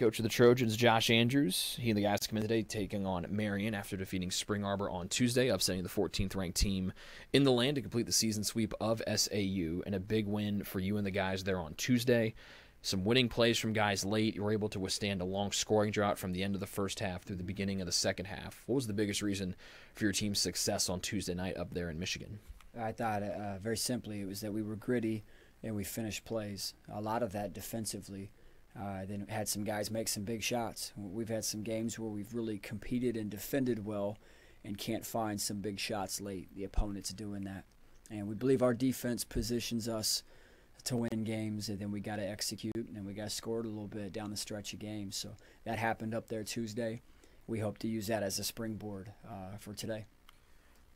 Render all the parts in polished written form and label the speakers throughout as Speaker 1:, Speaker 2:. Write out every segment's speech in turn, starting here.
Speaker 1: Coach of the Trojans, Josh Andrews. He and the guys come in today taking on Marian after defeating Spring Arbor on Tuesday, upsetting the 14th-ranked team in the land to complete the season sweep of SAU, and a big win for you and the guys there on Tuesday. Some winning plays from guys late. You were able to withstand a long scoring drought from the end of the first half through the beginning of the second half. What was the biggest reason for your team's success on Tuesday night up there in Michigan?
Speaker 2: I thought very simply it was that we were gritty and we finished plays. A lot of that defensively. Then had some guys make some big shots. We've had some games where we've really competed and defended well and can't find some big shots late. The opponent's doing that. And we believe our defense positions us to win games, and then we got to execute, and we got to score it a little bit down the stretch of games. So that happened up there Tuesday. We hope to use that as a springboard for today.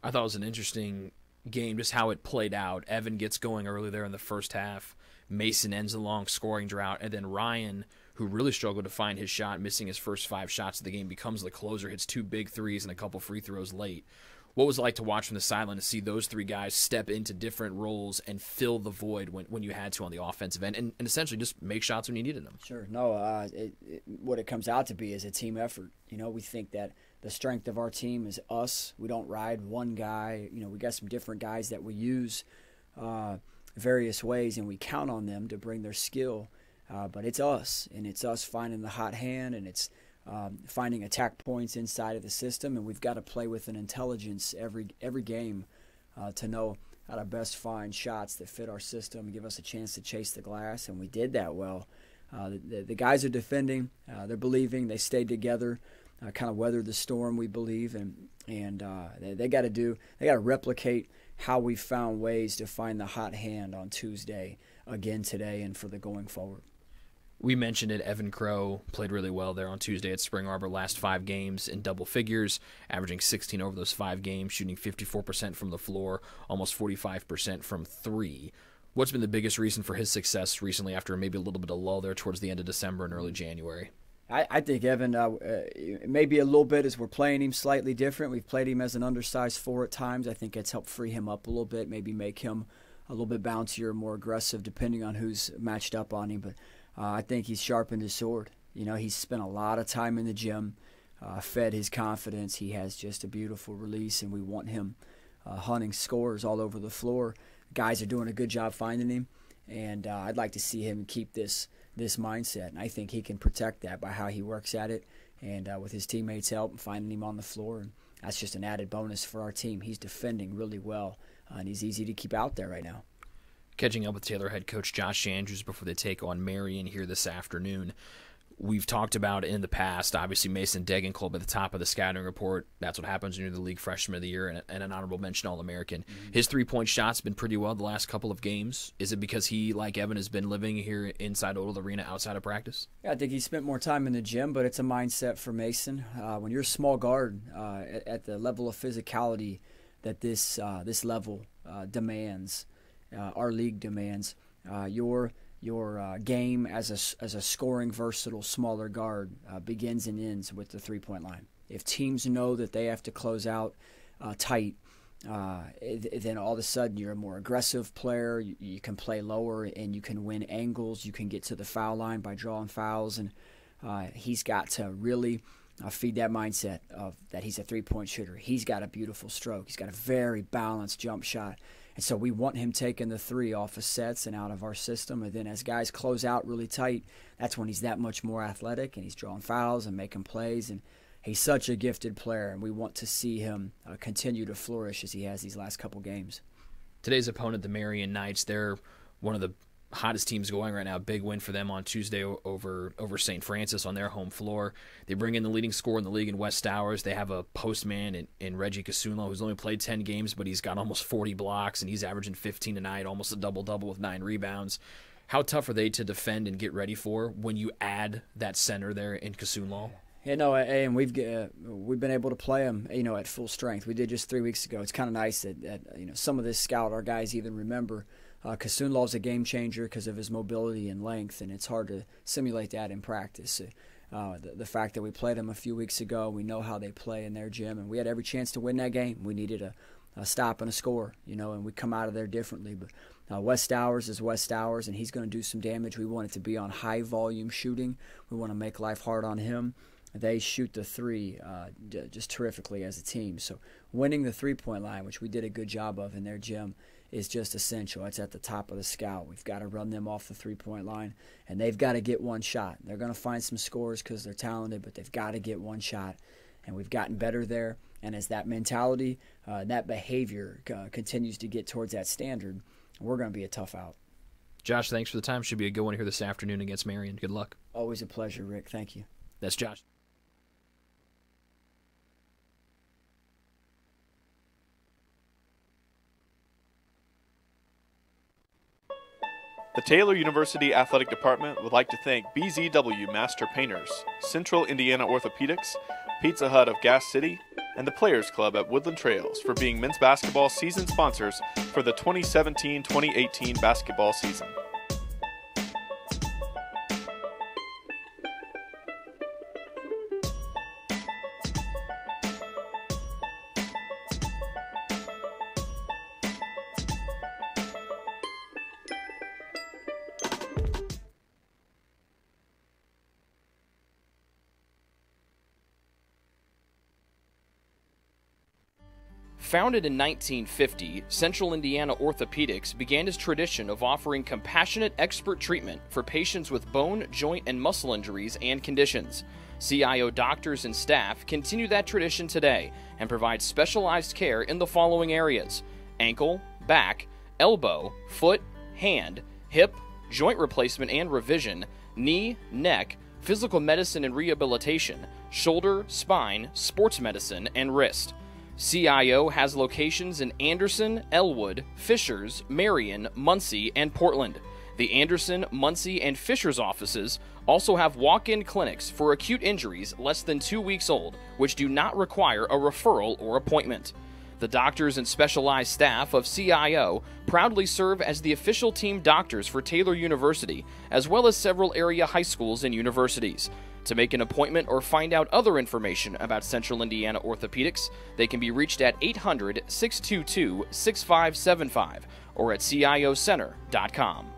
Speaker 1: I thought it was an interesting game, just how it played out. Evan gets going early there in the first half. Mason ends a long scoring drought, and then Ryan, who really struggled to find his shot, missing his first 5 shots of the game, becomes the closer, hits 2 big threes and a couple free throws late. What was it like to watch from the sideline to see those 3 guys step into different roles and fill the void when you had to on the offensive end, and essentially just make shots when you needed them?
Speaker 2: Sure. No, what it comes out to be is a team effort. You know, we think that the strength of our team is us. We don't ride one guy. You know, we got some different guys that we use various ways, and we count on them to bring their skill. But it's us, and it's us finding the hot hand, and it's finding attack points inside of the system, and we've got to play with an intelligence every game to know how to best find shots that fit our system and give us a chance to chase the glass, and we did that well. The guys are defending, they're believing, they stayed together, kind of weathered the storm, we believe, and they got to replicate how we found ways to find the hot hand on Tuesday, again today, and for the going forward.
Speaker 1: We mentioned it, Evan Crow played really well there on Tuesday at Spring Arbor. Last 5 games in double figures, averaging 16 over those 5 games, shooting 54% from the floor, almost 45% from 3. What's been the biggest reason for his success recently after maybe a little bit of lull there towards the end of December and early January?
Speaker 2: I think Evan, maybe a little bit as we're playing him slightly different. We've played him as an undersized 4 at times. I think it's helped free him up a little bit, maybe make him a little bit bouncier, more aggressive, depending on who's matched up on him. But I think he's sharpened his sword. You know, he's spent a lot of time in the gym, fed his confidence. He has just a beautiful release, and we want him hunting scores all over the floor. Guys are doing a good job finding him, and I'd like to see him keep this mindset. And I think he can protect that by how he works at it, and with his teammates' help and finding him on the floor. And that's just an added bonus for our team. He's defending really well, and he's easy to keep out there right now.
Speaker 1: Catching up with Taylor head coach Josh Andrews before they take on Marian here this afternoon. We've talked about in the past, obviously Mason Degenkolb at the top of the scouting report. That's what happens when you're the league freshman of the year and an honorable mention All-American. Mm-hmm. His 3-point shot's been pretty well the last couple of games. Is it because he, like Evan, has been living here inside Odell Arena outside of practice?
Speaker 2: Yeah, I think he spent more time in the gym, but it's a mindset for Mason. When you're a small guard at the level of physicality that this level demands, our league demands, your game as a scoring, versatile, smaller guard begins and ends with the 3-point line. If teams know that they have to close out tight, then all of a sudden you're a more aggressive player. You can play lower and you can win angles. You can get to the foul line by drawing fouls, and he's got to really feed that mindset of that he's a 3-point shooter. He's got a beautiful stroke. He's got a very balanced jump shot. And so we want him taking the 3 off of sets and out of our system. And then as guys close out really tight, that's when he's that much more athletic, and he's drawing fouls and making plays. And he's such a gifted player, and we want to see him continue to flourish as he has these last couple games.
Speaker 1: Today's opponent, the Marian Knights, they're one of the hottest teams going right now. Big win for them on Tuesday over St. Francis on their home floor. They bring in the leading scorer in the league in Wes Stowers. They have a postman in Reggie Kasunlo, who's only played 10 games, but he's got almost 40 blocks, and he's averaging 15 a night, almost a double-double with 9 rebounds. How tough are they to defend and get ready for when you add that center there in Kasunlo?
Speaker 2: You know, and we've been able to play them, you know, at full strength. We did just 3 weeks ago. It's kind of nice that you know, some of this scout our guys even remember. Kasunlov's a game changer because of his mobility and length, and it's hard to simulate that in practice. The fact that we played them a few weeks ago, we know how they play in their gym, and we had every chance to win that game. We needed a stop and a score, you know, and we come out of there differently. But West Hours is West Hours, and he's going to do some damage. We want it to be on high-volume shooting. We want to make life hard on him. They shoot the three just terrifically as a team. So winning the three-point line, which we did a good job of in their gym, is just essential. It's at the top of the scout. We've got to run them off the three-point line, and they've got to get one shot. They're going to find some scores because they're talented, but they've got to get one shot, and we've gotten better there. And as that mentality, that behavior continues to get towards that standard, we're going to be a tough out.
Speaker 1: Josh, thanks for the time. Should be a good one here this afternoon against Marian. Good luck.
Speaker 2: Always a pleasure, Rick. Thank you.
Speaker 1: That's Josh.
Speaker 3: The Taylor University Athletic Department would like to thank BZW Master Painters, Central Indiana Orthopedics, Pizza Hut of Gas City, and the Players Club at Woodland Trails for being men's basketball season sponsors for the 2017-2018 basketball season.
Speaker 1: Founded in 1950, Central Indiana Orthopedics began its tradition of offering compassionate expert treatment for patients with bone, joint, and muscle injuries and conditions. CIO doctors and staff continue that tradition today and provide specialized care in the following areas: ankle, back, elbow, foot, hand, hip, joint replacement and revision, knee, neck, physical medicine and rehabilitation, shoulder, spine, sports medicine, and wrist. CIO has locations in Anderson, Elwood, Fishers, Marian, Muncie, and Portland. The Anderson, Muncie, and Fishers offices also have walk-in clinics for acute injuries less than 2 weeks old, which do not require a referral or appointment. The doctors and specialized staff of CIO proudly serve as the official team doctors for Taylor University, as well as several area high schools and universities. To make an appointment or find out other information about Central Indiana Orthopedics, they can be reached at 800-622-6575 or at ciocenter.com.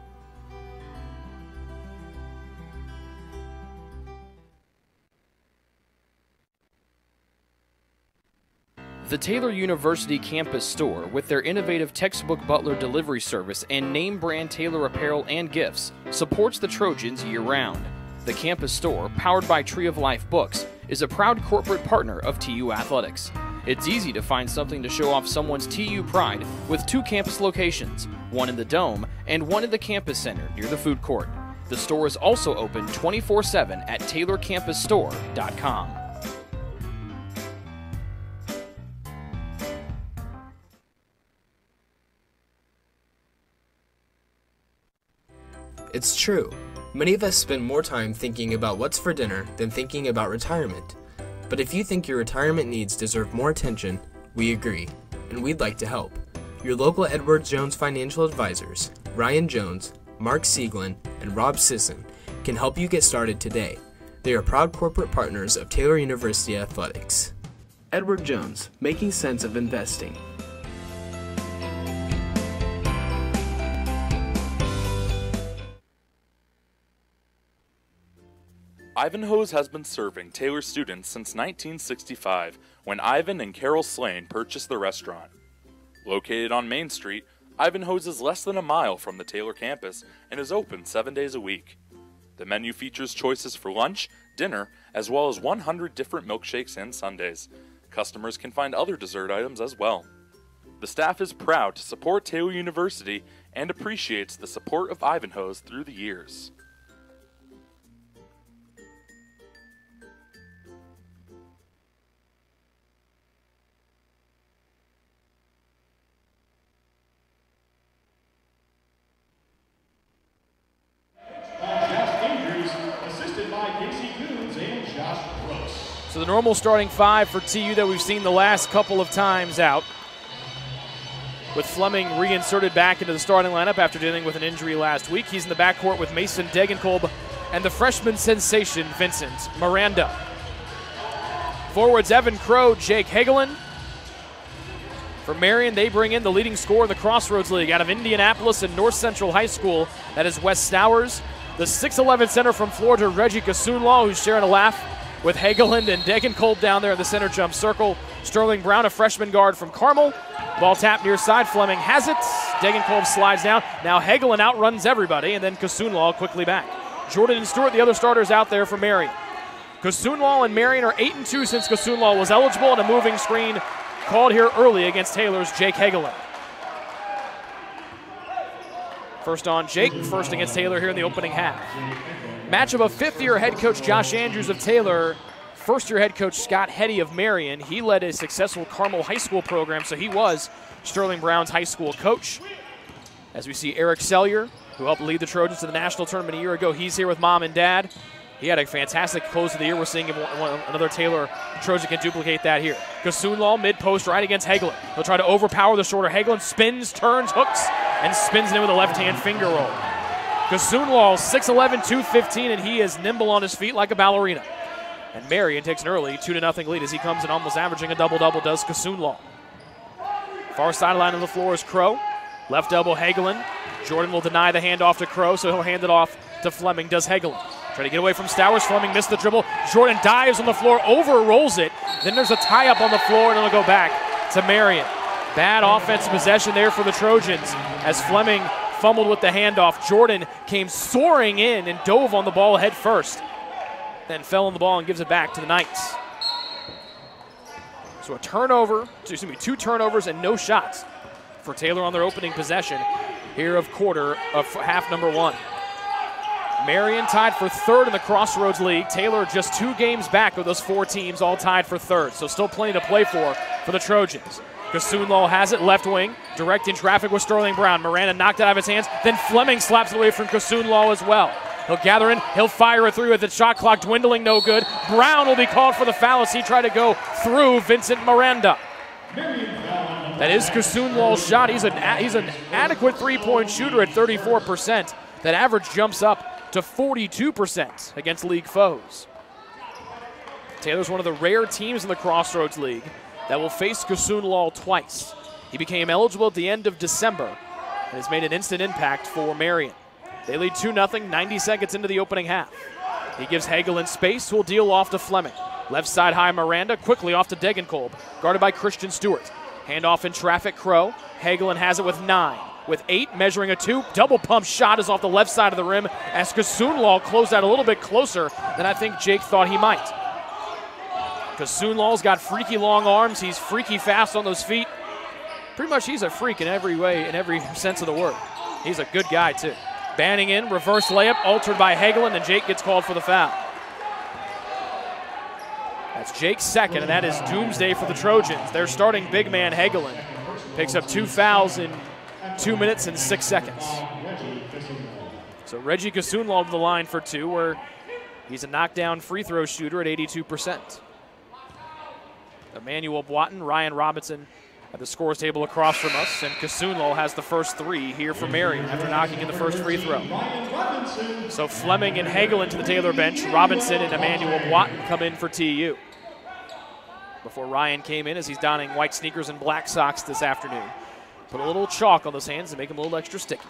Speaker 1: The Taylor University campus store, with their innovative textbook butler delivery service and name brand Taylor apparel and gifts, supports the Trojans year-round. The campus store, powered by Tree of Life Books, is a proud corporate partner of TU Athletics. It's easy to find something to show off someone's TU pride with 2 campus locations, one in the Dome and one in the campus center near the food court. The store is also open 24/7 at taylorcampusstore.com.
Speaker 4: It's true. Many of us spend more time thinking about what's for dinner than thinking about retirement. But if you think your retirement needs deserve more attention, we agree, and we'd like to help. Your local Edward Jones financial advisors, Ryan Jones, Mark Sieglin, and Rob Sisson, can help you get started today. They are proud corporate partners of Taylor University Athletics. Edward Jones, making sense of investing.
Speaker 3: Ivanhoe's has been serving Taylor students since 1965, when Ivan and Carol Slane purchased the restaurant. Located on Main Street, Ivanhoe's is less than a mile from the Taylor campus and is open 7 days a week. The menu features choices for lunch, dinner, as well as 100 different milkshakes and sundaes. Customers can find other dessert items as well. The staff is proud to support Taylor University and appreciates the support of Ivanhoe's through the years.
Speaker 1: So the normal starting 5 for TU that we've seen the last couple of times out, with Fleming reinserted back into the starting lineup after dealing with an injury last week. He's in the backcourt with Mason Degenkolb and the freshman sensation Vincent Miranda. Forwards Evan Crow, Jake Hagelin. For Marian, they bring in the leading scorer in the Crossroads League out of Indianapolis and North Central High School. That is Wes Stowers. The 6'11 center from Florida, Reggie Kasunlaw, who's sharing a laugh with Hageland and Degenkolb down there in the center jump circle. Sterling Brown, a freshman guard from Carmel. Ball tapped near side. Fleming has it. Degenkolb slides down. Now Hageland outruns everybody, and then Kasunlaw quickly back. Jordan and Stewart, the other starters out there for Marian. Kasunlaw and Marian are 8-2 since Kasunlaw was eligible, and a moving screen called here early against Taylor's Jake Hageland. First on Jake, first against Taylor here in the opening half. Matchup of fifth-year head coach Josh Andrews of Taylor, first-year head coach Scott Hetty of Marian. He led a successful Carmel high school program, so he was Sterling Brown's high school coach. As we see Eric Sellier, who helped lead the Trojans to the national tournament a year ago, he's here with mom and dad. He had a fantastic close of the year. We're seeing another Taylor Trojan can duplicate that here. Kasunlaw mid-post right against Hageland. He'll try to overpower the shorter Hageland. Spins, turns, hooks, and spins it in with a left-hand finger roll. Kasunlaw, 6'11", 215, and he is nimble on his feet like a ballerina. And Marian takes an early 2-0 lead as he comes in almost averaging a double-double, does Kasunlaw. Far sideline of the floor is Crow. Left elbow Hageland. Jordan will deny the handoff to Crow, so he'll hand it off to Fleming, does Hageland. Try to get away from Stowers. Fleming missed the dribble. Jordan dives on the floor, overrolls it. Then there's a tie-up on the floor, and it'll go back to Marian. Bad offensive possession there for the Trojans as Fleming fumbled with the handoff. Jordan came soaring in and dove on the ball head first. Then fell on the ball and gives it back to the Knights. So two turnovers and no shots for Taylor on their opening possession here of half number one. Marian tied for third in the Crossroads League. Taylor just 2 games back of those 4 teams, all tied for third. So still plenty to play for the Trojans. Kasunlaw has it, left wing, directing traffic with Sterling Brown. Miranda knocked it out of his hands. Then Fleming slaps it away from Kasunlaw as well. He'll gather in, he'll fire it through with the shot clock dwindling, no good. Brown will be called for the foul as he tried to go through Vincent Miranda. That is Kasunlaw's shot. He's an adequate three-point shooter at 34%. That average jumps up to 42% against league foes. Taylor's one of the rare teams in the Crossroads League that will face Kasunlaw twice. He became eligible at the end of December and has made an instant impact for Marian. They lead 2-0, 90 seconds into the opening half. He gives Hageland space, who will deal off to Fleming. Left side high Miranda, quickly off to Degenkolb, guarded by Christian Stewart. Handoff in traffic, Crow. Hageland has it with 9. With 8, measuring a 2. Double pump shot is off the left side of the rim as Kasunlaw closed out a little bit closer than I think Jake thought he might. Kasunlaw's got freaky long arms. He's freaky fast on those feet. Pretty much he's a freak in every way, in every sense of the word. He's a good guy, too. Banning in, reverse layup, altered by Hageland, and Jake gets called for the foul. That's Jake's second, and that is doomsday for the Trojans. Their starting big man, Hageland, picks up 2 fouls in 2 minutes and 6 seconds. So Reggie Kasunlaw to the line for 2, where he's a knockdown free throw shooter at 82%. Emmanuel Boitin, Ryan Robinson at the scores table across from us, and Kasunlaw has the first 3 here for Marian after knocking in the first free throw. So Fleming and Hageland to the Taylor bench. Robinson and Emmanuel Boitin come in for TU. Before Ryan came in as he's donning white sneakers and black socks this afternoon. Put a little chalk on those hands to make them a little extra sticky.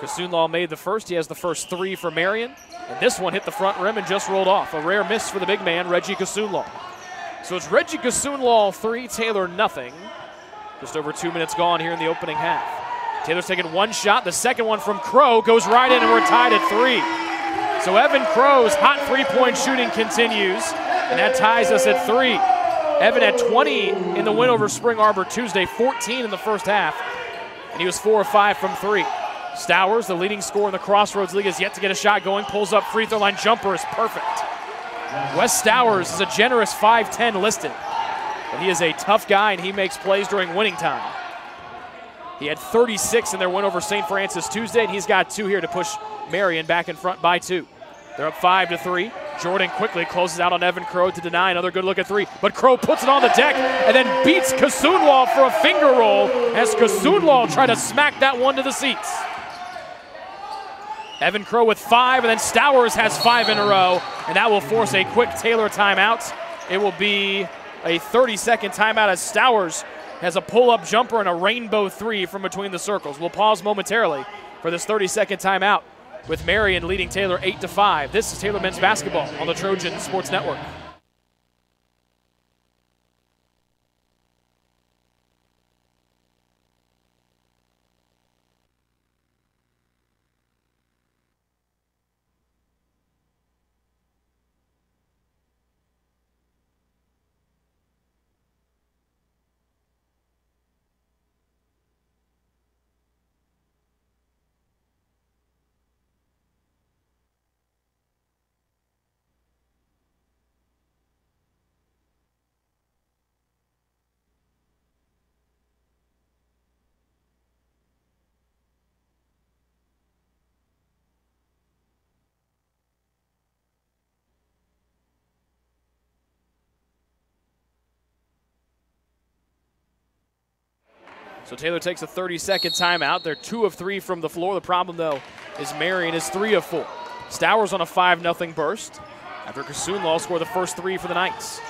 Speaker 1: Kasunlaw made the first. He has the first 3 for Marian. And this one hit the front rim and just rolled off. A rare miss for the big man, Reggie Kasunlaw. So it's Reggie Kasunlaw 3, Taylor nothing. Just over 2 minutes gone here in the opening half. Taylor's taking 1 shot. The second one from Crow goes right in, and we're tied at 3. So Evan Crow's hot three-point shooting continues, and that ties us at 3. Evan had 20 in the win over Spring Arbor Tuesday, 14 in the first half, and he was 4 of 5 from 3. Stowers, the leading scorer in the Crossroads League, has yet to get a shot going, pulls up free throw line, jumper is perfect. Wes Stowers is a generous 5'10" listed, but he is a tough guy, and he makes plays during winning time. He had 36 in their win over St. Francis Tuesday, and he's got 2 here to push Marian back in front by 2. They're up 5-3. Jordan quickly closes out on Evan Crow to deny another good look at 3. But Crow puts it on the deck and then beats Kasunlaw for a finger roll as Kasunlaw tried to smack that one to the seats. Evan Crow with 5, and then Stowers has 5 in a row, and that will force a quick Taylor timeout. It will be
Speaker 5: a 30-second timeout as Stowers has a pull-up jumper and a rainbow three from between the circles. We'll pause momentarily for this 30-second timeout with Marian leading Taylor 8-5. This is Taylor men's basketball on the Trojan Sports Network. So Taylor takes a 30-second timeout. They're 2 of 3 from the floor. The problem, though, is Marian is 3 of 4. Stowers on a 5-0 burst after Kasunlaw scored the first 3 for the Knights.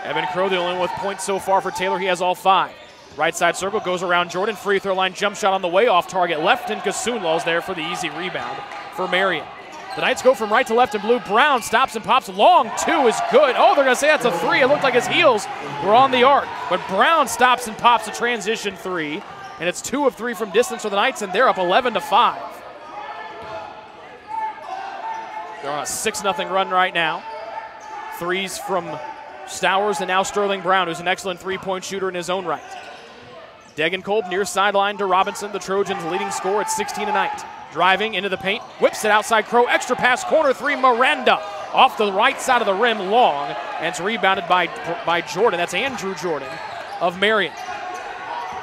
Speaker 5: Evan Crow, the only one with points so far for Taylor. He has all 5. Right side circle goes around Jordan. Free throw line jump shot on the way off target left, and Kasunlaw's there for the easy rebound for Marian. The Knights go from right to left in blue. Brown stops and pops. Long 2 is good. Oh, they're going to say that's a 3. It looked like his heels were on the arc. But Brown stops and pops a transition 3. And it's 2 of 3 from distance for the Knights, and they're up 11-5. They're on a 6-0 run right now. Threes from Stowers and now Sterling Brown, who's an excellent three-point shooter in his own right. Degenkolb near sideline to Robinson, the Trojans' leading scorer at 16 tonight. Driving into the paint, whips it outside Crow, extra pass, corner 3, Miranda off the right side of the rim, long, and it's rebounded by Jordan. That's Andrew Jordan of Marian.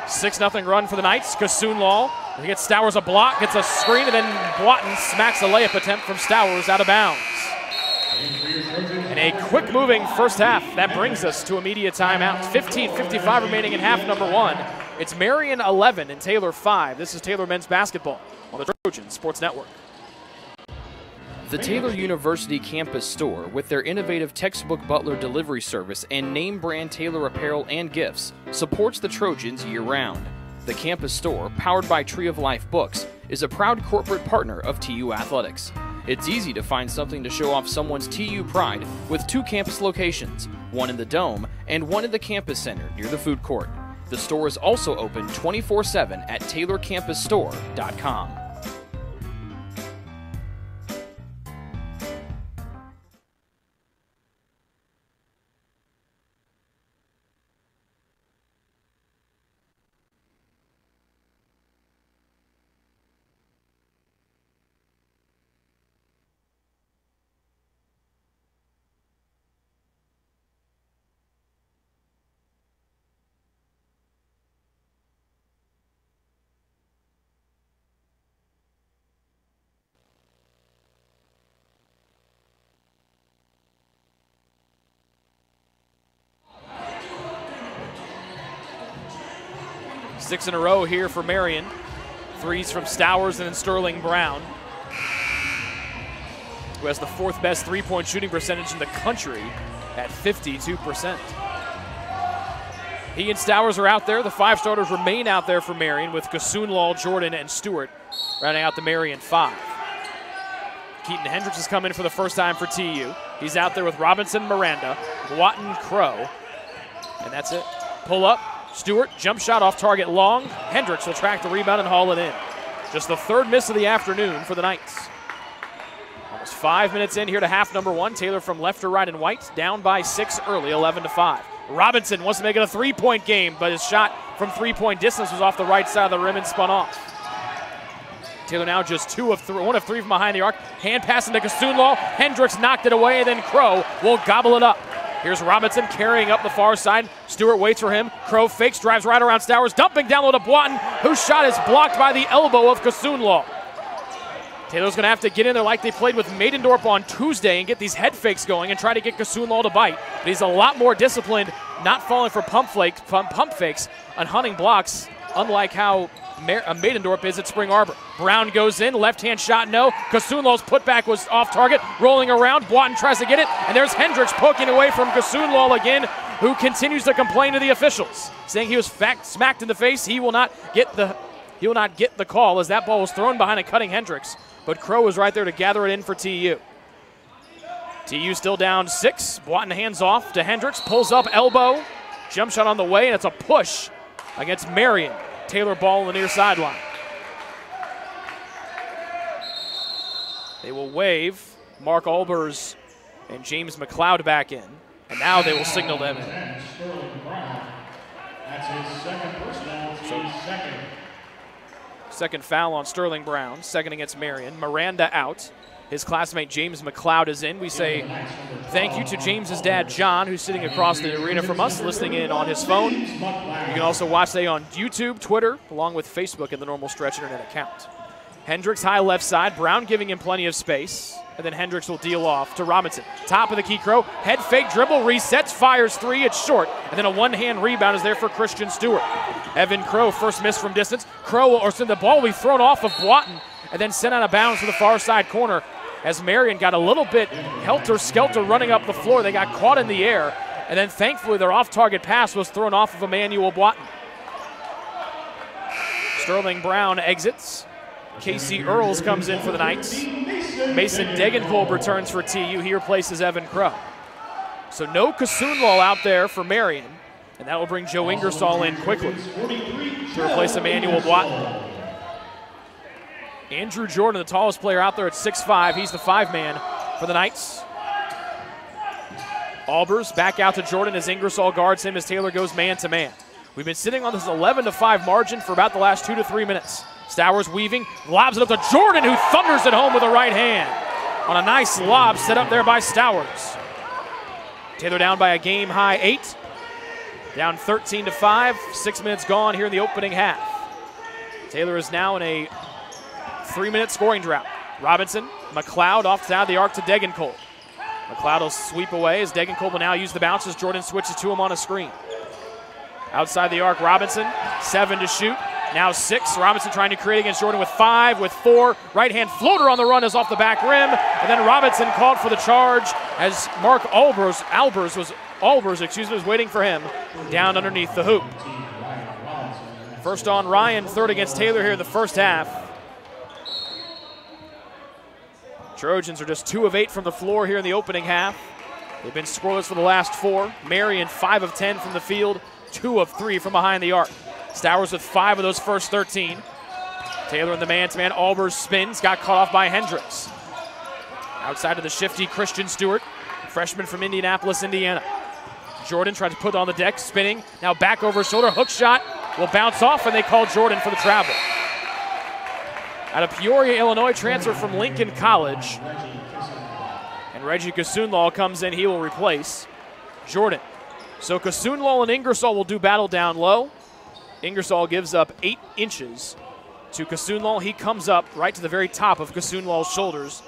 Speaker 5: 6-0 run for the Knights. Kasunlaw, he gets Stowers a block, gets a screen, and then Boatin smacks a layup attempt from Stowers out of bounds. And a quick-moving first half. That brings us to immediate timeout. 15:55 remaining in half number 1. It's Marian 11 and Taylor 5. This is Taylor men's basketball on the Trojan Sports Network.
Speaker 1: The Taylor University campus store, with their innovative textbook butler delivery service and name brand Taylor apparel and gifts, supports the Trojans year-round. The campus store, powered by Tree of Life Books, is a proud corporate partner of TU Athletics. It's easy to find something to show off someone's TU pride with 2 campus locations, one in the Dome and one in the campus center near the food court. The store is also open 24/7 at TaylorCampusStore.com.
Speaker 5: Six in a row here for Marian. Threes from Stowers and then Sterling Brown, who has the 4th best three-point shooting percentage in the country at 52%. He and Stowers are out there. The 5 starters remain out there for Marian with Kasunlaw, Jordan, and Stewart rounding out the Marian 5. Keaton Hendricks has come in for the first time for TU. He's out there with Robinson, Miranda, Boatin, Crow, and that's it. Pull up. Stewart, jump shot off target long. Hendricks will track the rebound and haul it in. Just the 3rd miss of the afternoon for the Knights. Almost 5 minutes in here to half number 1. Taylor from left to right and white, down by 6 early, 11-5. Robinson wants to make it a 3-point game, but his shot from 3-point distance was off the right side of the rim and spun off. Taylor now just 1 of 3 from behind the arc. Hand pass into Kasunlaw. Hendricks knocked it away, and then Crow will gobble it up. Here's Robinson carrying up the far side. Stewart waits for him. Crow fakes, drives right around Stowers, dumping down low to Boatin, whose shot is blocked by the elbow of Kasunlaw. Taylor's going to have to get in there like they played with Maidendorp on Tuesday and get these head fakes going and try to get Kasunlaw to bite. But he's a lot more disciplined, not falling for pump fakes on hunting blocks, unlike how Maidendorp is at Spring Arbor. Brown goes in, left-hand shot, no. Kasunlaw's putback was off target, rolling around. Boatin tries to get it, and there's Hendricks poking away from Kasunlaw again. who continues to complain to the officials, saying he was smacked in the face. He will not get the call as that ball was thrown behind a cutting Hendricks, but Crow was right there to gather it in for TU. TU still down 6. Boatin hands off to Hendricks, pulls up, elbow, jump shot on the way, and it's a push against Marian. Taylor ball on the near sideline. They will wave Mark Albers and James McLeod back in, and now they will signal them in.
Speaker 6: That's his second personal, second.
Speaker 5: Second foul on Sterling Brown, second against Marian. Miranda out. His classmate James McLeod is in. We say thank you to James's dad, John, who's sitting across the arena from us, listening in on his phone. You can also watch today on YouTube, Twitter, along with Facebook and the Normal Stretch internet account. Hendricks high left side, Brown giving him plenty of space, and then Hendricks will deal off to Robinson. Top of the key, Crow, head fake dribble, resets, fires three, it's short, and then a one-hand rebound is there for Christian Stewart. Evan Crow, first miss from distance. The ball will be thrown off of Boatin and then sent out of bounds to the far side corner as Marian got a little bit helter-skelter running up the floor. They got caught in the air, and then thankfully their off-target pass was thrown off of Emmanuel Boatin. Sterling Brown exits. Casey Earls comes in for the Knights. Mason Degenkolb returns for TU. He replaces Evan Crow. So no Kasunlal out there for Marian, and that will bring Joe Ingersoll in quickly to replace Emmanuel Boatin. Andrew Jordan, the tallest player out there at 6'5". He's the 5-man for the Knights. Albers back out to Jordan as Ingersoll guards him as Taylor goes man-to-man. We've been sitting on this 11-5 margin for about the last 2 to 3 minutes. Stowers weaving, lobs it up to Jordan, who thunders it home with a right hand on a nice lob set up there by Stowers. Taylor down by a game-high 8. Down 13-5, 6 minutes gone here in the opening half. Taylor is now in a 3-minute scoring drought. Robinson, McLeod off the side of the arc to Degenkolb. McLeod will sweep away as Degenkolb will now use the bounce as Jordan switches to him on a screen. Outside the arc, Robinson, 7 to shoot. Now 6. Robinson trying to create against Jordan with 5, with 4. Right-hand floater on the run is off the back rim. And then Robinson called for the charge as Mark Albers was waiting for him down underneath the hoop. First on Ryan, third against Taylor here in the first half. Trojans are just 2 of 8 from the floor here in the opening half. They've been scoreless for the last 4. Marian 5 of 10 from the field, 2 of 3 from behind the arc. Stowers with 5 of those first 13. Taylor in the man-to-man. Albers spins, got caught off by Hendricks. Outside of the shifty Christian Stewart, freshman from Indianapolis, Indiana. Jordan tried to put on the deck, spinning. Now back over his shoulder, hook shot will bounce off, and they call Jordan for the travel. Out of Peoria, Illinois, transfer from Lincoln College. And Reggie Kasunlal comes in, he will replace Jordan. So Kasunlal and Ingersoll will do battle down low. Ingersoll gives up 8 inches to Kasunlal. He comes up right to the very top of Kasunlal's shoulders,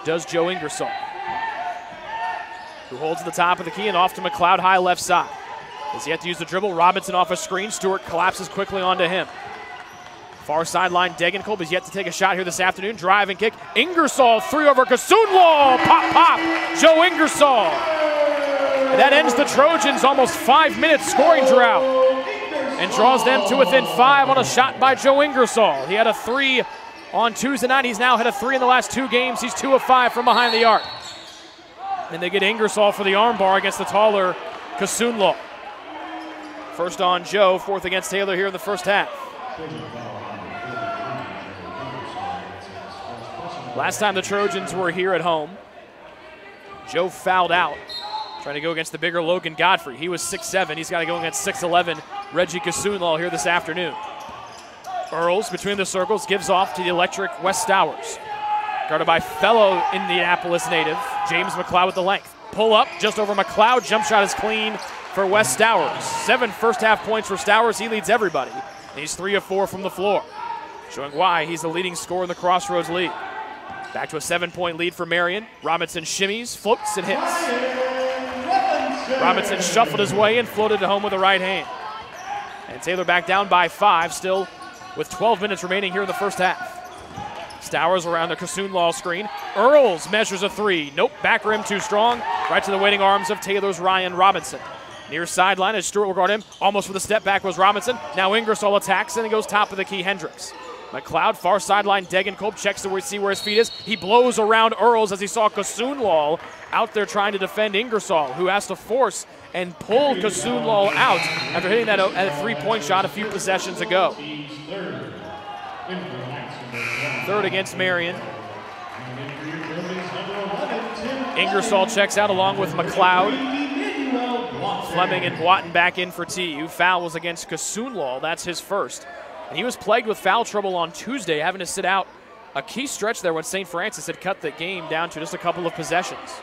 Speaker 5: does Joe Ingersoll, who holds the top of the key and off to McLeod high left side. Has yet to use the dribble. Robinson off a screen. Stewart collapses quickly onto him. Far sideline, Degenkolb is yet to take a shot here this afternoon. Drive and kick. Ingersoll, 3 over Kasunlal. Pop, pop. Joe Ingersoll. And that ends the Trojans' almost 5-minute scoring drought and draws them to within 5 on a shot by Joe Ingersoll. He had a 3 on Tuesday night. He's now had a 3 in the last 2 games. He's 2 of 5 from behind the arc. And they get Ingersoll for the armbar against the taller Kasunlal. First on Joe, 4th against Taylor here in the first half. Last time the Trojans were here at home, Joe fouled out, trying to go against the bigger Logan Godfrey. He was 6'7". He's got to go against 6'11" Reggie Kasunlal here this afternoon. Earls between the circles, gives off to the electric Wes Stowers. Guarded by fellow Indianapolis native James McLeod with the length. Pull up just over McLeod. Jump shot is clean for Wes Stowers. 7 first half points for Stowers. He leads everybody. And he's 3 of 4 from the floor, showing why he's the leading scorer in the Crossroads League. Back to a 7-point lead for Marian. Robinson shimmies, floats, and hits. Robinson shuffled his way and floated it home with the right hand. And Taylor back down by 5, still with 12 minutes remaining here in the first half. Stowers around the Kasunlal screen. Earls measures a 3. Nope, back rim too strong. Right to the waiting arms of Taylor's Ryan Robinson. Near sideline as Stewart will guard him. Almost with a step back was Robinson. Now Ingersoll attacks and he goes top of the key Hendricks. McLeod, far sideline, Degenkolb checks to see where his feet is. He blows around Earls as he saw Kasunlal out there trying to defend Ingersoll, who has to force and pull Kasunlal out after hitting that at a three-point shot a few possessions ago. Third against Marian. Ingersoll checks out along with McLeod. Fleming and Boatin back in for TU. Foul was against Kasunlal. That's his first. And he was plagued with foul trouble on Tuesday, having to sit out a key stretch there when St. Francis had cut the game down to just a couple of possessions.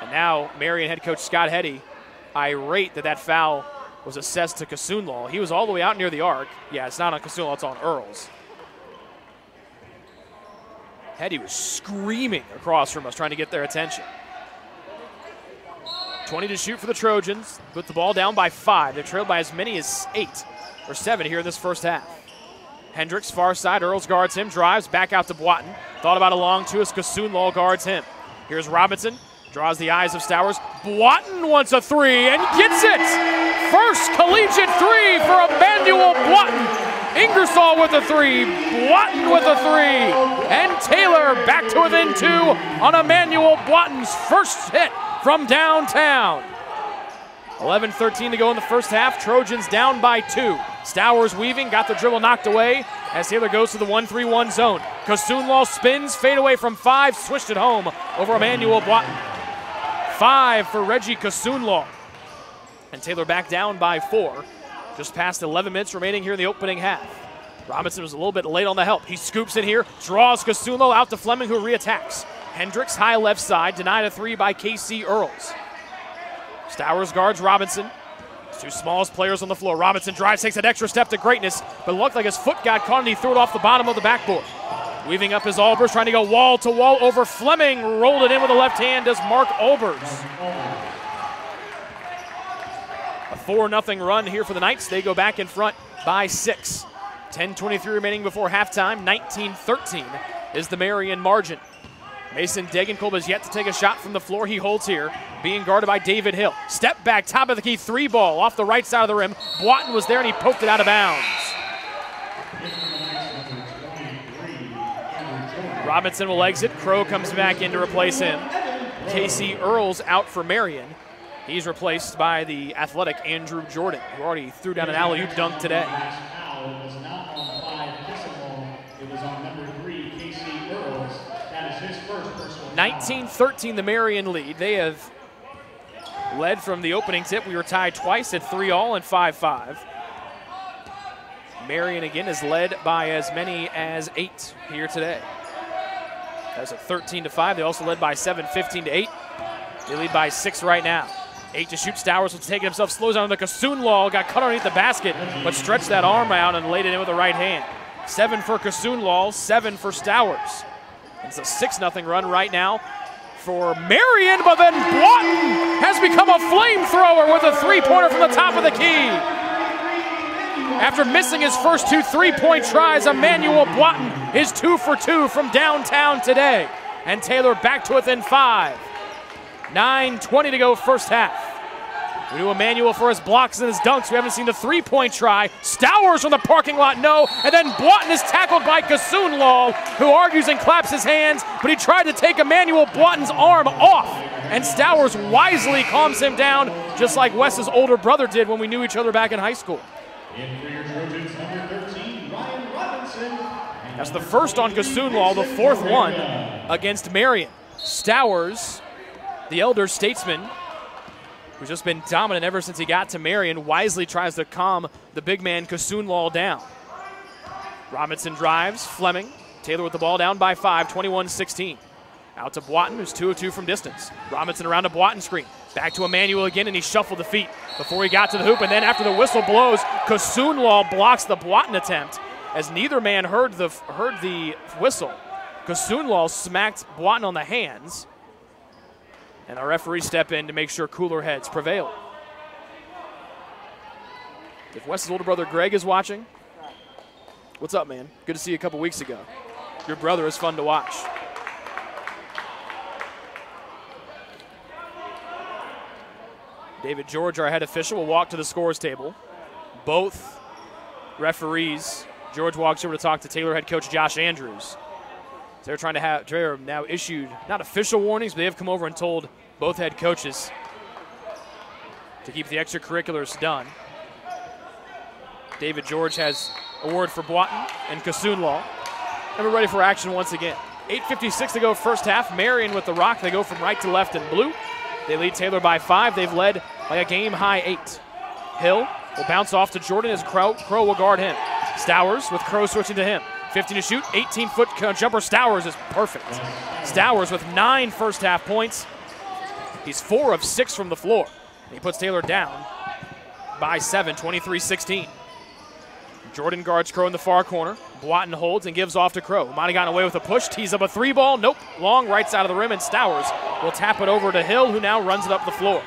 Speaker 5: And now Marian head coach Scott Heddy, irate that foul was assessed to Kasunlal. He was all the way out near the arc. Yeah, it's not on Kasunlal, it's on Earls. Heddy was screaming across from us, trying to get their attention. 20 to shoot for the Trojans. Put the ball down by 5. They're trailed by as many as 8 or 7 here in this first half. Hendricks, far side. Earls guards him, drives back out to Boatin. Thought about a long two as Kasunlal guards him. Here's Robinson, draws the eyes of Stowers. Boatin wants a three and gets it! First collegiate three for Emmanuel Boatin. Ingersoll with a three, Boatin with a three, and Taylor back to within 2 on Emmanuel Boatin's first hit from downtown. 11:13 to go in the first half. Trojans down by 2. Stowers weaving, got the dribble knocked away as Taylor goes to the 1-3-1 zone. Kasunlal spins, fade away from 5, swished it home over Emmanuel Boatin. 5 for Reggie Kasunlal. And Taylor back down by 4. Just past 11 minutes remaining here in the opening half. Robinson was a little bit late on the help. He scoops in here, draws Kasunlal out to Fleming, who reattacks. Hendricks, high left side, denied a 3 by KC Earls. Stowers guards Robinson. 2 smallest players on the floor. Robinson drives, takes an extra step to greatness, but it looked like his foot got caught and he threw it off the bottom of the backboard. Weaving up his Albers, trying to go wall to wall over Fleming. Rolled it in with the left hand as Mark Albers. A 4-0 run here for the Knights. They go back in front by 6. 10:23 remaining before halftime. 19-13 is the Marian margin. Mason Degenkolb has yet to take a shot from the floor. He holds here, being guarded by David Hill. Step back, top of the key, 3 ball off the right side of the rim. Boatin was there and he poked it out of bounds. Robinson will exit. Crow comes back in to replace him. KC Earls out for Marian. He's replaced by the athletic Andrew Jordan, who already threw down an alley-oop dunk today. 19-13 the Marian lead. They have led from the opening tip. We were tied twice at 3-all and 5-5. Marian again is led by as many as 8 here today. That's a 13-5. They also led by 7, 15-8. They lead by 6 right now. 8 to shoot. Stowers will take it himself, slows down to Kasunlal, got cut underneath the basket, but stretched that arm out and laid it in with the right hand. 7 for Kasunlal, 7 for Stowers. It's a 6-0 run right now for Marian, but then Boatin has become a flamethrower with a 3-pointer from the top of the key. After missing his first 2 3-point tries, Emmanuel Boatin is 2 for 2 from downtown today. And Taylor back to within 5. 9:20 to go first half. We do Emmanuel for his blocks and his dunks. We haven't seen the 3-point try. Stowers from the parking lot, no. And then Boatin is tackled by Kasunlal, who argues and claps his hands, but he tried to take Emmanuel Boatin's arm off. And Stowers wisely calms him down, just like Wes's older brother did when we knew each other back in high school.
Speaker 6: In for your Trojans, number 13, Ryan Robinson.
Speaker 5: That's the first on Kasunlal, the 4th one against Marian. Stowers, the elder statesman, who's just been dominant ever since he got to Marian, wisely tries to calm the big man Kasunlal down. Robinson drives, Fleming. Taylor with the ball down by 5, 21-16. Out to Boatin, who's 2 of 2 from distance. Robinson around a Boatin screen. Back to Emmanuel again, and he shuffled the feet before he got to the hoop. And then after the whistle blows, Kasunlal blocks the Boatin attempt as neither man heard the whistle. Kasunlal smacked Boatin on the hands. And our referees step in to make sure cooler heads prevail. If Wes's older brother Greg is watching, what's up, man? Good to see you a couple weeks ago. Your brother is fun to watch. David George, our head official, will walk to the scores table. Both referees, George walks over to talk to Taylor head coach Josh Andrews. They're trying to have, they're now issued not official warnings, but they have come over and told both head coaches to keep the extracurriculars done. David George has a word for Boitin and Kasunlaw. And we're ready for action once again. 8:56 to go first half. Marian with the rock. They go from right to left in blue. They lead Taylor by 5. They've led by a game-high 8. Hill will bounce off to Jordan as Crow will guard him. Stowers with Crow switching to him. 15 to shoot, 18-foot jumper. Stowers is perfect. Stowers with 9 first-half points. He's 4 of 6 from the floor. He puts Taylor down by 7, 23-16. Jordan guards Crow in the far corner. Boitin holds and gives off to Crow. Might have gotten away with a push. Tees up a 3-ball. Nope. Long right side of the rim, and Stowers will tap it over to Hill, who now runs it up the floor.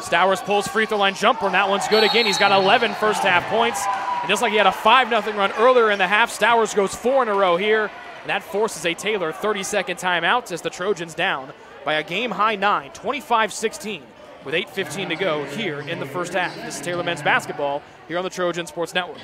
Speaker 5: Stowers pulls free throw line jumper, and that one's good again. He's got 11 first half points. And just like he had a 5-0 run earlier in the half, Stowers goes 4 in a row here. And that forces a Taylor 30-second timeout as the Trojans down by a game-high 9, 25-16. With 8:15 to go here in the first half. This is Taylor men's basketball here on the Trojan Sports Network.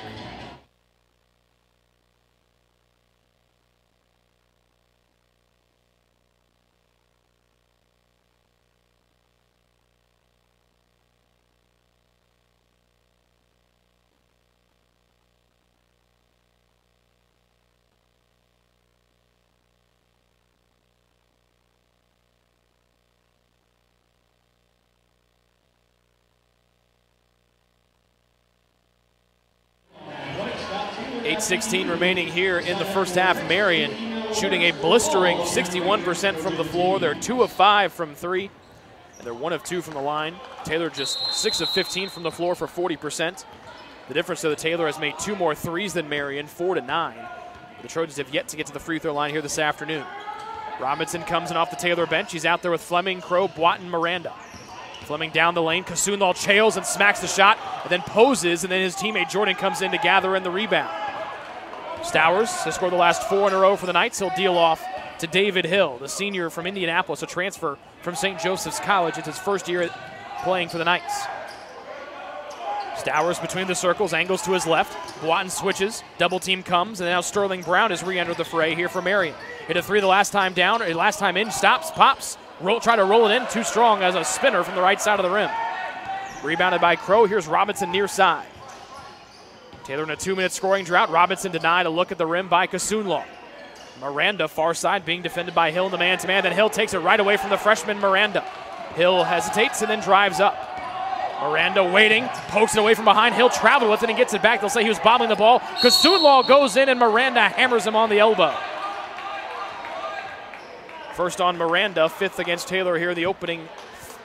Speaker 5: .16 remaining here in the first half. Marian shooting a blistering 61% from the floor. They're 2 of 5 from 3, and they're 1 of 2 from the line. Taylor just 6 of 15 from the floor for 40%. The difference to the Taylor has made 2 more threes than Marian, 4 to 9. The Trojans have yet to get to the free throw line here this afternoon. Robinson comes in off the Taylor bench. He's out there with Fleming, Crow, Boitin, Miranda. Fleming down the lane. Kasunlaw trails and smacks the shot, and then poses, and then his teammate Jordan comes in to gather in the rebound. Stowers has scored the last 4 in a row for the Knights. He'll deal off to David Hill, the senior from Indianapolis, a transfer from St. Joseph's College. It's his first year playing for the Knights. Stowers between the circles, angles to his left. Boitin switches, double team comes, and now Sterling Brown has re-entered the fray here for Marian. Hit a 3 the last time down, or last time in, stops, pops, try to roll it in, too strong as a spinner from the right side of the rim. Rebounded by Crow. Here's Robinson near side. Taylor in a 2-minute scoring drought. Robinson denied a look at the rim by Kasunlaw. Miranda far side being defended by Hill in the man-to-man. Then Hill takes it right away from the freshman Miranda. Hill hesitates and then drives up. Miranda waiting, pokes it away from behind. Hill traveled with it and gets it back. They'll say he was bobbling the ball. Kasunlaw goes in and Miranda hammers him on the elbow. First on Miranda, 5th against Taylor here, the opening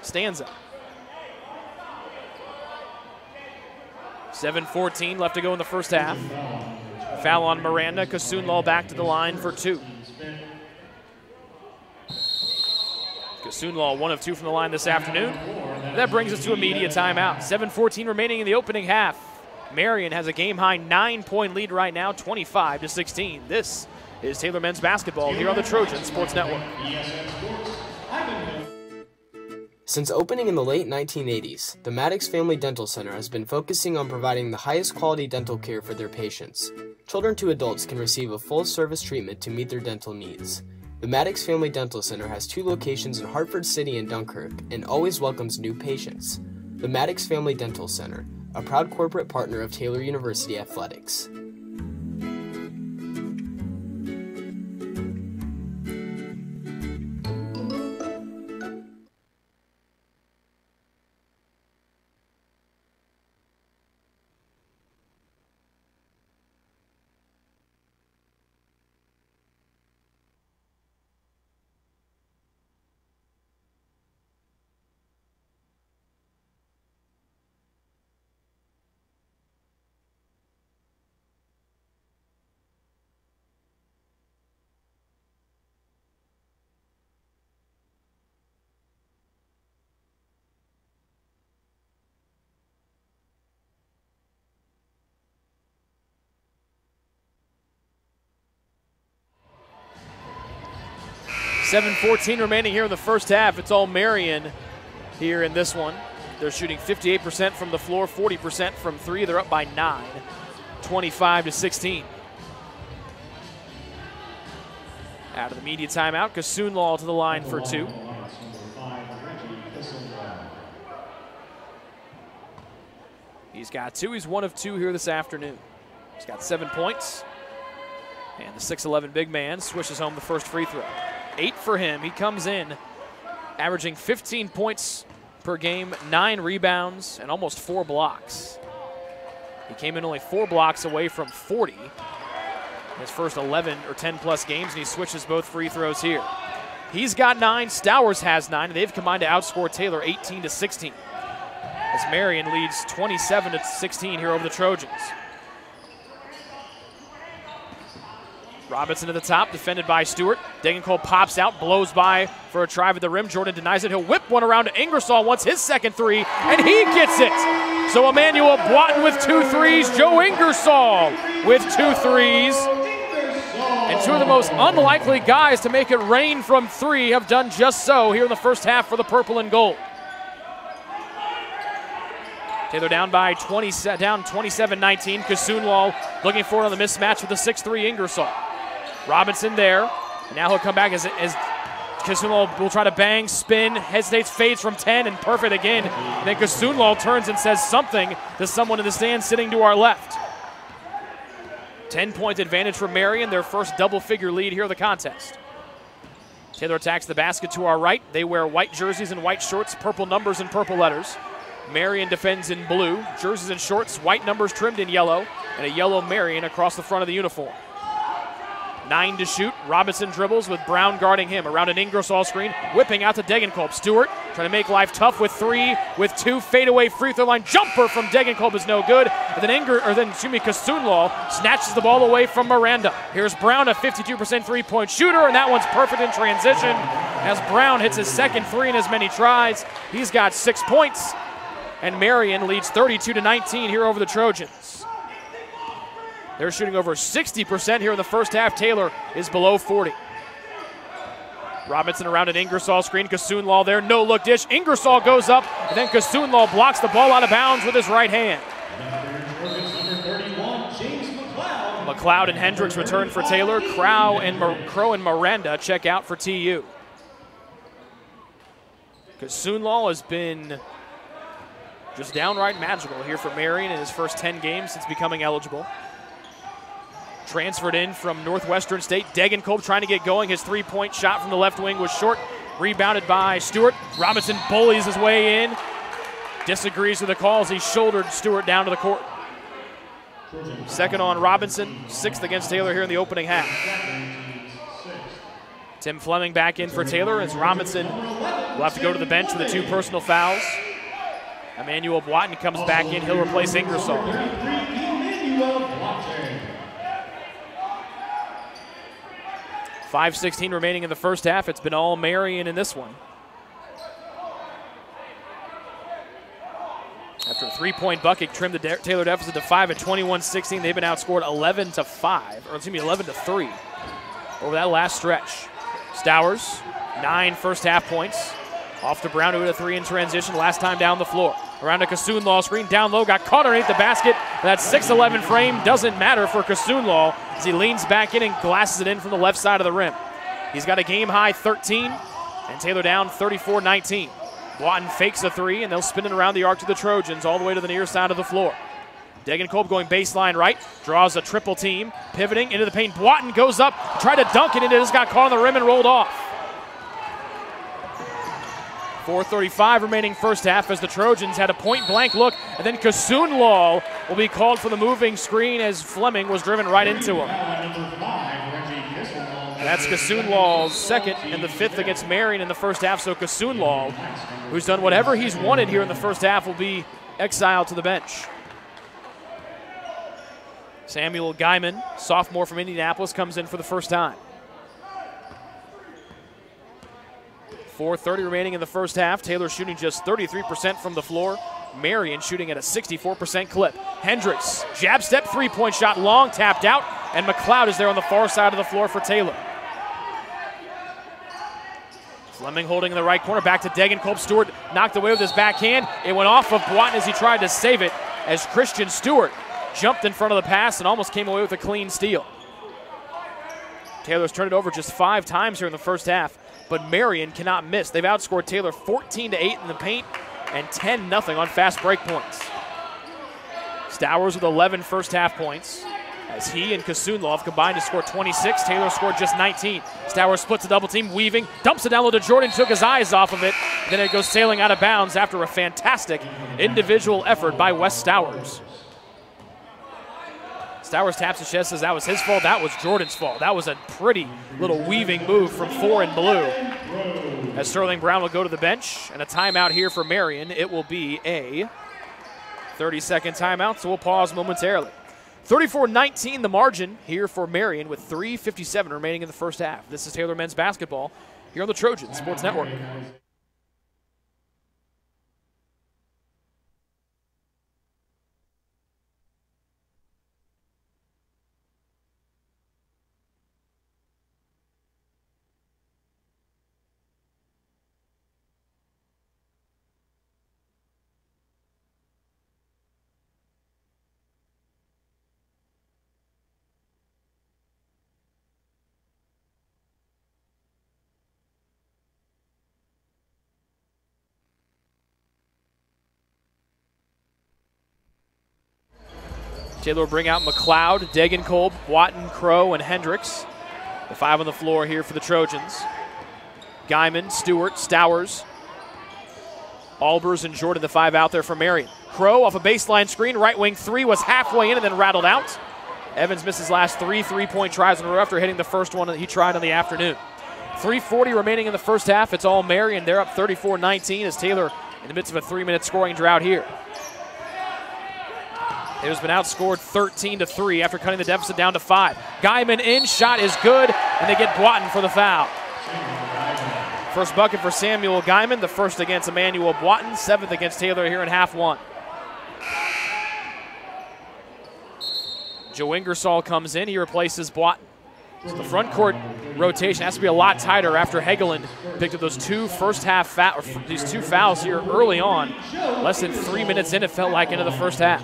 Speaker 5: stanza. 7:14 left to go in the first half. Foul on Miranda. Kasunlaw back to the line for 2. Kasunlaw 1 of 2 from the line this afternoon. That brings us to a media timeout. 7:14 remaining in the opening half. Marian has a game-high 9-point lead right now, 25-16. This is Taylor men's basketball here on the Trojan Sports Network.
Speaker 4: Since opening in the late 1980s, the Maddox Family Dental Center has been focusing on providing the highest quality dental care for their patients. Children to adults can receive a full-service treatment to meet their dental needs. The Maddox Family Dental Center has 2 locations in Hartford City and Dunkirk and always welcomes new patients. The Maddox Family Dental Center, a proud corporate partner of Taylor University Athletics.
Speaker 5: .14 remaining here in the first half. It's all Marian here in this one. They're shooting 58% from the floor, 40% from three. They're up by 9, 25-16. Out of the media timeout, Kasunlal to the line for 2. He's got 2. He's 1 of 2 here this afternoon. He's got 7 points. And the 6'11" big man swishes home the first free throw. 8 for him. He comes in averaging 15 points per game, 9 rebounds, and almost 4 blocks. He came in only 4 blocks away from 40 in his first 11 or 10-plus games, and he switches both free throws here. He's got 9. Stowers has 9, and they've combined to outscore Taylor 18-16. As Marian leads 27-16 here over the Trojans. Robinson at the top, defended by Stewart. Degenkolb pops out, blows by for a drive at the rim. Jordan denies it. He'll whip one around to Ingersoll, wants his second 3, and he gets it. So Emmanuel Boatin with 2 threes. Joe Ingersoll with 2 threes. And 2 of the most unlikely guys to make it rain from 3 have done just so here in the first half for the purple and gold. Taylor down by 27-19. Kasunlal looking for it on the mismatch with the 6'3" Ingersoll. Robinson there. Now he'll come back as Kasunlal will try to bang, spin, hesitates, fades from 10, and perfect again. And then Kasunlal turns and says something to someone in the stand sitting to our left. 10-point advantage for Marian, their first double-figure lead here of the contest. Taylor attacks the basket to our right. They wear white jerseys and white shorts, purple numbers and purple letters. Marian defends in blue, jerseys and shorts, white numbers trimmed in yellow, and a yellow Marian across the front of the uniform. 9 to shoot. Robinson dribbles with Brown guarding him around an Ingersoll screen, whipping out to Degenkolb. Stewart trying to make life tough with 3, with 2 fadeaway free throw line jumper from Degenkolb is no good. And then Kasunlal snatches the ball away from Miranda. Here's Brown, a 52% three-point shooter, and that one's perfect in transition as Brown hits his second 3 in as many tries. He's got 6 points, and Marian leads 32-19 here over the Trojans. They're shooting over 60% here in the first half. Taylor is below 40. Robinson around an Ingersoll screen. Kasunlal there, no look dish. Ingersoll goes up, and then Kasunlal blocks the ball out of bounds with his right hand. McLeod and Hendricks return for Taylor. Crow and Miranda check out for TU. Kasunlal has been just downright magical here for Marian in his first 10 games since becoming eligible. Transferred in from Northwestern State. Degenkolb trying to get going. His 3-point shot from the left wing was short. Rebounded by Stewart. Robinson bullies his way in. Disagrees with the calls. He shouldered Stewart down to the court. Second on Robinson. 6th against Taylor here in the opening half. Tim Fleming back in for Taylor as Robinson will have to go to the bench with the 2 personal fouls. Emmanuel Boatin comes back in. He'll replace Ingersoll. 5:16 remaining in the first half. It's been all Marian in this one. After a 3-point bucket, trimmed the Taylor deficit to 5 at 21-16. They've been outscored 11-3 over that last stretch. Stowers, 9 first half points. Off to Brown, who hit a 3 in transition last time down the floor. Around a Kasunlal screen, down low, got caught underneath the basket. That 6'11" frame doesn't matter for Kasunlal as he leans back in and glasses it in from the left side of the rim. He's got a game-high 13, and Taylor down 34-19. Boatin fakes a 3, and they'll spin it around the arc to the Trojans all the way to the near side of the floor. Degenkolb going baseline right, draws a triple team, pivoting into the paint. Boatin goes up, tried to dunk it, and it just got caught on the rim and rolled off. 4:35 remaining first half as the Trojans had a point-blank look, and then Kasunlal will be called for the moving screen as Fleming was driven right into him. That's Kasunlal's second and the 5th against Marian in the first half, so Kasunlal, who's done whatever he's wanted here in the first half, will be exiled to the bench. Samuel Guyman, sophomore from Indianapolis, comes in for the first time. 4:30 remaining in the first half. Taylor shooting just 33% from the floor. Marian shooting at a 64% clip. Hendricks, jab step, 3-point shot, long, tapped out, and McLeod is there on the far side of the floor for Taylor. Fleming holding in the right corner, back to Degenkolb. Stewart knocked away with his backhand. It went off of Boatin as he tried to save it, as Christian Stewart jumped in front of the pass and almost came away with a clean steal. Taylor's turned it over just 5 times here in the first half, but Marian cannot miss. They've outscored Taylor 14-8 in the paint and 10-0 on fast break points. Stowers with 11 first half points, as he and Kasunlov combined to score 26. Taylor scored just 19. Stowers splits a double team, weaving, dumps it down low to Jordan, took his eyes off of it. Then it goes sailing out of bounds after a fantastic individual effort by Wes Stowers. Stowers taps his chest, says that was his fault. That was Jordan's fault. That was a pretty little weaving move from 4 in blue. As Sterling Brown will go to the bench, and a timeout here for Marian. It will be a 30-second timeout, so we'll pause momentarily. 34-19 the margin here for Marian with 3:57 remaining in the first half. This is Taylor men's basketball here on the Trojan Sports Network. Taylor will bring out McLeod, Degenkolb, Boatin, Crow, and Hendricks. The 5 on the floor here for the Trojans. Guyman, Stewart, Stowers, Albers, and Jordan, the 5 out there for Marian. Crow off a baseline screen, right wing 3 was halfway in and then rattled out. Evans missed his last 3 3-point tries in a row after hitting the first one that he tried on the afternoon. 3:40 remaining in the first half. It's all Marian. They're up 34-19 as Taylor in the midst of a 3-minute scoring drought here. Taylor's been outscored 13-3 after cutting the deficit down to 5. Guyman in, shot is good, and they get Boatin for the foul. First bucket for Samuel Guyman, the first against Emmanuel Boatin, 7th against Taylor here in half 1. Joe Ingersoll comes in, he replaces Boatin. So the front court rotation has to be a lot tighter after Hegeland picked up those 2 first half these 2 fouls here early on. Less than 3 minutes in, it felt like, into the first half.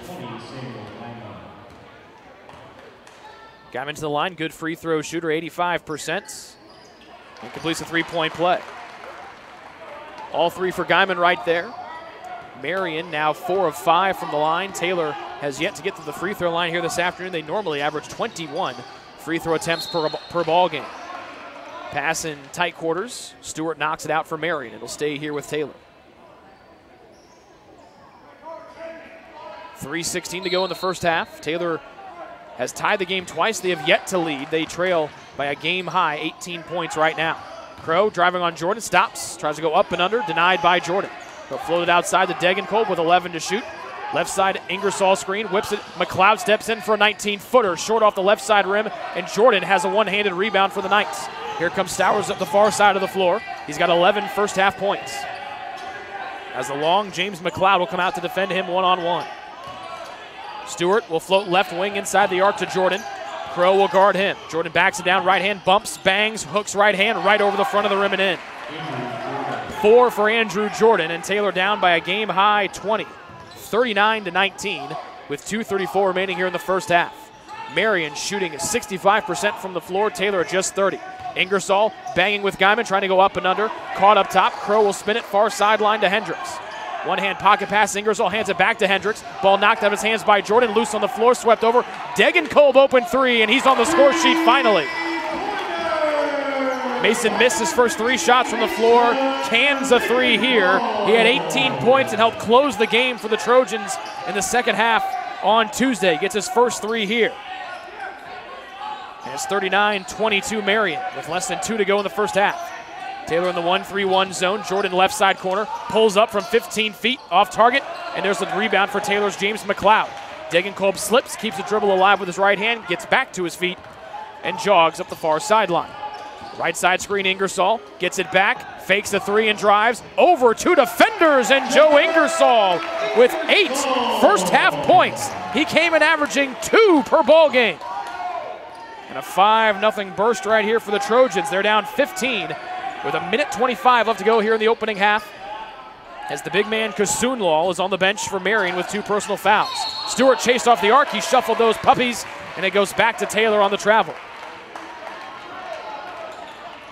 Speaker 5: Guyman to the line, good free throw shooter, 85%. And completes a 3-point play. All 3 for Guyman right there. Marian now 4 of 5 from the line. Taylor has yet to get to the free throw line here this afternoon. They normally average 21 free throw attempts per ball game. Pass in tight quarters. Stewart knocks it out for Marian. It'll stay here with Taylor. 3:16 to go in the first half. Taylor has tied the game twice. They have yet to lead. They trail by a game-high 18 points right now. Crow driving on Jordan, stops, tries to go up and under, denied by Jordan. He'll float it outside to Degenkolb with 11 to shoot. Left side, Ingersoll screen, whips it. McLeod steps in for a 19-footer, short off the left side rim, and Jordan has a one-handed rebound for the Knights. Here comes Stowers up the far side of the floor. He's got 11 first-half points. As the long James McLeod will come out to defend him one-on-one. Stewart will float left wing inside the arc to Jordan. Crow will guard him. Jordan backs it down, right hand, bumps, bangs, hooks right hand, right over the front of the rim and in. 4 for Andrew Jordan, and Taylor down by a game-high 20, 39-19, with 2:34 remaining here in the first half. Marian shooting 65% from the floor, Taylor at just 30. Ingersoll banging with Guyman, trying to go up and under. Caught up top, Crow will spin it far sideline to Hendricks. One-hand pocket pass, Ingersoll hands it back to Hendricks. Ball knocked out of his hands by Jordan, loose on the floor, swept over. Degenkolb open 3, and he's on the score sheet finally. Mason missed his first 3 shots from the floor, cans a 3 here. He had 18 points and helped close the game for the Trojans in the second half on Tuesday. Gets his first 3 here. And it's 39-22 Marian with less than 2 to go in the first half. Taylor in the 1-3-1 zone. Jordan left side corner. Pulls up from 15 feet off target. And there's the rebound for Taylor's James McLeod. Degenkolb slips, keeps the dribble alive with his right hand, gets back to his feet, and jogs up the far sideline. Right side screen, Ingersoll gets it back, fakes the 3 and drives. Over 2 defenders, and Joe Ingersoll with 8 first half points. He came in averaging 2 per ball game. And a 5-0 burst right here for the Trojans. They're down 15 with a minute 25 left to go here in the opening half, as the big man Kasunlal is on the bench for Marian with 2 personal fouls. Stewart chased off the arc. He shuffled those puppies, and it goes back to Taylor on the travel.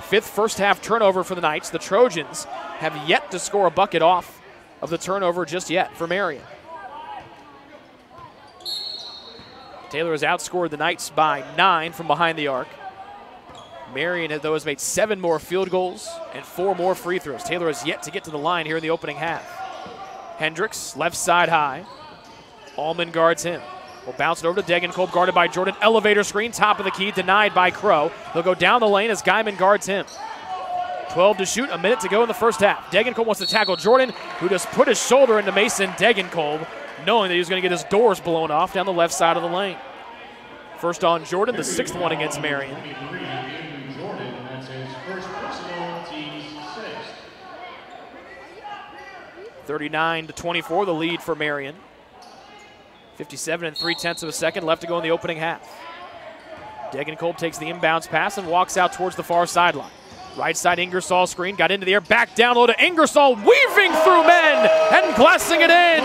Speaker 5: 5th first half turnover for the Knights. The Trojans have yet to score a bucket off of the turnover just yet for Marian. Taylor has outscored the Knights by 9 from behind the arc. Marian, though, has made 7 more field goals and 4 more free throws. Taylor has yet to get to the line here in the opening half. Hendricks, left side high. Allman guards him. Will bounce it over to Degenkolb, guarded by Jordan. Elevator screen, top of the key, denied by Crow. He'll go down the lane as Guyman guards him. 12 to shoot, a minute to go in the first half. Degenkolb wants to tackle Jordan, who just put his shoulder into Mason Degenkolb, knowing that he was going to get his doors blown off down the left side of the lane. First on Jordan, the 6th one against Marian.
Speaker 6: Jordan, that's his first personal, team's 6th.
Speaker 5: 39-24, the lead for Marian. 57 3/10 of a second left to go in the opening half. Degenkolb takes the inbounds pass and walks out towards the far sideline. Right side Ingersoll screen, got into the air, back down low to Ingersoll, weaving through men and glassing it in.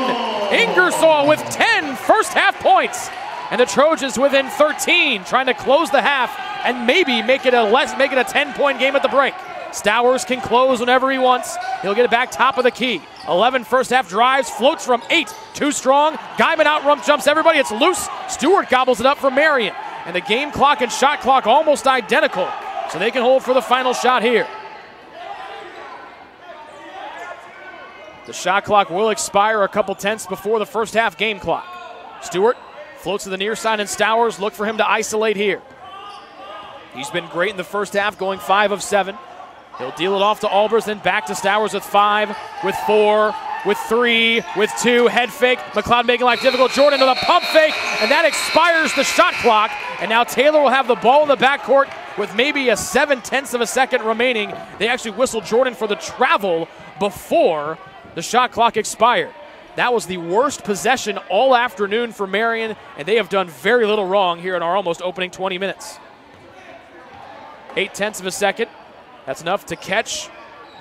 Speaker 5: Ingersoll with 10 first half points, and the Trojans within 13, trying to close the half and maybe make it a 10-point game at the break. Stowers can close whenever he wants. He'll get it back top of the key. 11 first half drives, floats from 8. Too strong. Guyman out rump jumps everybody. It's loose. Stewart gobbles it up for Marian. And the game clock and shot clock almost identical, so they can hold for the final shot here. The shot clock will expire a couple tenths before the first half game clock. Stewart floats to the near side, and Stowers look for him to isolate here. He's been great in the first half, going 5 of 7. He'll deal it off to Albers, then back to Stowers with 5, with 4, with 3, with 2. Head fake. McLeod making life difficult. Jordan with a pump fake, and that expires the shot clock. And now Taylor will have the ball in the backcourt with maybe a 7/10 of a second remaining. They actually whistled Jordan for the travel before the shot clock expired. That was the worst possession all afternoon for Marian, and they have done very little wrong here in our almost opening 20 minutes. 8/10 of a second. That's enough to catch,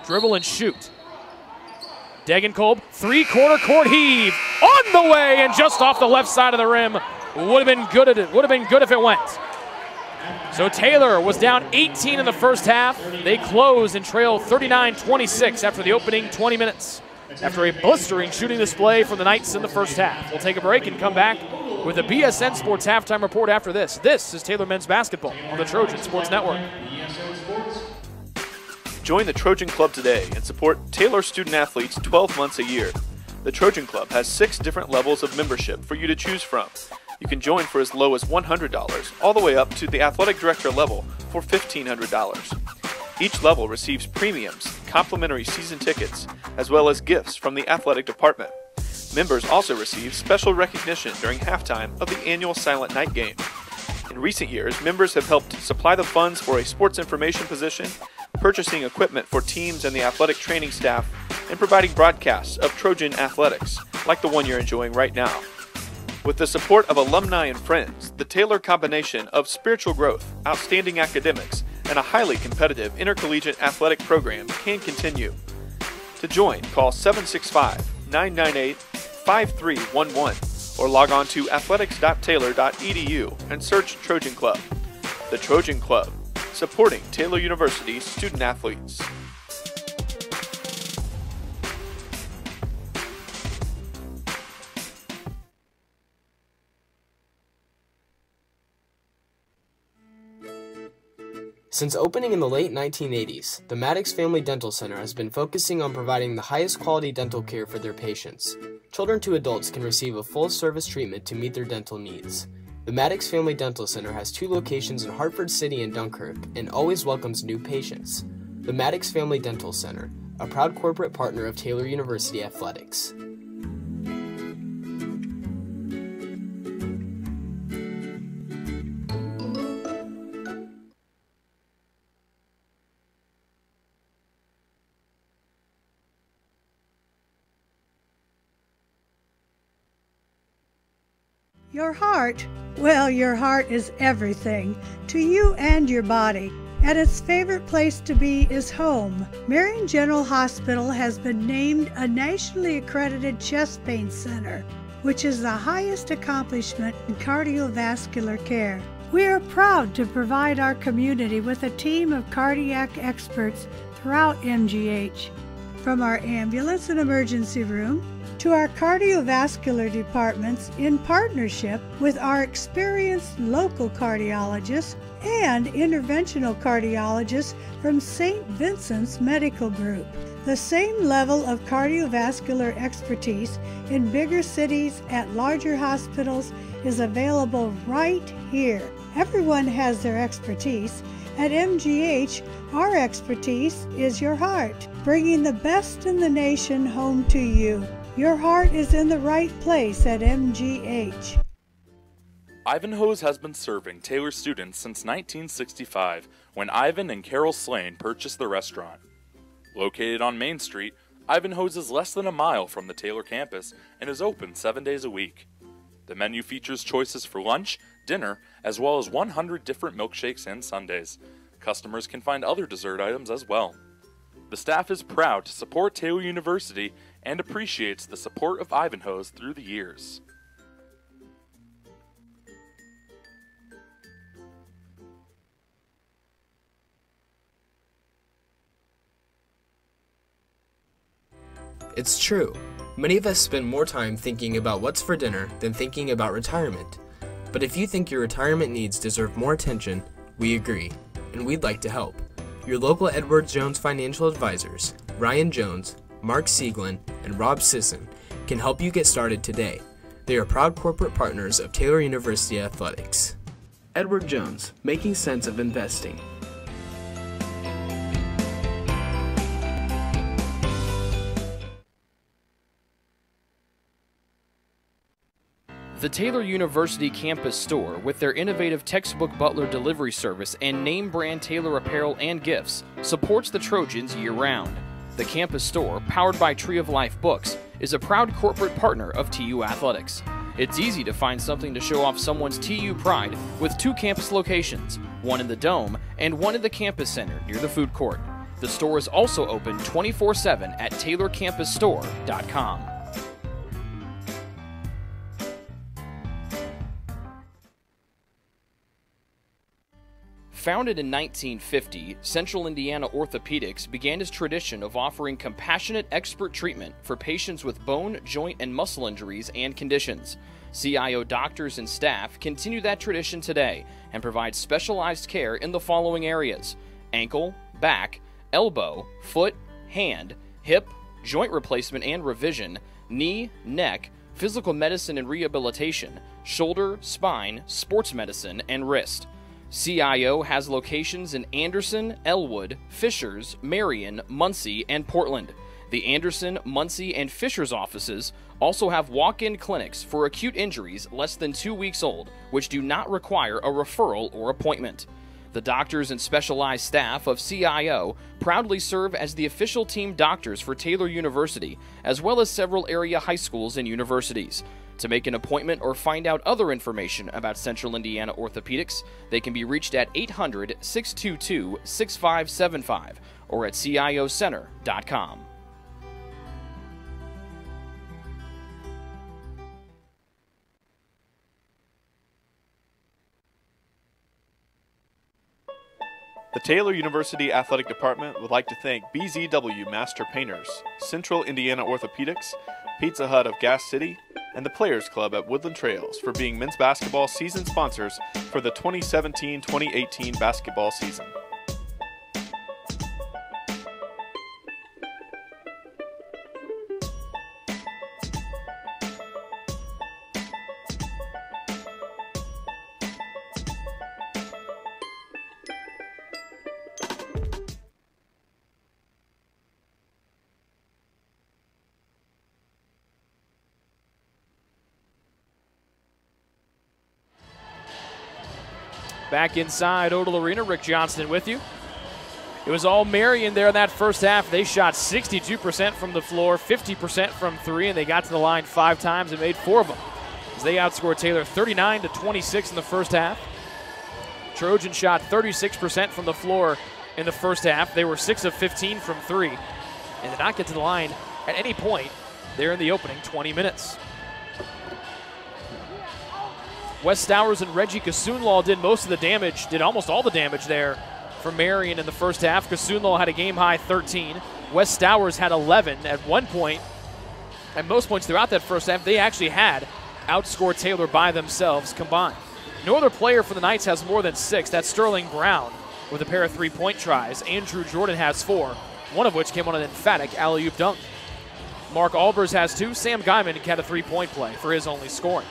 Speaker 5: dribble, and shoot. Degenkolb, 3/4 court heave, on the way and just off the left side of the rim. Would have been good if it went. So Taylor was down 18 in the first half. They close and trail 39-26 after the opening 20 minutes. After a blistering shooting display from the Knights in the first half. We'll take a break and come back with the BSN Sports halftime report after this. This is Taylor Men's Basketball on the Trojan Sports Network.
Speaker 7: Join the Trojan Club today and support Taylor student athletes 12 months a year. The Trojan Club has 6 different levels of membership for you to choose from. You can join for as low as $100 all the way up to the athletic director level for $1,500. Each level receives premiums, complimentary season tickets, as well as gifts from the athletic department. Members also receive special recognition during halftime of the annual Silent Night game. In recent years, members have helped supply the funds for a sports information position, purchasing equipment for teams and the athletic training staff, and providing broadcasts of Trojan athletics, like the one you're enjoying right now. With the support of alumni and friends, the Taylor combination of spiritual growth, outstanding academics, and a highly competitive intercollegiate athletic program can continue. To join, call 765-998-5311 or log on to athletics.taylor.edu and search Trojan Club. The Trojan Club, supporting Taylor University student athletes.
Speaker 4: Since opening in the late 1980s, the Maddox Family Dental Center has been focusing on providing the highest quality dental care for their patients. Children to adults can receive a full-service treatment to meet their dental needs. The Maddox Family Dental Center has 2 locations in Hartford City and Dunkirk and always welcomes new patients. The Maddox Family Dental Center, a proud corporate partner of Taylor University Athletics.
Speaker 8: Your heart, well, your heart is everything to you and your body. and its favorite place to be is home. Marian General Hospital has been named a nationally accredited chest pain center, which is the highest accomplishment in cardiovascular care. We are proud to provide our community with a team of cardiac experts throughout MGH. From our ambulance and emergency room to our cardiovascular departments, in partnership with our experienced local cardiologists and interventional cardiologists from St. Vincent's Medical Group. The same level of cardiovascular expertise in bigger cities at larger hospitals is available right here. Everyone has their expertise. At MGH, our expertise is your heart, bringing the best in the nation home to you. Your heart is in the right place at MGH.
Speaker 3: Ivanhoe's has been serving Taylor students since 1965, when Ivan and Carol Slane purchased the restaurant. Located on Main Street, Ivanhoe's is less than a mile from the Taylor campus and is open 7 days a week. The menu features choices for lunch, dinner, as well as 100 different milkshakes and sundaes. Customers can find other dessert items as well. The staff is proud to support Taylor University and appreciates the support of Ivanhoe's through the years.
Speaker 4: It's true. Many of us spend more time thinking about what's for dinner than thinking about retirement. But if you think your retirement needs deserve more attention, we agree, and we'd like to help. Your local Edward Jones financial advisors, Ryan Jones, Mark Sieglin, and Rob Sisson, can help you get started today. They are proud corporate partners of Taylor University Athletics. Edward Jones, making sense of investing.
Speaker 5: The Taylor University campus store, with their innovative textbook butler delivery service and name brand Taylor apparel and gifts, supports the Trojans year-round. The campus store, powered by Tree of Life Books, is a proud corporate partner of TU Athletics. It's easy to find something to show off someone's TU pride with 2 campus locations, one in the Dome and one in the campus center near the food court. The store is also open 24/7 at taylorcampusstore.com. Founded in 1950, Central Indiana Orthopedics began its tradition of offering compassionate expert treatment for patients with bone, joint, and muscle injuries and conditions. CIO doctors and staff continue that tradition today and provide specialized care in the following areas: ankle, back, elbow, foot, hand, hip, joint replacement and revision, knee, neck, physical medicine and rehabilitation, shoulder, spine, sports medicine, and wrist. CIO has locations in Anderson, Elwood, Fishers, Marian, Muncie, and Portland. The Anderson, Muncie, and Fishers offices also have walk-in clinics for acute injuries less than 2 weeks old, which do not require a referral or appointment. The doctors and specialized staff of CIO proudly serve as the official team doctors for Taylor University, as well as several area high schools and universities. To make an appointment or find out other information about Central Indiana Orthopedics, they can be reached at 800-622-6575 or at ciocenter.com.
Speaker 7: The Taylor University Athletic Department would like to thank BZW Master Painters, Central Indiana Orthopedics, Pizza Hut of Gas City, and the Players Club at Woodland Trails for being men's basketball season sponsors for the 2017-2018 basketball season.
Speaker 5: Back inside Odell Arena, Rick Johnston with you. It was all Marian there in that first half. They shot 62% from the floor, 50% from 3, and they got to the line 5 times and made 4 of them, as they outscored Taylor 39-26 in the first half. Trojans shot 36% from the floor in the first half. They were 6 of 15 from 3 and did not get to the line at any point there in the opening 20 minutes. Wes Stowers and Reggie Kasunlaw did almost all the damage there for Marian in the first half. Kasunlaw had a game-high 13. Wes Stowers had 11 at one point. At most points throughout that first half, they actually had outscored Taylor by themselves combined. No other player for the Knights has more than 6. That's Sterling Brown with a pair of three-point tries. Andrew Jordan has 4, one of which came on an emphatic alley-oop dunk. Mark Albers has 2. Sam Guyman had a three-point play for his only scoring.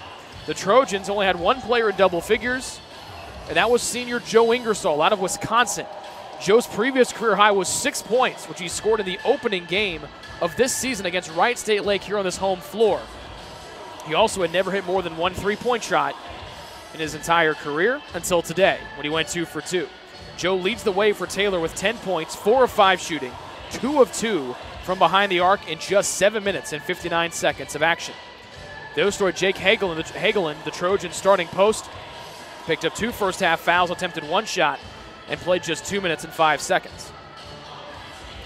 Speaker 5: The Trojans only had one player in double figures, and that was senior Joe Ingersoll out of Wisconsin. Joe's previous career high was 6 points, which he scored in the opening game of this season against Wright State Lake here on this home floor. He also had never hit more than one three-point shot in his entire career until today when he went 2 for 2. Joe leads the way for Taylor with 10 points, 4 of 5 shooting, 2 of 2 from behind the arc in just 7 minutes and 59 seconds of action. They also scored Jake Hagelin, the Trojans starting post, picked up 2 first-half fouls, attempted 1 shot, and played just 2 minutes and 5 seconds.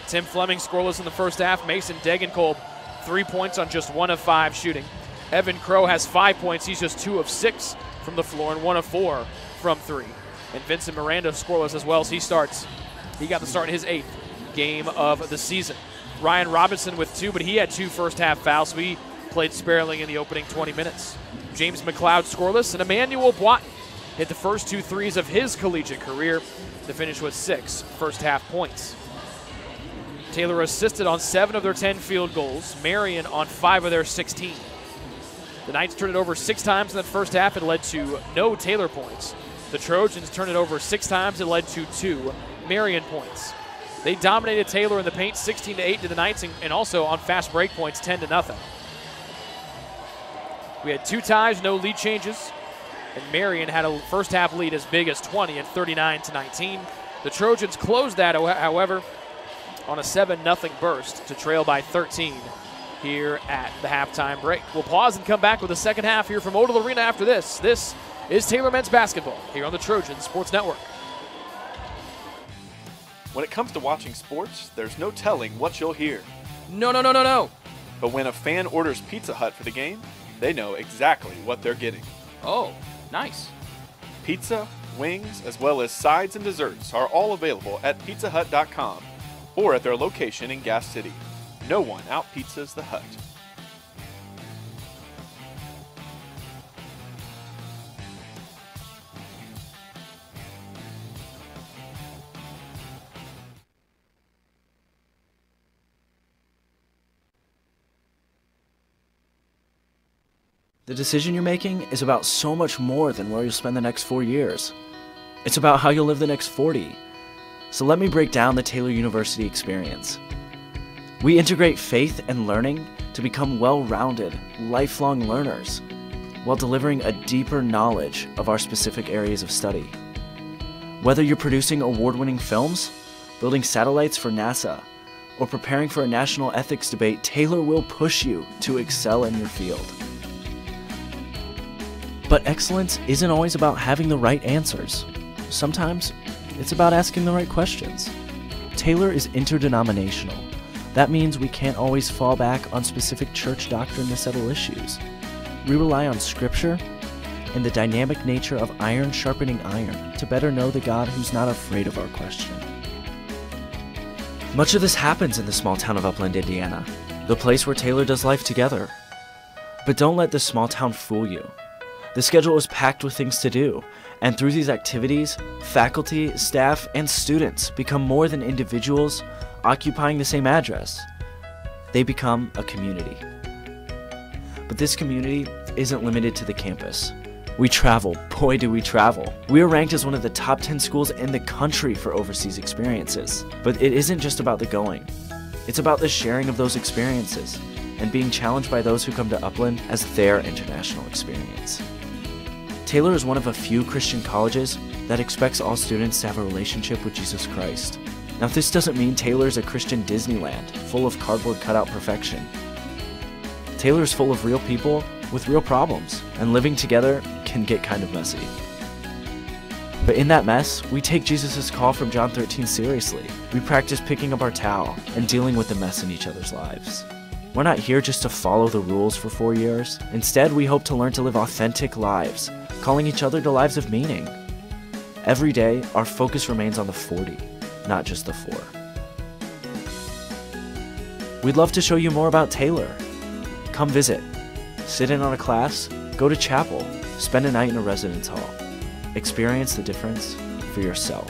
Speaker 5: Tim Fleming scoreless in the first half. Mason Degenkolb 3 points on just 1 of 5 shooting. Evan Crow has 5 points. He's just 2 of 6 from the floor and 1 of 4 from 3. And Vincent Miranda scoreless as well as he got the start in his 8th game of the season. Ryan Robinson with 2, but he had 2 first-half fouls, so he played sparingly in the opening 20 minutes. James McLeod scoreless, and Emmanuel Boitin hit the first 2 threes of his collegiate career to finish with 6 first-half points. Taylor assisted on 7 of their 10 field goals, Marian on 5 of their 16. The Knights turned it over 6 times in that first half. It led to no Taylor points. The Trojans turned it over 6 times. It led to 2 Marian points. They dominated Taylor in the paint 16-8 to the Knights, and also on fast break points 10-0. We had 2 ties, no lead changes, and Marian had a first half lead as big as 20 at 39-19. The Trojans closed that, however, on a 7-0 burst to trail by 13 here at the halftime break. We'll pause and come back with the second half here from Odell Arena after this. This is Taylor Men's Basketball here on the Trojan Sports Network.
Speaker 7: When it comes to watching sports, there's no telling what you'll hear.
Speaker 1: No.
Speaker 7: But when a fan orders Pizza Hut for the game, they know exactly what they're getting.
Speaker 1: Oh, nice.
Speaker 7: Pizza, wings, as well as sides and desserts are all available at pizzahut.com or at their location in Gas City. No one out-pizzas the Hut.
Speaker 9: The decision you're making is about so much more than where you'll spend the next 4 years. It's about how you'll live the next 40. So let me break down the Taylor University experience. We integrate faith and learning to become well-rounded, lifelong learners, while delivering a deeper knowledge of our specific areas of study. Whether you're producing award-winning films, building satellites for NASA, or preparing for a national ethics debate, Taylor will push you to excel in your field. But excellence isn't always about having the right answers. Sometimes it's about asking the right questions. Taylor is interdenominational. That means we can't always fall back on specific church doctrine to settle issues. We rely on scripture and the dynamic nature of iron sharpening iron to better know the God who's not afraid of our question. Much of this happens in the small town of Upland, Indiana, the place where Taylor does life together. But don't let this small town fool you. The schedule is packed with things to do, and through these activities, faculty, staff, and students become more than individuals occupying the same address. They become a community. But this community isn't limited to the campus. We travel. Boy, do we travel. We are ranked as one of the top 10 schools in the country for overseas experiences. But it isn't just about the going. It's about the sharing of those experiences and being challenged by those who come to Upland as their international experience. Taylor is one of a few Christian colleges that expects all students to have a relationship with Jesus Christ. Now, this doesn't mean Taylor is a Christian Disneyland full of cardboard cutout perfection. Taylor is full of real people with real problems, and living together can get kind of messy. But in that mess, we take Jesus' call from John 13 seriously. We practice picking up our towel and dealing with the mess in each other's lives. We're not here just to follow the rules for 4 years. Instead, we hope to learn to live authentic lives, calling each other to lives of meaning. Every day, our focus remains on the 40, not just the 4. We'd love to show you more about Taylor. Come visit, sit in on a class, go to chapel, spend a night in a residence hall. Experience the difference for yourself.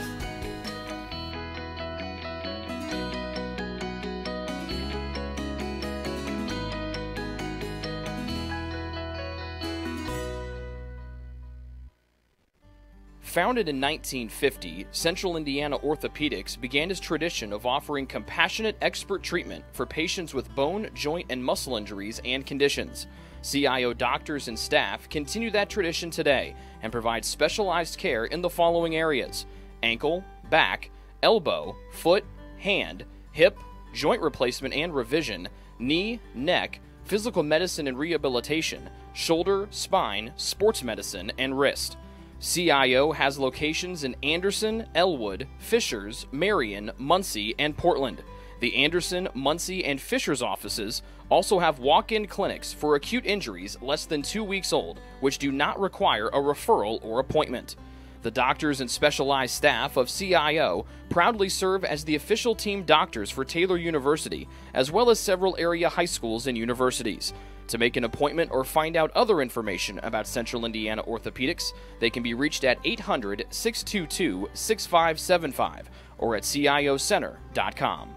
Speaker 1: Founded in 1950, Central Indiana Orthopedics began its tradition of offering compassionate expert treatment for patients with bone, joint, and muscle injuries and conditions. CIO doctors and staff continue that tradition today and provide specialized care in the following areas: ankle, back, elbow, foot, hand, hip, joint replacement and revision, knee, neck, physical medicine and rehabilitation, shoulder, spine, sports medicine, and wrist. CIO has locations in Anderson, Elwood, Fishers, Marian, Muncie, and Portland. The Anderson, Muncie, and Fishers offices also have walk-in clinics for acute injuries less than 2 weeks old, which do not require a referral or appointment. The doctors and specialized staff of CIO proudly serve as the official team doctors for Taylor University, as well as several area high schools and universities. To make an appointment or find out other information about Central Indiana Orthopedics, they can be reached at 800-622-6575 or at ciocenter.com.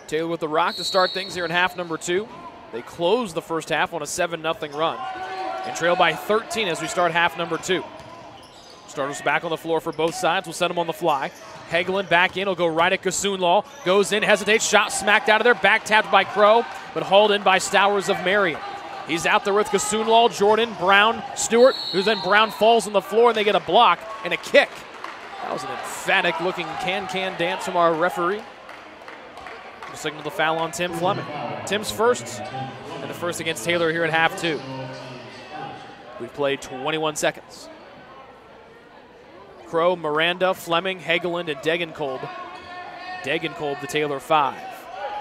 Speaker 1: Taylor with the rock to start things here in half number 2. They close the first half on a 7-0 run and trail by 13 as we start half number 2. Starters back on the floor for both sides. We'll send them on the fly. Hagelin back in. He'll go right at Kasunlaw. Goes in, hesitates, shot smacked out of there. Back tapped by Crow, but hauled in by Stowers of Marian. He's out there with Kasunlaw, Jordan, Brown, Stewart, who then Brown falls on the floor and they get a block and a kick. That was an emphatic looking can-can dance from our referee. We'll signal the foul on Tim Fleming. Tim's first, and the first against Taylor here in half 2. We've played 21 seconds. Crow, Miranda, Fleming, Hagelin, and Degenkolb. Degenkolb, the Taylor 5.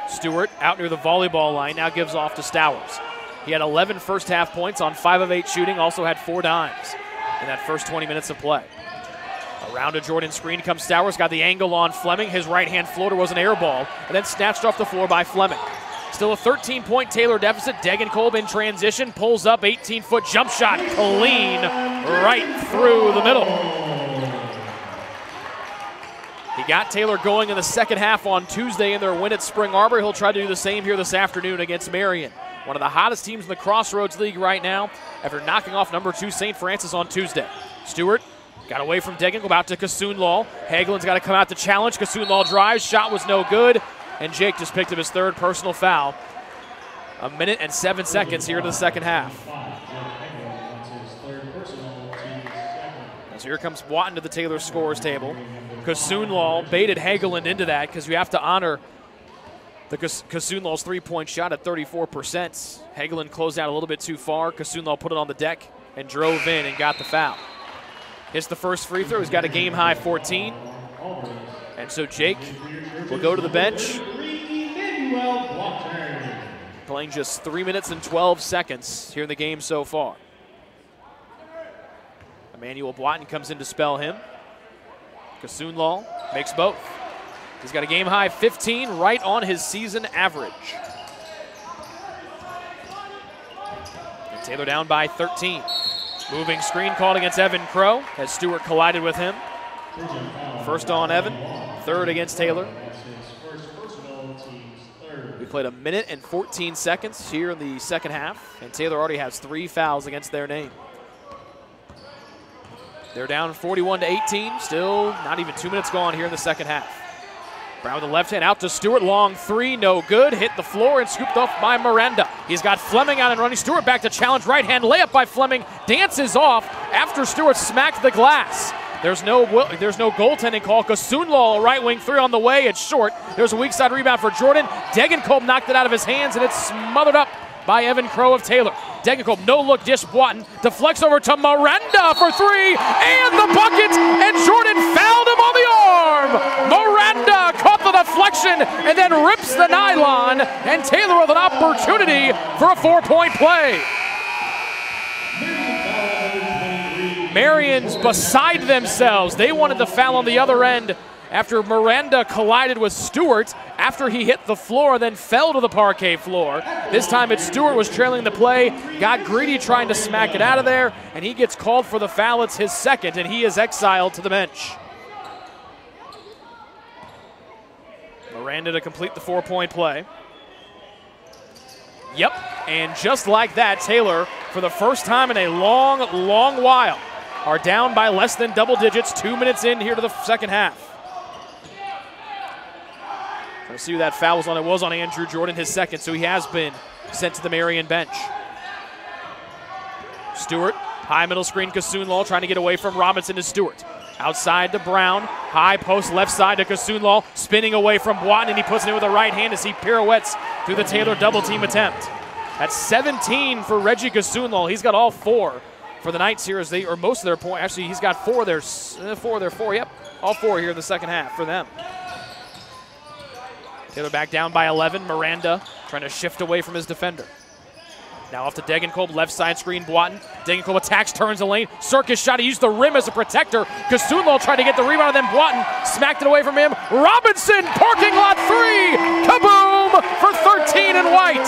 Speaker 1: Stewart out near the volleyball line, now gives off to Stowers. He had 11 first half points on 5 of 8 shooting, also had 4 dimes in that first 20 minutes of play. Around a Jordan screen comes Stowers, got the angle on Fleming. His right-hand floater was an air ball, and then snatched off the floor by Fleming. Still a 13-point Taylor deficit. Degenkolb in transition, pulls up, 18-foot jump shot, clean, right through the middle. He got Taylor going in the second half on Tuesday in their win at Spring Arbor. He'll try to do the same here this afternoon against Marian. One of the hottest teams in the Crossroads League right now after knocking off number 2 St. Francis on Tuesday. Stewart
Speaker 5: Got away from Degenkolb, out to Kasunlal. Hagelin's got to come out to challenge. Kasunlal drives, shot was no good, and Jake just picked up his third personal foul. 1 minute and 7 seconds here to the second half. So here comes Watton to the Taylor scores table. Kasunlal baited Hagelin into that because you have to honor the Kasunlal's three-point shot at 34%. Hagelin closed out a little bit too far. Kasunlal put it on the deck and drove in and got the foul. Hits the first free throw. He's got a game-high 14. And so Jake will go to the bench. Playing just 3 minutes and 12 seconds here in the game so far. Emmanuel Boitton comes in to spell him. Kasunlal makes both. He's got a game-high 15, right on his season average. And Taylor down by 13. Moving screen called against Evan Crow as Stewart collided with him. First on Evan, third against Taylor. We played 1 minute and 14 seconds here in the second half, and Taylor already has 3 fouls against their name. They're down 41-18, still not even 2 minutes gone here in the second half. Brown with the left hand out to Stewart, long three, no good. Hit the floor and scooped off by Miranda. He's got Fleming out and running. Stewart back to challenge, right hand layup by Fleming. Dances off after Stewart smacked the glass. There's no goaltending call. Kasunlal, a right wing three on the way. It's short. There's a weak side rebound for Jordan. Degenkolb knocked it out of his hands, and it's smothered up by Evan Crow of Taylor. Degenkolb, no look dish. Boitton deflects over to Miranda for three, and the bucket, and Jordan fouled him on the arm. Miranda caught the deflection and then rips the nylon, and Taylor with an opportunity for a 4-point play. Marian's beside themselves. They wanted the foul on the other end after Miranda collided with Stewart after he hit the floor, then fell to the parquet floor. This time it's Stewart was trailing the play, got greedy trying to smack it out of there, and he gets called for the foul. It's his second, and he is exiled to the bench. Miranda to complete the 4-point play. Yep, and just like that, Taylor, for the first time in a long, long while, are down by less than double digits, 2 minutes in here to the second half. Trying to see who that foul was on. It was on Andrew Jordan, his second, so he has been sent to the Marian bench. Stewart, high middle screen, Kasunlal trying to get away from Robinson to Stewart. Outside to Brown, high post left side to Kasunlal, spinning away from Boitton, and he puts it in with the right hand as he pirouettes through the Taylor double team attempt. That's 17 for Reggie Kasunlal. He's got all 4 for the Knights here, as they, or most of their points. Actually, he's got 4 there. 4. Yep, all 4 here in the second half for them. Taylor back down by 11. Miranda trying to shift away from his defender. Now off to Degenkolb, left side screen, Boitton. Degenkolb attacks, turns the lane. Circus shot, he used the rim as a protector. Kasunlal tried to get the rebound, and then Boitton smacked it away from him. Robinson, parking lot three! Kaboom! For 13 in white.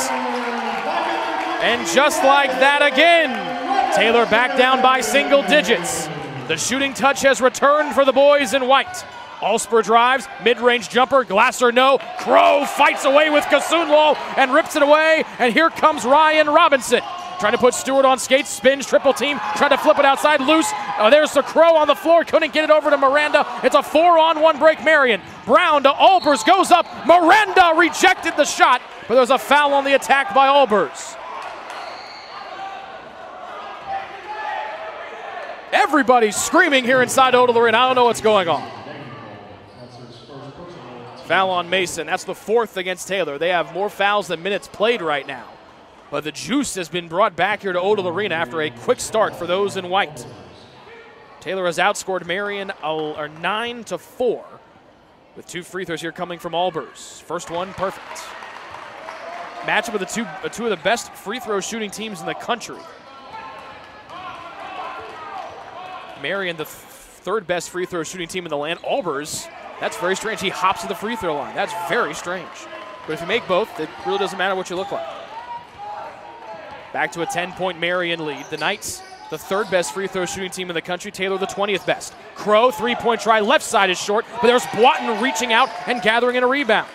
Speaker 5: And just like that again, Taylor back down by single digits. The shooting touch has returned for the boys in white. Allspur drives, mid-range jumper, Glasser no. Crow fights away with Kasunlal and rips it away, and here comes Ryan Robinson. Trying to put Stewart on skates, spins, triple team, trying to flip it outside, loose. There's the Crow on the floor, couldn't get it over to Miranda. It's a 4-on-1 break, Marian. Brown to Albers, goes up. Miranda rejected the shot, but there's a foul on the attack by Albers. Everybody's screaming here inside Odell Arena. I don't know what's going on. Foul on Mason. That's the 4th against Taylor. They have more fouls than minutes played right now. But the juice has been brought back here to Odell Arena after a quick start for those in white. Taylor has outscored Marian 9-4 with 2 free throws here coming from Albers. First one, perfect. Matchup with two of the best free throw shooting teams in the country. Marian, the 3rd best free throw shooting team in the land. Albers, that's very strange. He hops to the free throw line. That's very strange. But if you make both, it really doesn't matter what you look like. Back to a 10-point Marian lead. The Knights, the 3rd best free throw shooting team in the country. Taylor, the 20th best. Crow, 3-point try. Left side is short, but there's Boitton reaching out and gathering in a rebound.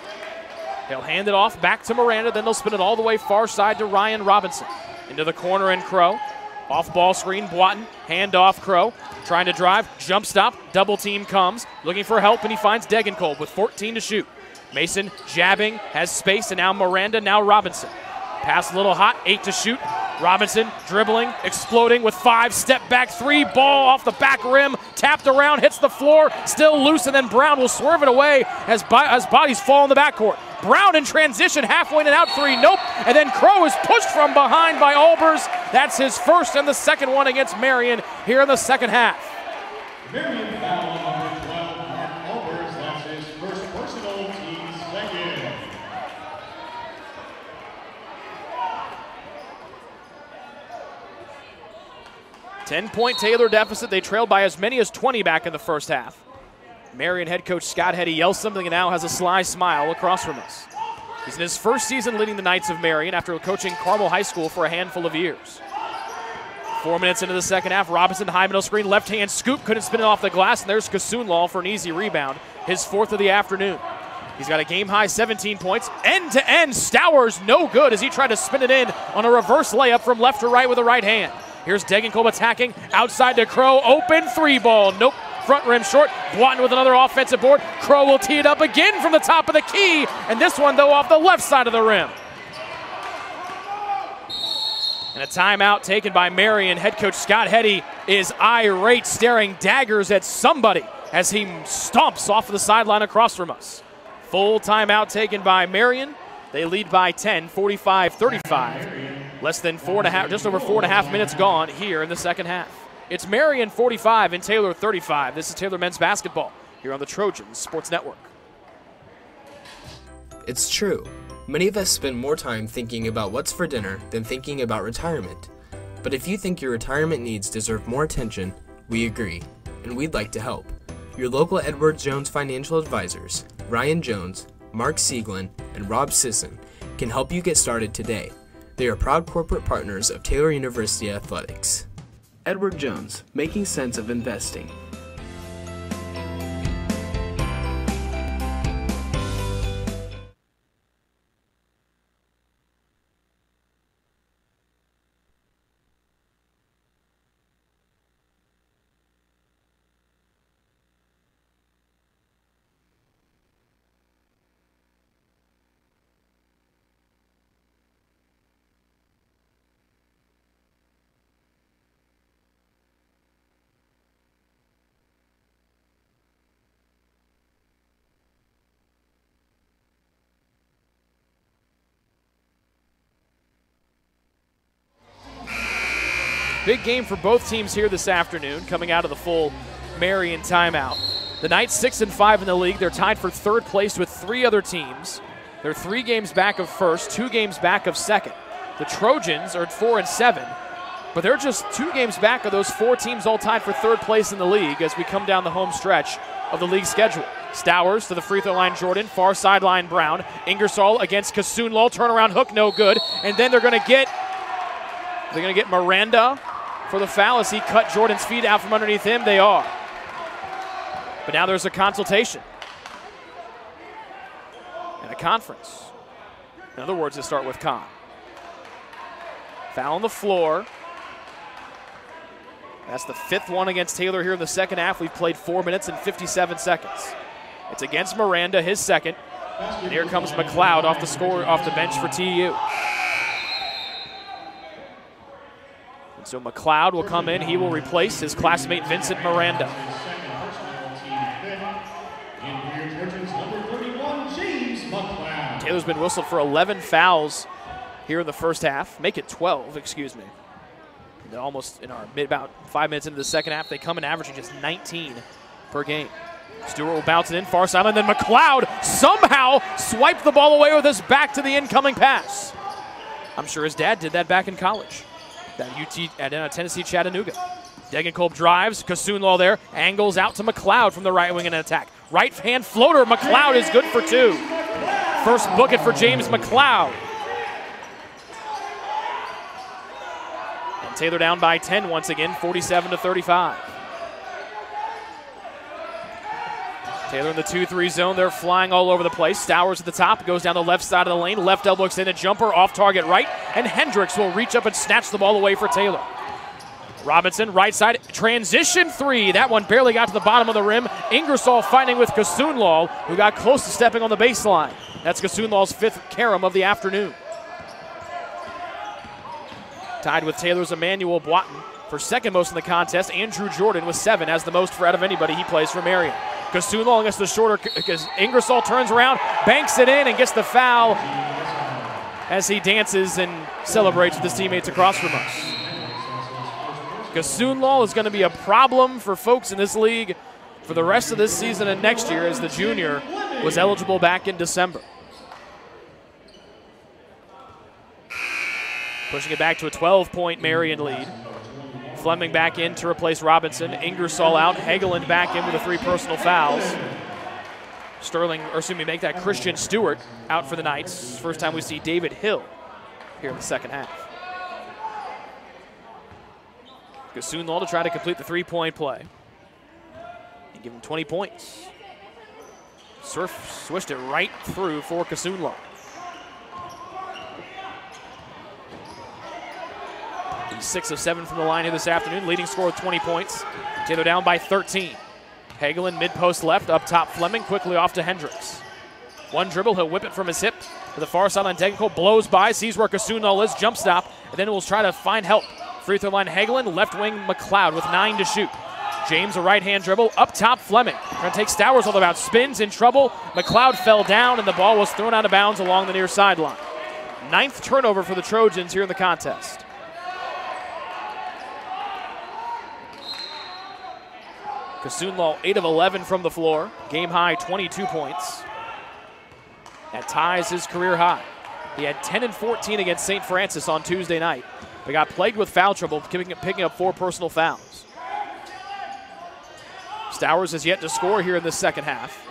Speaker 5: They'll hand it off back to Miranda, then they'll spin it all the way far side to Ryan Robinson. Into the corner and Crow. Off ball screen, Boitin, hand off Crow, trying to drive, jump stop, double team comes, looking for help, and he finds Degenkolb with 14 to shoot. Mason jabbing, has space, and now Miranda, now Robinson. Pass a little hot, 8 to shoot. Robinson dribbling, exploding with 5, step back 3, ball off the back rim, tapped around, hits the floor, still loose, and then Brown will swerve it away as bodies fall in the backcourt. Brown in transition, halfway in and out 3, nope, and then Crow is pushed from behind by Albers. That's his first and the second one against Marian here in the second half.
Speaker 6: Marian foul number 12, Mark Albers. That's his first personal, team second.
Speaker 5: 10-point Taylor deficit. They trailed by as many as 20 back in the first half. Marian head coach Scott Heddy yells something and now has a sly smile across from us. He's in his first season leading the Knights of Marian after coaching Carmel High School for a handful of years. 4 minutes into the second half, Robinson high middle screen, left hand scoop, couldn't spin it off the glass, and there's Kasunlal for an easy rebound, his fourth of the afternoon. He's got a game-high 17 points. End-to-end, Stowers no good as he tried to spin it in on a reverse layup from left to right with the right hand. Here's Degenkolb attacking, outside to Crow, open 3-ball, nope, front rim short. Boitin with another offensive board. Crow will tee it up again from the top of the key, and this one, though, off the left side of the rim. And a timeout taken by Marian. Head coach Scott Heddy is irate, staring daggers at somebody as he stomps off of the sideline across from us. Full timeout taken by Marian. They lead by 10, 45-35. Less than just over 4.5 minutes gone here in the second half. It's Marian 45 and Taylor 35. This is Taylor men's basketball here on the Trojans Sports Network.
Speaker 4: It's true. Many of us spend more time thinking about what's for dinner than thinking about retirement. But if you think your retirement needs deserve more attention, we agree, and we'd like to help. Your local Edward Jones financial advisors, Ryan Jones, Mark Sieglin, and Rob Sisson, can help you get started today. They are proud corporate partners of Taylor University Athletics. Edward Jones, making sense of investing.
Speaker 5: Big game for both teams here this afternoon, coming out of the full Marian timeout. The Knights 6-5 in the league. They're tied for third place with 3 other teams. They're 3 games back of first, 2 games back of second. The Trojans are at 4-7, but they're just 2 games back of those 4 teams all tied for third place in the league as we come down the home stretch of the league schedule. Stowers to the free throw line, Jordan, far sideline Brown. Ingersoll against Kasunlal, turnaround hook, no good. And then they're going to get Miranda for the foul as he cut Jordan's feet out from underneath him. They are. But now there's a consultation and a conference. In other words, to start with Con. Foul on the floor. That's the 5th one against Taylor here in the second half. We've played 4 minutes and 57 seconds. It's against Miranda, his second. And here comes McLeod off the bench for TU. And so McLeod will come in. He will replace his classmate Vincent Miranda. Taylor's been whistled for 11 fouls here in the first half. Make it 12, excuse me. They're almost in our about 5 minutes into the second half. They come in averaging just 19 per game. Stewart will bounce it in, far sideline, then McLeod somehow swiped the ball away with his back to the incoming pass. I'm sure his dad did that back in college. At Tennessee Chattanooga. Degenkolb drives, Kasunlal there, angles out to McLeod from the right wing in an attack. Right hand floater, McLeod is good for 2. First bucket for James McLeod. And Taylor down by 10 once again, 47-35. Taylor in the 2-3 zone. They're flying all over the place. Stowers at the top, goes down the left side of the lane. Left elbow extended jumper, off target right. And Hendricks will reach up and snatch the ball away for Taylor. Robinson, right side, transition three. That one barely got to the bottom of the rim. Ingersoll fighting with Kasunlal, who got close to stepping on the baseline. That's Kasunlal's 5th carom of the afternoon. Tied with Taylor's Emmanuel Boitin for second most in the contest. Andrew Jordan with 7, has the most for out of anybody. He plays for Marian. Kasunlal against the shorter, because Ingersoll turns around, banks it in, and gets the foul as he dances and celebrates with his teammates across from us. Kasunlal is going to be a problem for folks in this league for the rest of this season and next year, as the junior was eligible back in December. Pushing it back to a 12-point Marian lead. Fleming back in to replace Robinson. Ingersoll out. Hageland back in with the 3 personal fouls. Make that Christian Stewart out for the Knights. First time we see David Hill here in the second half. Kasunlal to try to complete the 3-point play and give him 20 points. Swished it right through for Kasunlal. He's 6 of 7 from the line here this afternoon, leading scorer with 20 points. Taylor down by 13. Hageland mid-post left, up top Fleming, quickly off to Hendricks. One dribble, he'll whip it from his hip to the far sideline. Degenkolb blows by, sees where Kasunlal is, jump stop, and then will try to find help. Free throw line Hageland, left wing McLeod with 9 to shoot. James, a right-hand dribble, up top Fleming. Trying to take Stowers all about, spins, in trouble. McLeod fell down, and the ball was thrown out of bounds along the near sideline. 9th turnover for the Trojans here in the contest. Kasunlal 8 of 11 from the floor. Game high 22 points. That ties his career high. He had 10 and 14 against St. Francis on Tuesday night. They got plagued with foul trouble, picking up 4 personal fouls. Stowers has yet to score here in the second half.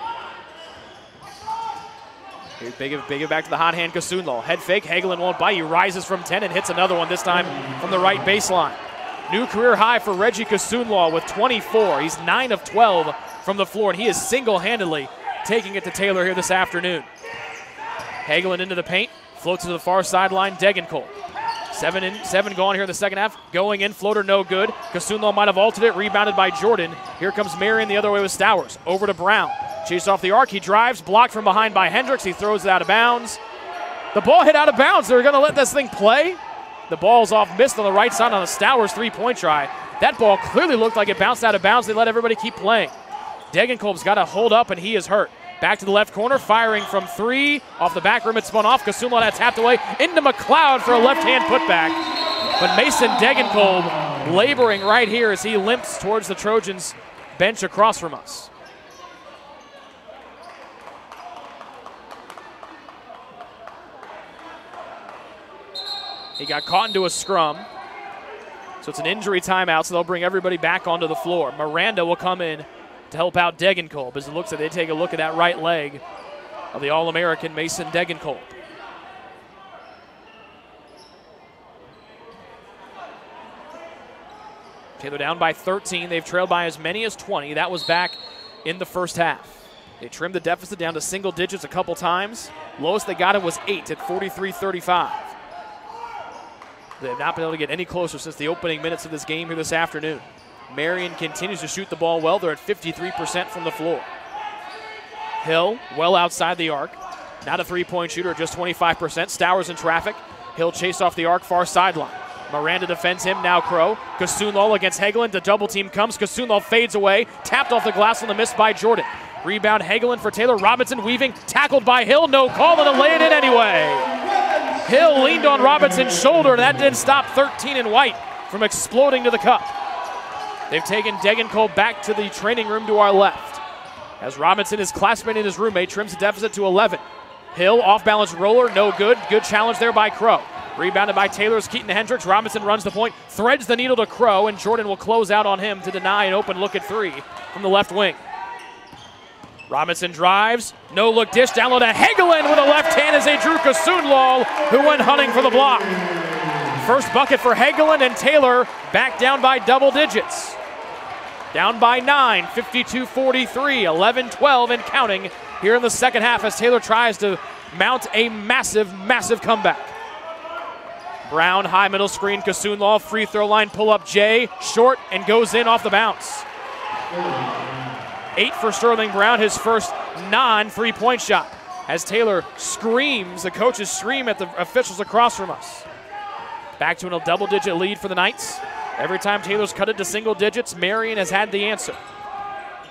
Speaker 5: Big it back to the hot hand Kasunlal. Head fake, Hageland won't bite. He rises from 10 and hits another one, this time from the right baseline. New career high for Reggie Kasunlal with 24. He's 9 of 12 from the floor, and he is single-handedly taking it to Taylor here this afternoon. Hageland into the paint, floats to the far sideline, Degenkolb. 7 gone here in the second half. Going in, floater no good. Kasunlal might have altered it, rebounded by Jordan. Here comes Marian the other way with Stowers. Over to Brown. Chased off the arc, he drives, blocked from behind by Hendricks. He throws it out of bounds. The ball hit out of bounds. They're going to let this thing play. The ball's off, missed on the right side on a Stowers 3-point try. That ball clearly looked like it bounced out of bounds. They let everybody keep playing. Degenkolb's got to hold up, and he is hurt. Back to the left corner, firing from 3. Off the back rim, it spun off. Kasunlal had tapped away into McLeod for a left-hand putback. But Mason Degenkolb laboring right here as he limps towards the Trojans bench across from us. He got caught into a scrum. So it's an injury timeout, so they'll bring everybody back onto the floor. Miranda will come in to help out Degenkolb as it looks like they take a look at that right leg of the All-American Mason Degenkolb. Taylor down by 13. They've trailed by as many as 20. That was back in the first half. They trimmed the deficit down to single digits a couple times. Lowest they got it was 8 at 43-35. They have not been able to get any closer since the opening minutes of this game here this afternoon. Marian continues to shoot the ball well. They're at 53% from the floor. Hill, well outside the arc. Not a 3-point shooter, just 25%. Stowers in traffic. Hill chased off the arc, far sideline. Miranda defends him, now Crow. Kasunlal against Hageland. The double team comes. Kasunlal fades away. Tapped off the glass on the miss by Jordan. Rebound Hageland for Taylor. Robinson weaving. Tackled by Hill. No call, and a lay it in anyway. Hill leaned on Robinson's shoulder, and that didn't stop 13 in white from exploding to the cup. They've taken Degenkolb back to the training room to our left. As Robinson, his classmate and his roommate, trims the deficit to 11. Hill, off-balance roller, no good. Good challenge there by Crow. Rebounded by Taylor's Keaton Hendricks. Robinson runs the point, threads the needle to Crow, and Jordan will close out on him to deny an open look at 3 from the left wing. Robinson drives, no look dish, down low to Hageland with a left hand as they drew Kasunlal, who went hunting for the block. First bucket for Hageland, and Taylor back down by double digits. Down by 9, 52-43, 11-12 and counting here in the second half as Taylor tries to mount a massive, massive comeback. Brown, high middle screen, Kasunlaw, free throw line, pull up Jay, short, and goes in off the bounce. 8 for Sterling Brown, his first non-3-point shot. As Taylor screams, the coaches scream at the officials across from us. Back to a double-digit lead for the Knights. Every time Taylor's cut it to single digits, Marian has had the answer.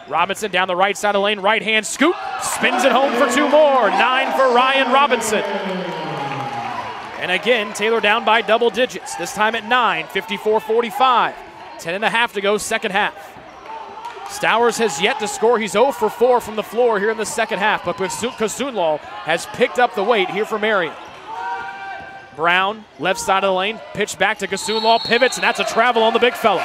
Speaker 5: Robinson down the right side of the lane, right hand scoop, spins it home for 2 more. 9 for Ryan Robinson. And again, Taylor down by double digits, this time at 9, 54-45. 10.5 to go, second half. Stowers has yet to score. He's 0 for 4 from the floor here in the second half, but Kasunlaw has picked up the weight here for Marian. Brown, left side of the lane, pitch back to Kasunlaw, pivots, and that's a travel on the big fella.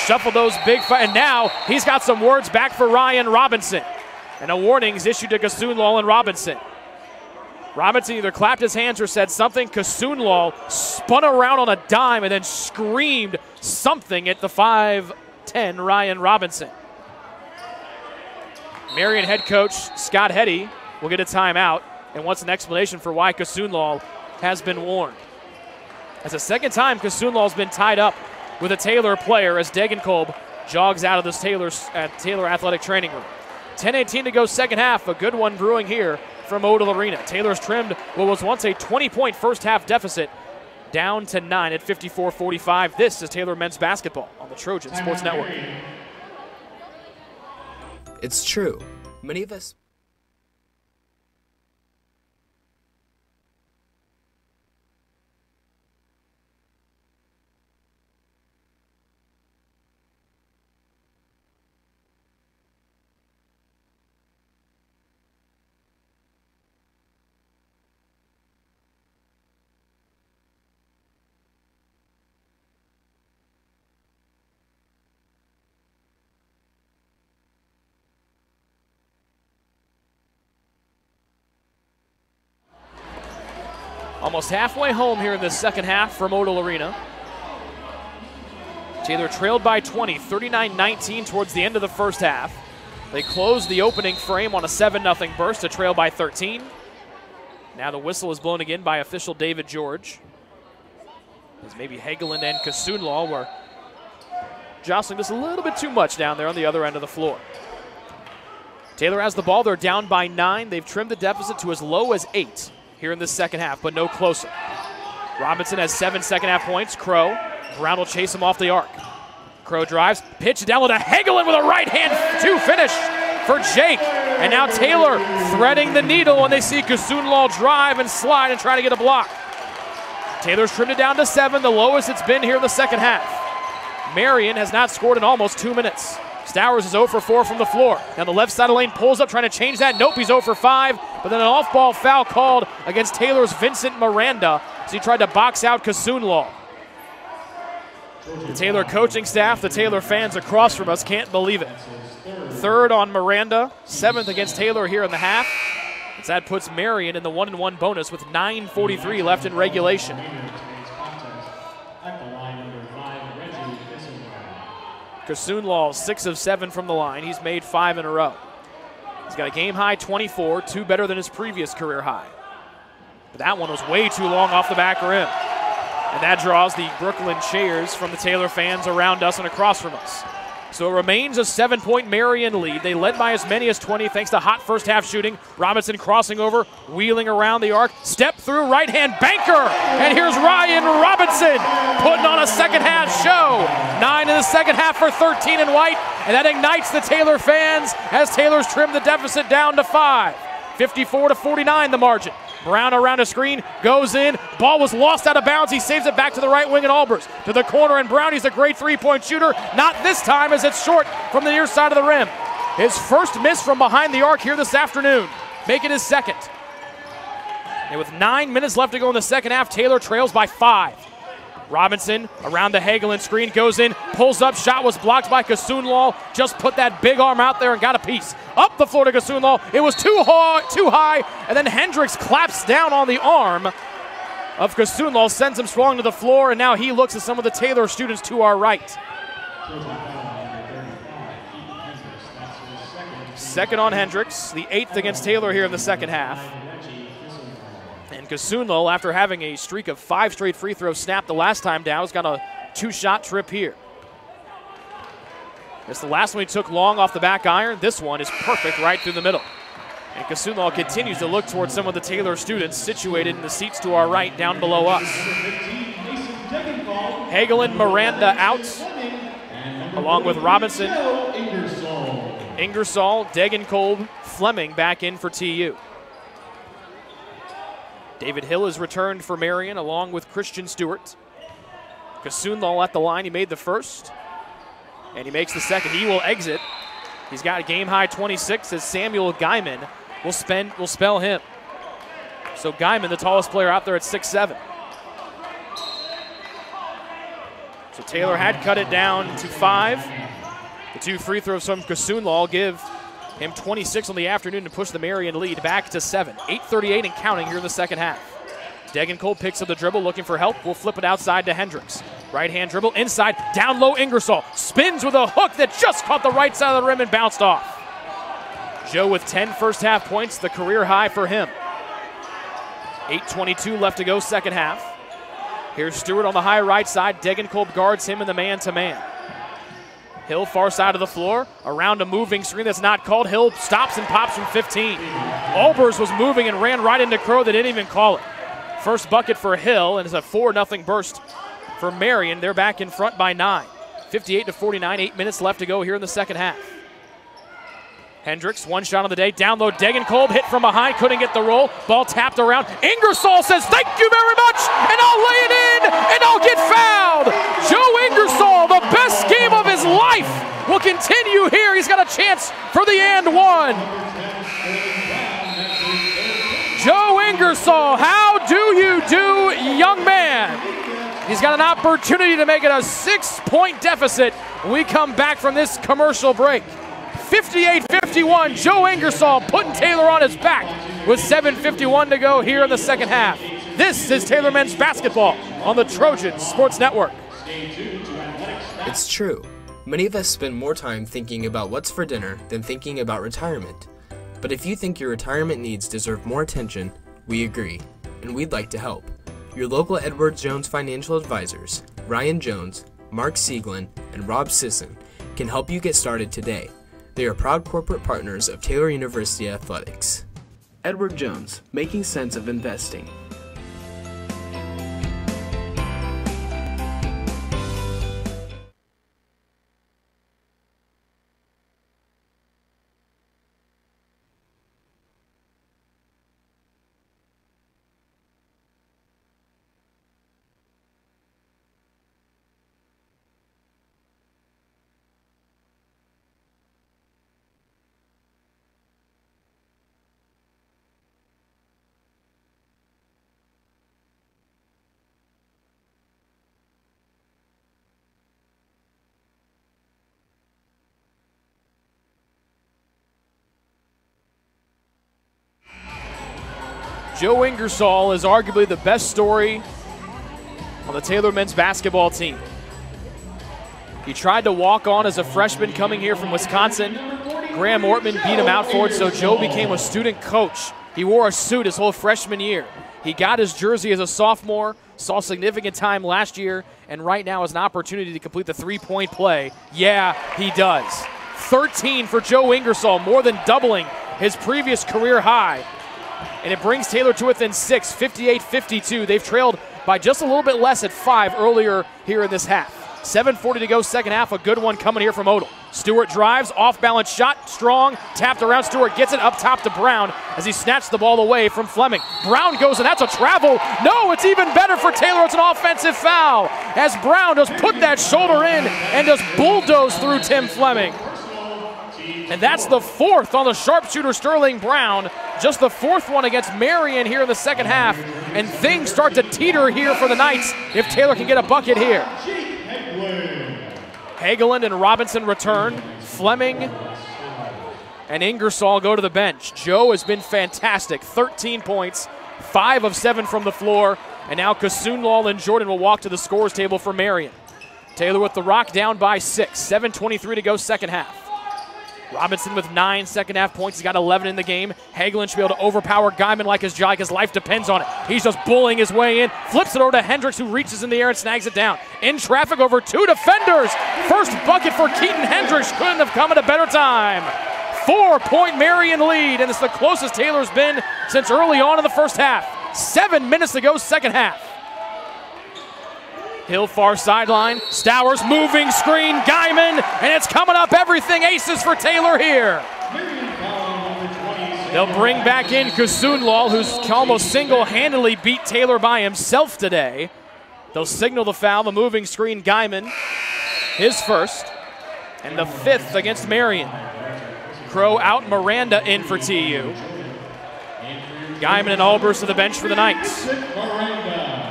Speaker 5: Shuffle those and now he's got some words back for Ryan Robinson. And a warning is issued to Kasunlaw and Robinson. Robinson either clapped his hands or said something. Kasunlaw spun around on a dime and then screamed something at the 5'10" Ryan Robinson. Marian head coach Scott Heddy will get a timeout and wants an explanation for why Kasunlaw has been warned. That's the second time Kasunlaw's been tied up with a Taylor player as Degenkolb jogs out of this Taylor Athletic Training Room. 10:18 to go, second half. A good one brewing here from Odell Arena. Taylor's trimmed what was once a 20-point first half deficit down to 9 at 54-45. This is Taylor men's basketball on the Trojan Sports Network.
Speaker 4: It's true. Many of us...
Speaker 5: Almost halfway home here in the second half from Odell Arena. Taylor trailed by 20, 39-19 towards the end of the first half. They closed the opening frame on a 7-0 burst to trail by 13. Now the whistle is blown again by official David George. As maybe Hagelin and Kasunlaw were jostling just a little bit too much down there on the other end of the floor. Taylor has the ball. They're down by 9. They've trimmed the deficit to as low as 8 here in the second half, but no closer. Robinson has 7 second-half points. Crow. Brown will chase him off the arc. Crow drives, pitch down with a Hagelin with a right-hand 2 finish for Jake. And now Taylor threading the needle when they see Kasunlaw drive and slide and try to get a block. Taylor's trimmed it down to 7, the lowest it's been here in the second half. Marian has not scored in almost 2 minutes. Stowers is 0 for 4 from the floor. Now the left side of the lane pulls up, trying to change that. Nope, he's 0 for 5. But then an off-ball foul called against Taylor's Vincent Miranda as he tried to box out Kasunlaw. The Taylor coaching staff, the Taylor fans across from us can't believe it. 3rd on Miranda, 7th against Taylor here in the half. As that puts Marian in the 1-1 bonus with 9:43 left in regulation. Kasunlaw 6 of 7 from the line. He's made 5 in a row. He's got a game-high 24, 2 better than his previous career high. But that one was way too long off the back rim. And that draws the Brooklyn cheers from the Taylor fans around us and across from us. So it remains a 7-point Marian lead. They led by as many as 20 thanks to hot first half shooting. Robinson crossing over, wheeling around the arc, step through, right hand banker. And here's Ryan Robinson putting on a second half show. 9 in the second half for 13 in white. And that ignites the Taylor fans as Taylor's trimmed the deficit down to 5. 54-49 the margin. Brown around a screen, goes in. Ball was lost out of bounds. He saves it back to the right wing, and Albers to the corner, and Brown, he's a great three-point shooter. Not this time, as it's short from the near side of the rim. His first miss from behind the arc here this afternoon, making his second. And with 9 minutes left to go in the second half, Taylor trails by 5. Robinson around the Hagelin screen, goes in, pulls up, shot was blocked by Kasunlaw, just put that big arm out there and got a piece. Up the floor to Kasunlaw, it was too high, and then Hendricks claps down on the arm of Kasunlaw, sends him sprawling to the floor, and now he looks at some of the Taylor students to our right. Second on Hendricks, the 8th against Taylor here in the second half. And And Kasunlo, after having a streak of 5 straight free throws snapped the last time down, has got a 2-shot trip here. It's the last one he took long off the back iron. This one is perfect right through the middle. And Kasunlo continues to look towards some of the Taylor students situated in the seats to our right down below us. Hagel and Miranda out, along with Robinson, Ingersoll, Degenkolb, Fleming back in for TU. David Hill has returned for Marian along with Christian Stewart. Kasunlo at the line. He made the first, and he makes the second. He will exit. He's got a game-high 26 as Samuel Guyman will spell him. So Guyman, the tallest player out there at 6'7". So Taylor had cut it down to 5. The 2 free throws from Kasunlo give him 26 on the afternoon to push the Marian lead back to 7. 8:38 and counting here in the second half. Degenkolb picks up the dribble, looking for help. We'll flip it outside to Hendricks. Right-hand dribble, inside, down low, Ingersoll. Spins with a hook that just caught the right side of the rim and bounced off. Joe with 10 first-half points, the career high for him. 8:22 left to go, second half. Here's Stewart on the high right side. Degenkolb guards him in the man-to-man. Hill far side of the floor, around a moving screen that's not called. Hill stops and pops from 15. Albers was moving and ran right into Crow. They didn't even call it. First bucket for Hill, and it's a 4-0 burst for Marian. They're back in front by 9. 58-49, 8 minutes left to go here in the second half. Hendricks, 1 shot on the day, down low, Degenkolb hit from behind, couldn't get the roll. Ball tapped around. Ingersoll says, thank you very much, and I'll lay it in, and I'll get fouled. Joe Ingersoll, the best game of his life, will continue here. He's got a chance for the and one. Joe Ingersoll, how do you do, young man? He's got an opportunity to make it a 6-point deficit when we come back from this commercial break. 58-51, Joe Ingersoll putting Taylor on his back with 7:51 to go here in the second half. This is Taylor men's basketball on the Trojan Sports Network.
Speaker 4: It's true. Many of us spend more time thinking about what's for dinner than thinking about retirement. But if you think your retirement needs deserve more attention, we agree, and we'd like to help. Your local Edward Jones financial advisors, Ryan Jones, Mark Sieglin, and Rob Sisson, can help you get started today. They are proud corporate partners of Taylor University Athletics. Edward Jones, making sense of investing.
Speaker 5: Joe Ingersoll is arguably the best story on the Taylor men's basketball team. He tried to walk on as a freshman coming here from Wisconsin. Graham Ortman beat him out for it, so Joe became a student coach. He wore a suit his whole freshman year. He got his jersey as a sophomore, saw significant time last year, and right now has an opportunity to complete the three-point play. Yeah, he does. 13 for Joe Ingersoll, more than doubling his previous career high. And it brings Taylor to within 6, 58-52. They've trailed by just a little bit less at 5 earlier here in this half. 7:40 to go, second half. A good one coming here from Odell. Stewart drives, off-balance shot, strong, tapped around. Stewart gets it up top to Brown as he snatched the ball away from Fleming. Brown goes, and that's a travel. No, it's even better for Taylor. It's an offensive foul as Brown just put that shoulder in and just bulldoze through Tim Fleming. And that's the 4th on the sharpshooter Sterling Brown. Just the 4th one against Marian here in the second half. And things start to teeter here for the Knights if Taylor can get a bucket here. Hageland and Robinson return. Fleming and Ingersoll go to the bench. Joe has been fantastic. 13 points, 5 of 7 from the floor. And now Kasunlo and Jordan will walk to the scores table for Marian. Taylor with the rock down by 6. 7:23 to go, second half. Robinson with 9 second-half points. He's got 11 in the game. Hagelin should be able to overpower Guyman like his life depends on it. He's just bullying his way in. Flips it over to Hendricks, who reaches in the air and snags it down. In traffic over 2 defenders. First bucket for Keaton Hendricks. Couldn't have come at a better time. 4-point Marian lead, and it's the closest Taylor's been since early on in the first half. 7 minutes to go, second half. Hill far sideline. Stowers moving screen. Guyman, and it's coming up. Everything aces for Taylor here. They'll bring back in Kasunlal, who's almost single-handedly beat Taylor by himself today. They'll signal the foul. The moving screen. Guyman, his first, and the 5th against Marian. Crow out. Miranda in for TU. Guyman and Albers to the bench for the Knights.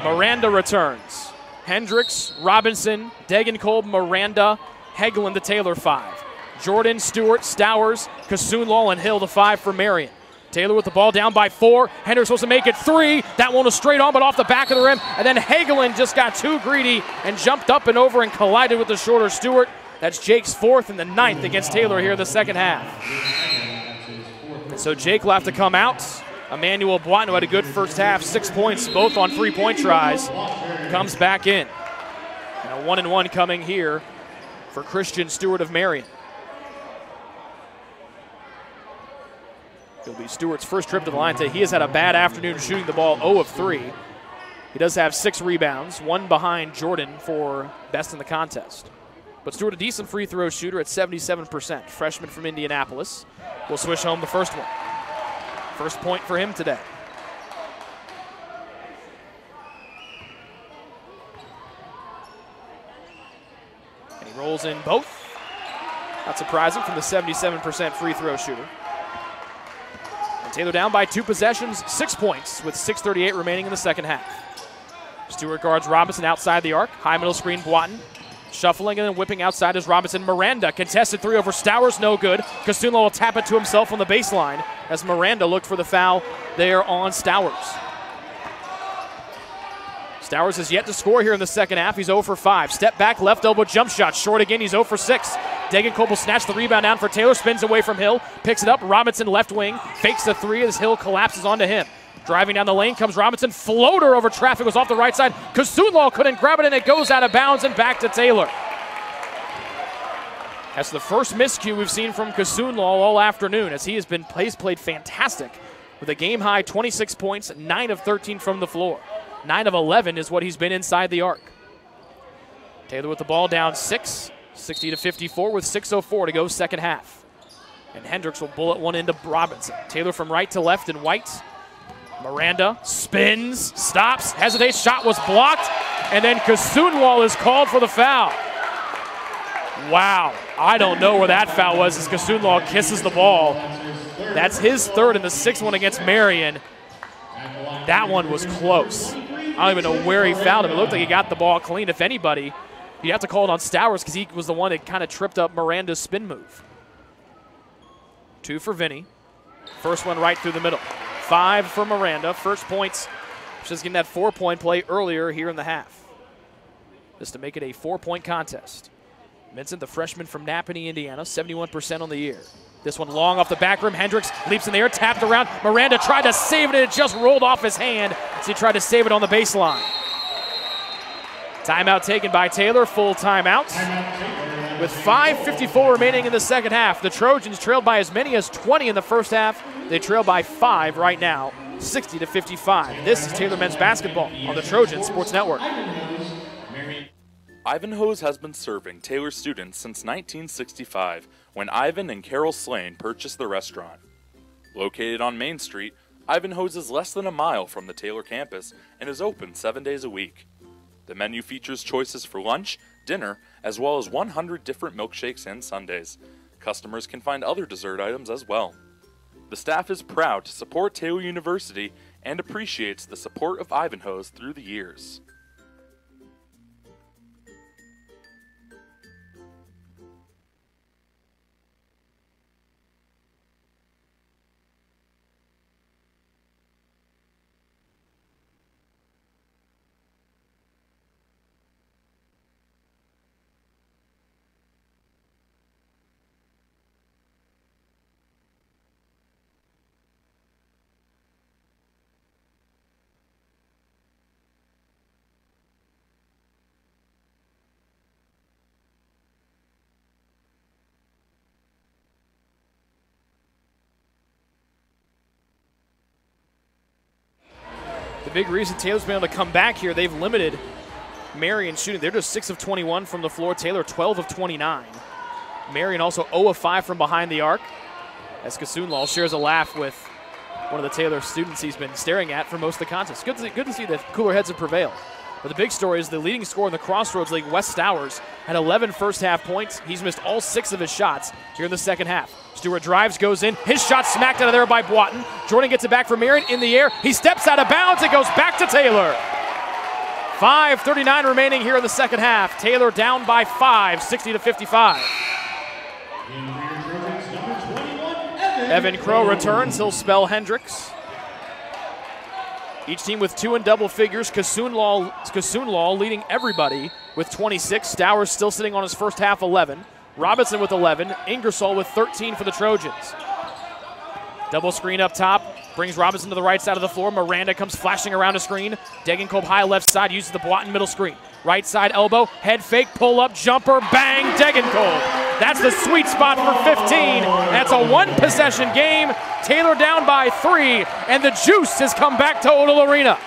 Speaker 5: Miranda returns. Hendricks, Robinson, Degenkolb, Miranda, Hagelin to Taylor 5. Jordan, Stewart, Stowers, Kasunlal, and Hill to 5 for Marian. Taylor with the ball down by 4. Hendricks supposed to make it 3. That one was straight on, but off the back of the rim. And then Hagelin just got too greedy and jumped up and over and collided with the shorter Stewart. That's Jake's 4th and the 9th against Taylor here in the second half. And so Jake will have to come out. Emmanuel Boitno had a good first half, 6 points, both on 3-point tries. Comes back in. And a 1-and-1 coming here for Christian Stewart of Marian. It'll be Stewart's first trip to the line today. He has had a bad afternoon shooting the ball, 0 of 3. He does have 6 rebounds, 1 behind Jordan for best in the contest. But Stewart, a decent free throw shooter at 77%. Freshman from Indianapolis. Will swish home the first one. First point for him today. And he rolls in both. Not surprising from the 77% free throw shooter. And Taylor down by 2 possessions, 6 points with 6:38 remaining in the second half. Stewart guards Robinson outside the arc. High middle screen, Boitno. Shuffling and then whipping outside is Robinson. Miranda, contested 3 over Stowers, no good. Kasunlal will tap it to himself on the baseline as Miranda looked for the foul there on Stowers. Stowers has yet to score here in the second half. He's 0 for 5. Step back, left elbow jump shot. Short again, he's 0 for 6. Degenkolb will snatch the rebound down for Taylor, spins away from Hill, picks it up. Robinson left wing, fakes the 3 as Hill collapses onto him. Driving down the lane comes Robinson. Floater over traffic, was off the right side. Kasunlal couldn't grab it, and it goes out of bounds and back to Taylor. That's the first miscue we've seen from Kasunlal all afternoon, as he's played fantastic with a game-high 26 points, 9 of 13 from the floor. 9 of 11 is what he's been inside the arc. Taylor with the ball down 6, 60-54 with 6:04 to go second half. And Hendricks will bullet one into Robinson. Taylor from right to left in white. Miranda spins, stops, hesitates, shot was blocked, and then Kasunlal is called for the foul. Wow, I don't know where that foul was as Kasunlal kisses the ball. That's his 3rd and the 6th one against Marian. That one was close. I don't even know where he fouled him. It looked like he got the ball clean. If anybody, you have to call it on Stowers because he was the one that kind of tripped up Miranda's spin move. 2 for Vinny. First one right through the middle. 5 for Miranda. First points. She's getting that 4-point play earlier here in the half. Just to make it a 4-point contest. Vincent, the freshman from Napanee, Indiana, 71% on the year. This one long off the back rim. Hendricks leaps in the air, tapped around. Miranda tried to save it, and it just rolled off his hand as he tried to save it on the baseline. Timeout taken by Taylor, full timeout. With 5:54 remaining in the second half, the Trojans trailed by as many as 20 in the first half. They trail by 5 right now, 60-55. This is Taylor men's basketball on the Trojan Sports Network.
Speaker 3: Ivanhoe's has been serving Taylor students since 1965, when Ivan and Carol Slane purchased the restaurant. Located on Main Street, Ivanhoe's is less than a mile from the Taylor campus and is open 7 days a week. The menu features choices for lunch, dinner, as well as 100 different milkshakes and sundaes. Customers can find other dessert items as well. The staff is proud to support Taylor University and appreciates the support of Ivanhoe's through the years.
Speaker 5: the big reason Taylor's been able to come back here, they've limited Marian shooting. They're just 6 of 21 from the floor. Taylor 12 of 29. Marian also 0 of 5 from behind the arc. As Kasunlal shares a laugh with one of the Taylor students he's been staring at for most of the contest. Good to see that cooler heads have prevailed. But the big story is the leading scorer in the Crossroads League, Wes Stowers, had 11 first-half points. He's missed all 6 of his shots here in the second half. Stewart drives, goes in. His shot smacked out of there by Boatin. Jordan gets it back for Marian in the air. He steps out of bounds. It goes back to Taylor. 5:39 remaining here in the second half. Taylor down by 5, 60-55. Evan Crow returns. He'll spell Hendricks. Each team with 2 in double figures. Kasunlal leading everybody with 26. Stowers still sitting on his first half 11. Robinson with 11. Ingersoll with 13 for the Trojans. Double screen up top. Brings Robinson to the right side of the floor. Miranda comes flashing around a screen. Degenkolb high left side, uses the Boatin middle screen. Right side elbow, head fake, pull up, jumper, bang, Degenkolb. That's the sweet spot for 15. That's a 1-possession game. Taylor down by 3, and the juice has come back to Odell Arena.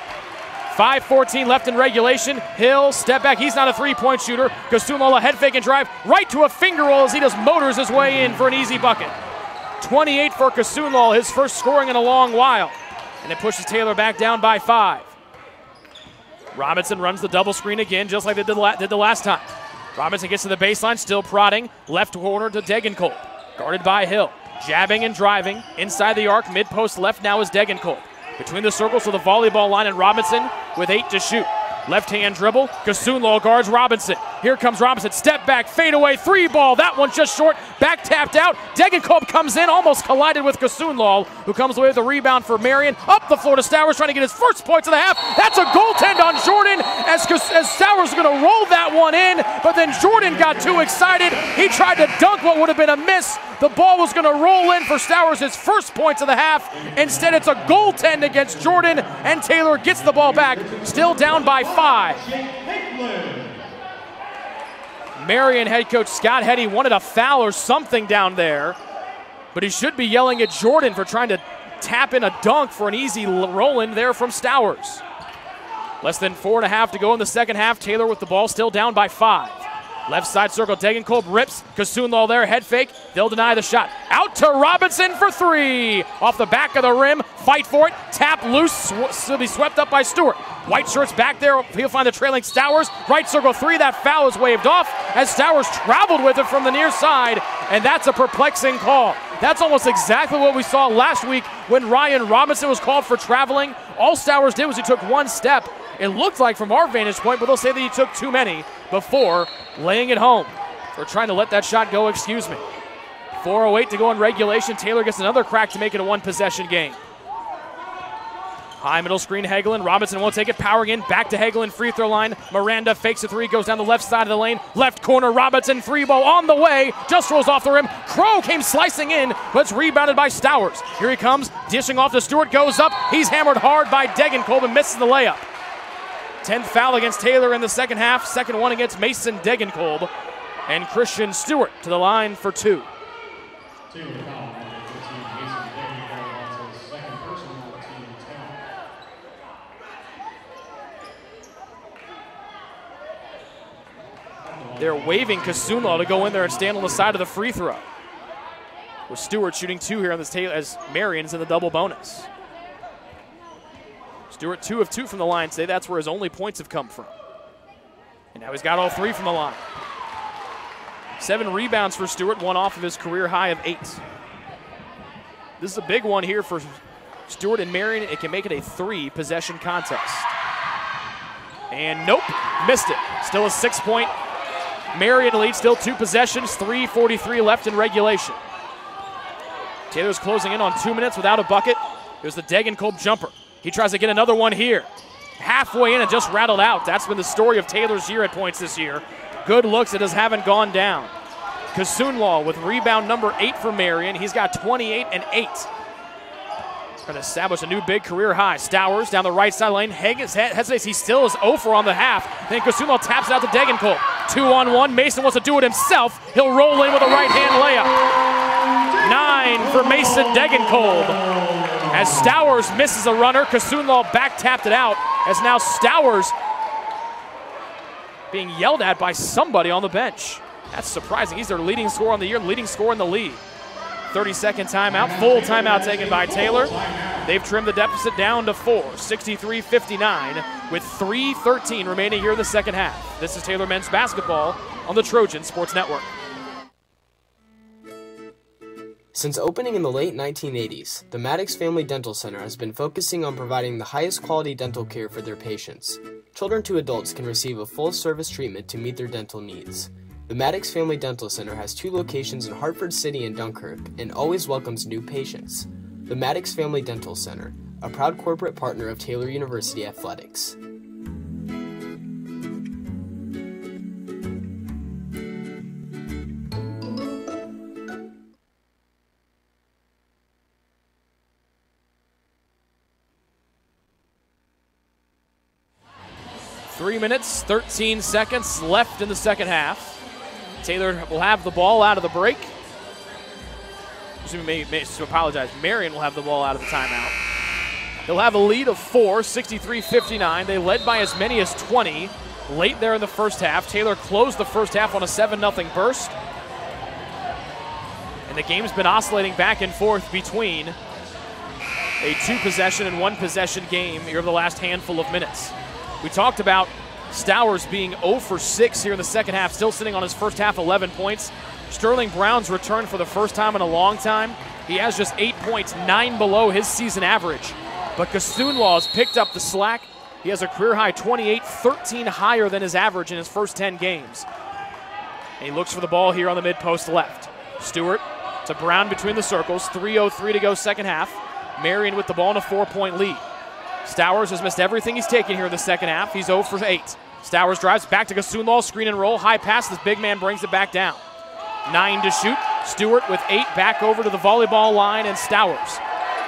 Speaker 5: 5:14 left in regulation. Hill, step back. He's not a three-point shooter. Kasunlal a head fake and drive right to a finger roll as he just motors his way in for an easy bucket. 28 for Kasunlal, his first scoring in a long while. And it pushes Taylor back down by 5. Robinson runs the double screen again, just like they did the last time. Robinson gets to the baseline, still prodding. Left corner to Degenkolb. Guarded by Hill. Jabbing and driving. Inside the arc, mid-post left now is Degenkolb. Between the circles to the volleyball line, and Robinson with 8 to shoot. Left-hand dribble, Kasunlal guards Robinson. Here comes Robinson, step back, fade away, 3 ball. That one just short, back tapped out. Degenkolb comes in, almost collided with Kasunlal, who comes away with a rebound for Marian. Up the floor to Stowers, trying to get his first points of the half. That's a goaltend on Jordan, as Stowers is going to roll that one in, but then Jordan got too excited. He tried to dunk what would have been a miss. The ball was going to roll in for Stowers, his first points of the half. Instead, it's a goaltend against Jordan, and Taylor gets the ball back, still down by 5. Marian head coach Scott Heddy wanted a foul or something down there, but he should be yelling at Jordan for trying to tap in a dunk for an easy roll-in there from Stowers. Less than 4.5 to go in the second half. Taylor with the ball, still down by 5. Left side circle, Degenkolb rips. Kasunlal there, head fake. They'll deny the shot. Out to Robinson for 3. Off the back of the rim, fight for it. Tap loose, will be swept up by Stewart. White shirts back there, he'll find the trailing Stowers. Right circle 3, that foul is waved off as Stowers traveled with it from the near side, and that's a perplexing call. That's almost exactly what we saw last week when Ryan Robinson was called for traveling. All Stowers did was he took 1 step. It looked like from our vantage point, but they'll say that he took too many before laying it home. Or trying to let that shot go, 4:08 to go in regulation. Taylor gets another crack to make it a 1-possession game. High middle screen, Hagelin. Robinson won't take it, powering in. Back to Hagelin, free throw line. Miranda fakes a 3, goes down the left side of the lane. Left corner, Robinson, 3 ball on the way. Just rolls off the rim. Crow came slicing in, but it's rebounded by Stowers. Here he comes, dishing off to Stewart, goes up. He's hammered hard by Degenkolb and misses the layup. 10th foul against Taylor in the second half. Second one against Mason Degenkolb. And Christian Stewart to the line for 2. They're waving Kasunlal to go in there and stand on the side of the free throw. With Stewart shooting 2 here on this Taylor as Marian's in the double bonus. Stewart 2 of 2 from the line today. That's where his only points have come from. And now he's got all 3 from the line. 7 rebounds for Stewart, 1 off of his career high of 8. This is a big one here for Stewart and Marian. It can make it a 3-possession contest. And nope, missed it. Still a 6-point Marian lead, still 2 possessions, 3:43 left in regulation. Taylor's closing in on 2 minutes without a bucket. Here's the Degenkolb jumper. He tries to get another one here. Halfway in and just rattled out. That's been the story of Taylor's year at points this year. Good looks, it just haven't gone down. Kasunlal with rebound number 8 for Marian. He's got 28 and 8. Trying to establish a new big career high. Stowers down the right side lane. Hesitates. He still is 0 for on the half. Then Kasunlal taps it out to Degenkolb. 2-on-1. Mason wants to do it himself. He'll roll in with a right-hand layup. 9 for Mason Degenkolb. As Stowers misses a runner, Kasunlaw back tapped it out, as now Stowers being yelled at by somebody on the bench. That's surprising. He's their leading scorer on the year, leading scorer in the league. 30-second timeout, full timeout taken by Taylor. They've trimmed the deficit down to 4, 63-59, with 3:13 remaining here in the second half. This is Taylor men's basketball on the Trojan Sports Network.
Speaker 4: Since opening in the late 1980s, the Maddox Family Dental Center has been focusing on providing the highest quality dental care for their patients. Children to adults can receive a full-service treatment to meet their dental needs. The Maddox Family Dental Center has 2 locations in Hartford City and Dunkirk and always welcomes new patients. The Maddox Family Dental Center, a proud corporate partner of Taylor University Athletics.
Speaker 5: Three minutes, 13 seconds left in the second half. Taylor will have the ball out of the break. Marian will have the ball out of the timeout. They'll have a lead of 4, 63-59. They led by as many as 20 late there in the first half. Taylor closed the first half on a 7-0 burst. And the game's been oscillating back and forth between a 2-possession and 1-possession game here over the last handful of minutes. We talked about Stowers being 0 for 6 here in the second half, still sitting on his first half 11 points. Sterling Brown's returned for the first time in a long time. He has just 8 points, 9 below his season average. But Kasunlaw has picked up the slack. He has a career-high 28, 13 higher than his average in his first 10 games. And he looks for the ball here on the mid-post left. Stewart to Brown between the circles, 3:03 to go second half. Marian with the ball in a 4-point lead. Stowers has missed everything he's taken here in the second half. He's 0 for 8. Stowers drives back to Kasunlaw, screen and roll, high pass. This big man brings it back down. 9 to shoot. Stewart with 8 back over to the volleyball line, and Stowers.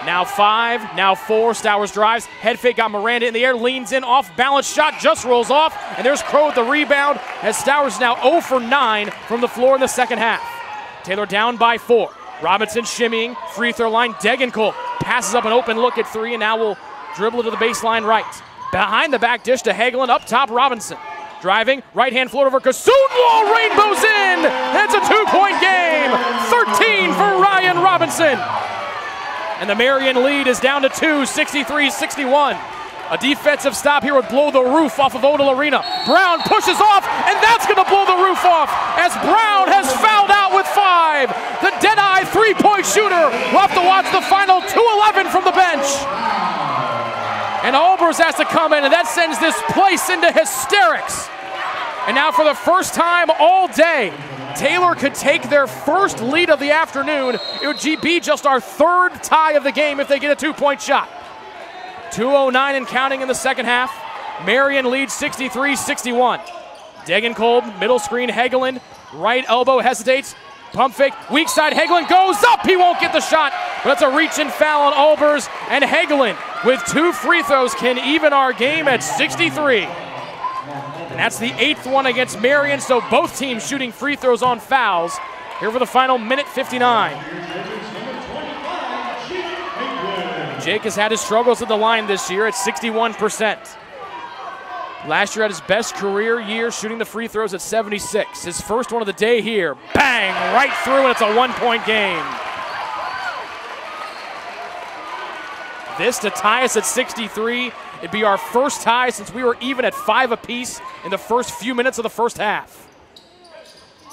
Speaker 5: Now 5, now 4. Stowers drives, head fake, got Miranda in the air, leans in, off balance shot, just rolls off, and there's Crow with the rebound as Stowers is now 0 for 9 from the floor in the second half. Taylor down by 4. Robinson shimmying, free throw line. Degenkolb passes up an open look at 3, and now will dribble to the baseline right. Behind the back dish to Hagelin, up top Robinson. Driving, right-hand float over Kasunlaw, rainbows in! That's a 2-point game! 13 for Ryan Robinson! And the Marian lead is down to 2, 63-61. A defensive stop here would blow the roof off of Odell Arena. Brown pushes off, and that's going to blow the roof off as Brown has fouled out with 5. The dead-eye three-point shooter will have to watch the final 2:11 from the bench. And Albers has to come in, and that sends this place into hysterics. And now for the first time all day, Taylor could take their first lead of the afternoon. It would be just our 3rd tie of the game if they get a 2-point shot. 2:09 and counting in the second half. Marian leads 63-61. Degenkolb, middle screen, Hagelin, right elbow hesitates. Pump fake, weak side, Hagelin goes up. He won't get the shot, but it's a reach and foul on Albers. And Hagelin, with 2 free throws, can even our game at 63. And that's the 8th one against Marian, so both teams shooting free throws on fouls. Here for the final minute 59. Jake has had his struggles at the line this year at 61%. Last year had his best career year shooting the free throws at 76. His first one of the day here. Bang! Right through, and it's a 1-point game. This to tie us at 63. It'd be our first tie since we were even at 5 apiece in the first few minutes of the first half.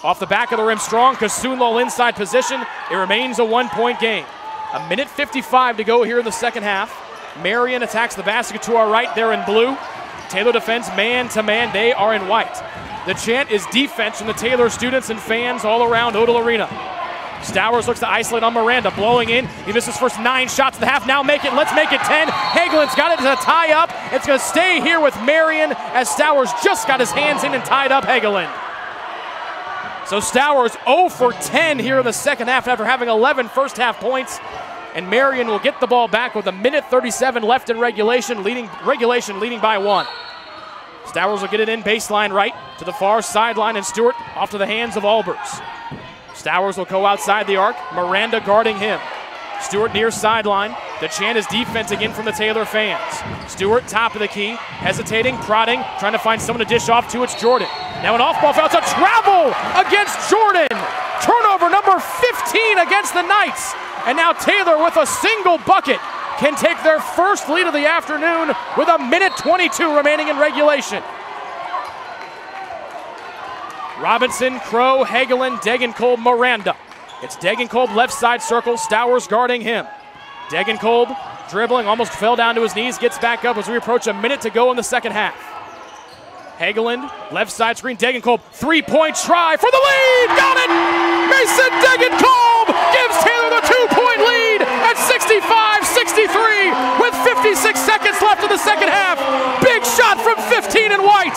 Speaker 5: Off the back of the rim strong, Kasunlaw inside position. It remains a 1-point game. A minute 55 to go here in the second half. Marian attacks the basket to our right. They're in blue. Taylor defends man-to-man. They are in white. The chant is defense from the Taylor students and fans all around Odell Arena. Stowers looks to isolate on Miranda, blowing in. He missed his first 9 shots of the half. Now make it. Let's make it 10. Hagelin's got it to tie up. It's going to stay here with Marian as Stowers just got his hands in and tied up Hagelin. So Stowers 0 for 10 here in the second half after having 11 first half points. And Marian will get the ball back with a minute 37 left in regulation leading by 1. Stowers will get it in baseline right to the far sideline, and Stewart off to the hands of Albers. Stowers will go outside the arc. Miranda guarding him. Stewart near sideline. The chant is defense again from the Taylor fans. Stewart, top of the key, hesitating, prodding, trying to find someone to dish off to. It's Jordan. Now an off-ball foul. It's a travel against Jordan. Turnover number 15 against the Knights. And now Taylor with a single bucket can take their first lead of the afternoon with 1:22 remaining in regulation. Robinson, Crow, Hagelin, Degenkolb, Miranda. It's Degenkolb left side circle, Stowers guarding him. Degenkolb dribbling, almost fell down to his knees, gets back up as we approach a minute to go in the second half. Hagelin, left side screen, Degenkolb, three-point try for the lead! Got it! Mason Degenkolb gives Taylor the two-point lead at 65-63 with 56 seconds left in the second half. Big shot from 15 and White.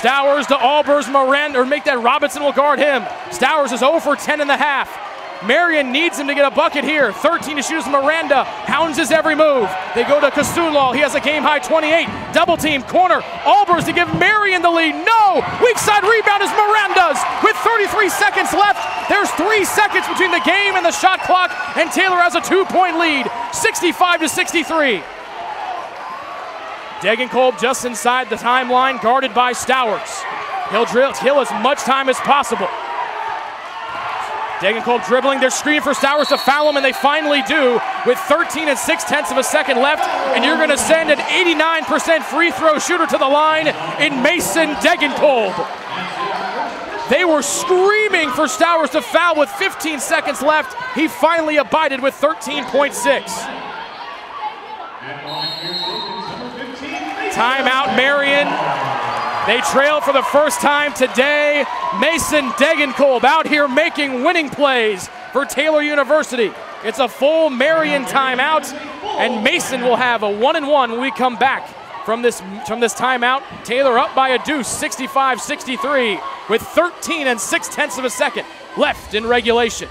Speaker 5: Stowers to Albers, Miranda, or make that Robinson will guard him. Stowers is 0 for 10 in the half. Marian needs him to get a bucket here. 13 to shoot. Miranda hounds his every move. They go to Kasunlal. He has a game-high 28. Double team, corner. Albers to give Marian the lead. No! Weak side rebound is Miranda's. With 33 seconds left, there's 3 seconds between the game and the shot clock, and Taylor has a two-point lead, 65-63. Degenkolb just inside the timeline, guarded by Stowers. He'll kill as much time as possible. Degenkolb dribbling, they're screening for Stowers to foul him, and they finally do with 13 6/10 of a second left, and you're gonna send an 89% free throw shooter to the line in Mason Degenkolb. They were screaming for Stowers to foul with 15 seconds left. He finally abided with 13.6. Timeout, Marian. They trail for the first time today. Mason Degenkolb out here making winning plays for Taylor University. It's a full Marian timeout, and Mason will have a 1-and-1 when we come back from this timeout. Taylor up by a deuce, 65-63, with 13 6/10 of a second left in regulation.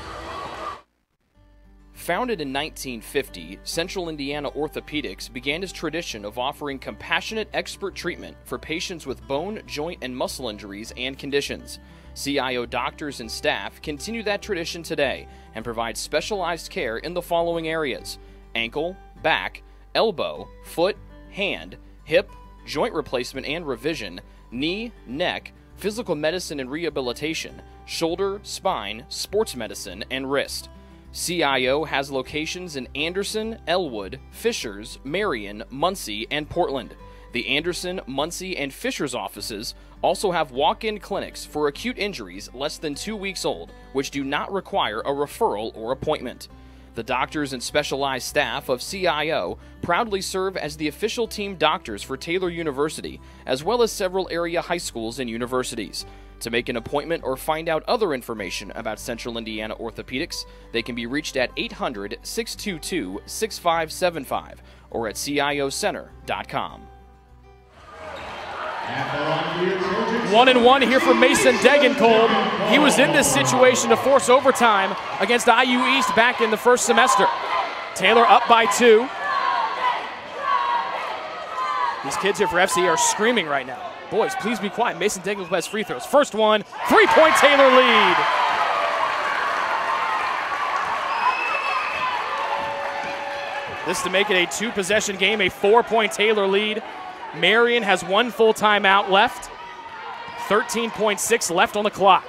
Speaker 1: Founded in 1950, Central Indiana Orthopedics began its tradition of offering compassionate expert treatment for patients with bone, joint, and muscle injuries and conditions. CIO doctors and staff continue that tradition today and provide specialized care in the following areas: ankle, back, elbow, foot, hand, hip, joint replacement and revision, knee, neck, physical medicine and rehabilitation, shoulder, spine, sports medicine, and wrist. CIO has locations in Anderson, Elwood, Fishers, Marion, Muncie, and Portland. The Anderson, Muncie, and Fishers offices also have walk-in clinics for acute injuries less than 2 weeks old, which do not require a referral or appointment. The doctors and specialized staff of CIO proudly serve as the official team doctors for Taylor University, as well as several area high schools and universities. To make an appointment or find out other information about Central Indiana Orthopedics, they can be reached at 800-622-6575 or at ciocenter.com.
Speaker 5: 1-and-1 here for Mason Degenkolb. He was in this situation to force overtime against IU East back in the first semester. Taylor up by 2. These kids here for FC are screaming right now. Boys, please be quiet. Mason Degenkolb has free throws. First one, 3-point Taylor lead. This to make it a 2-possession game, a 4-point Taylor lead. Marian has 1 full timeout left. 13.6 left on the clock.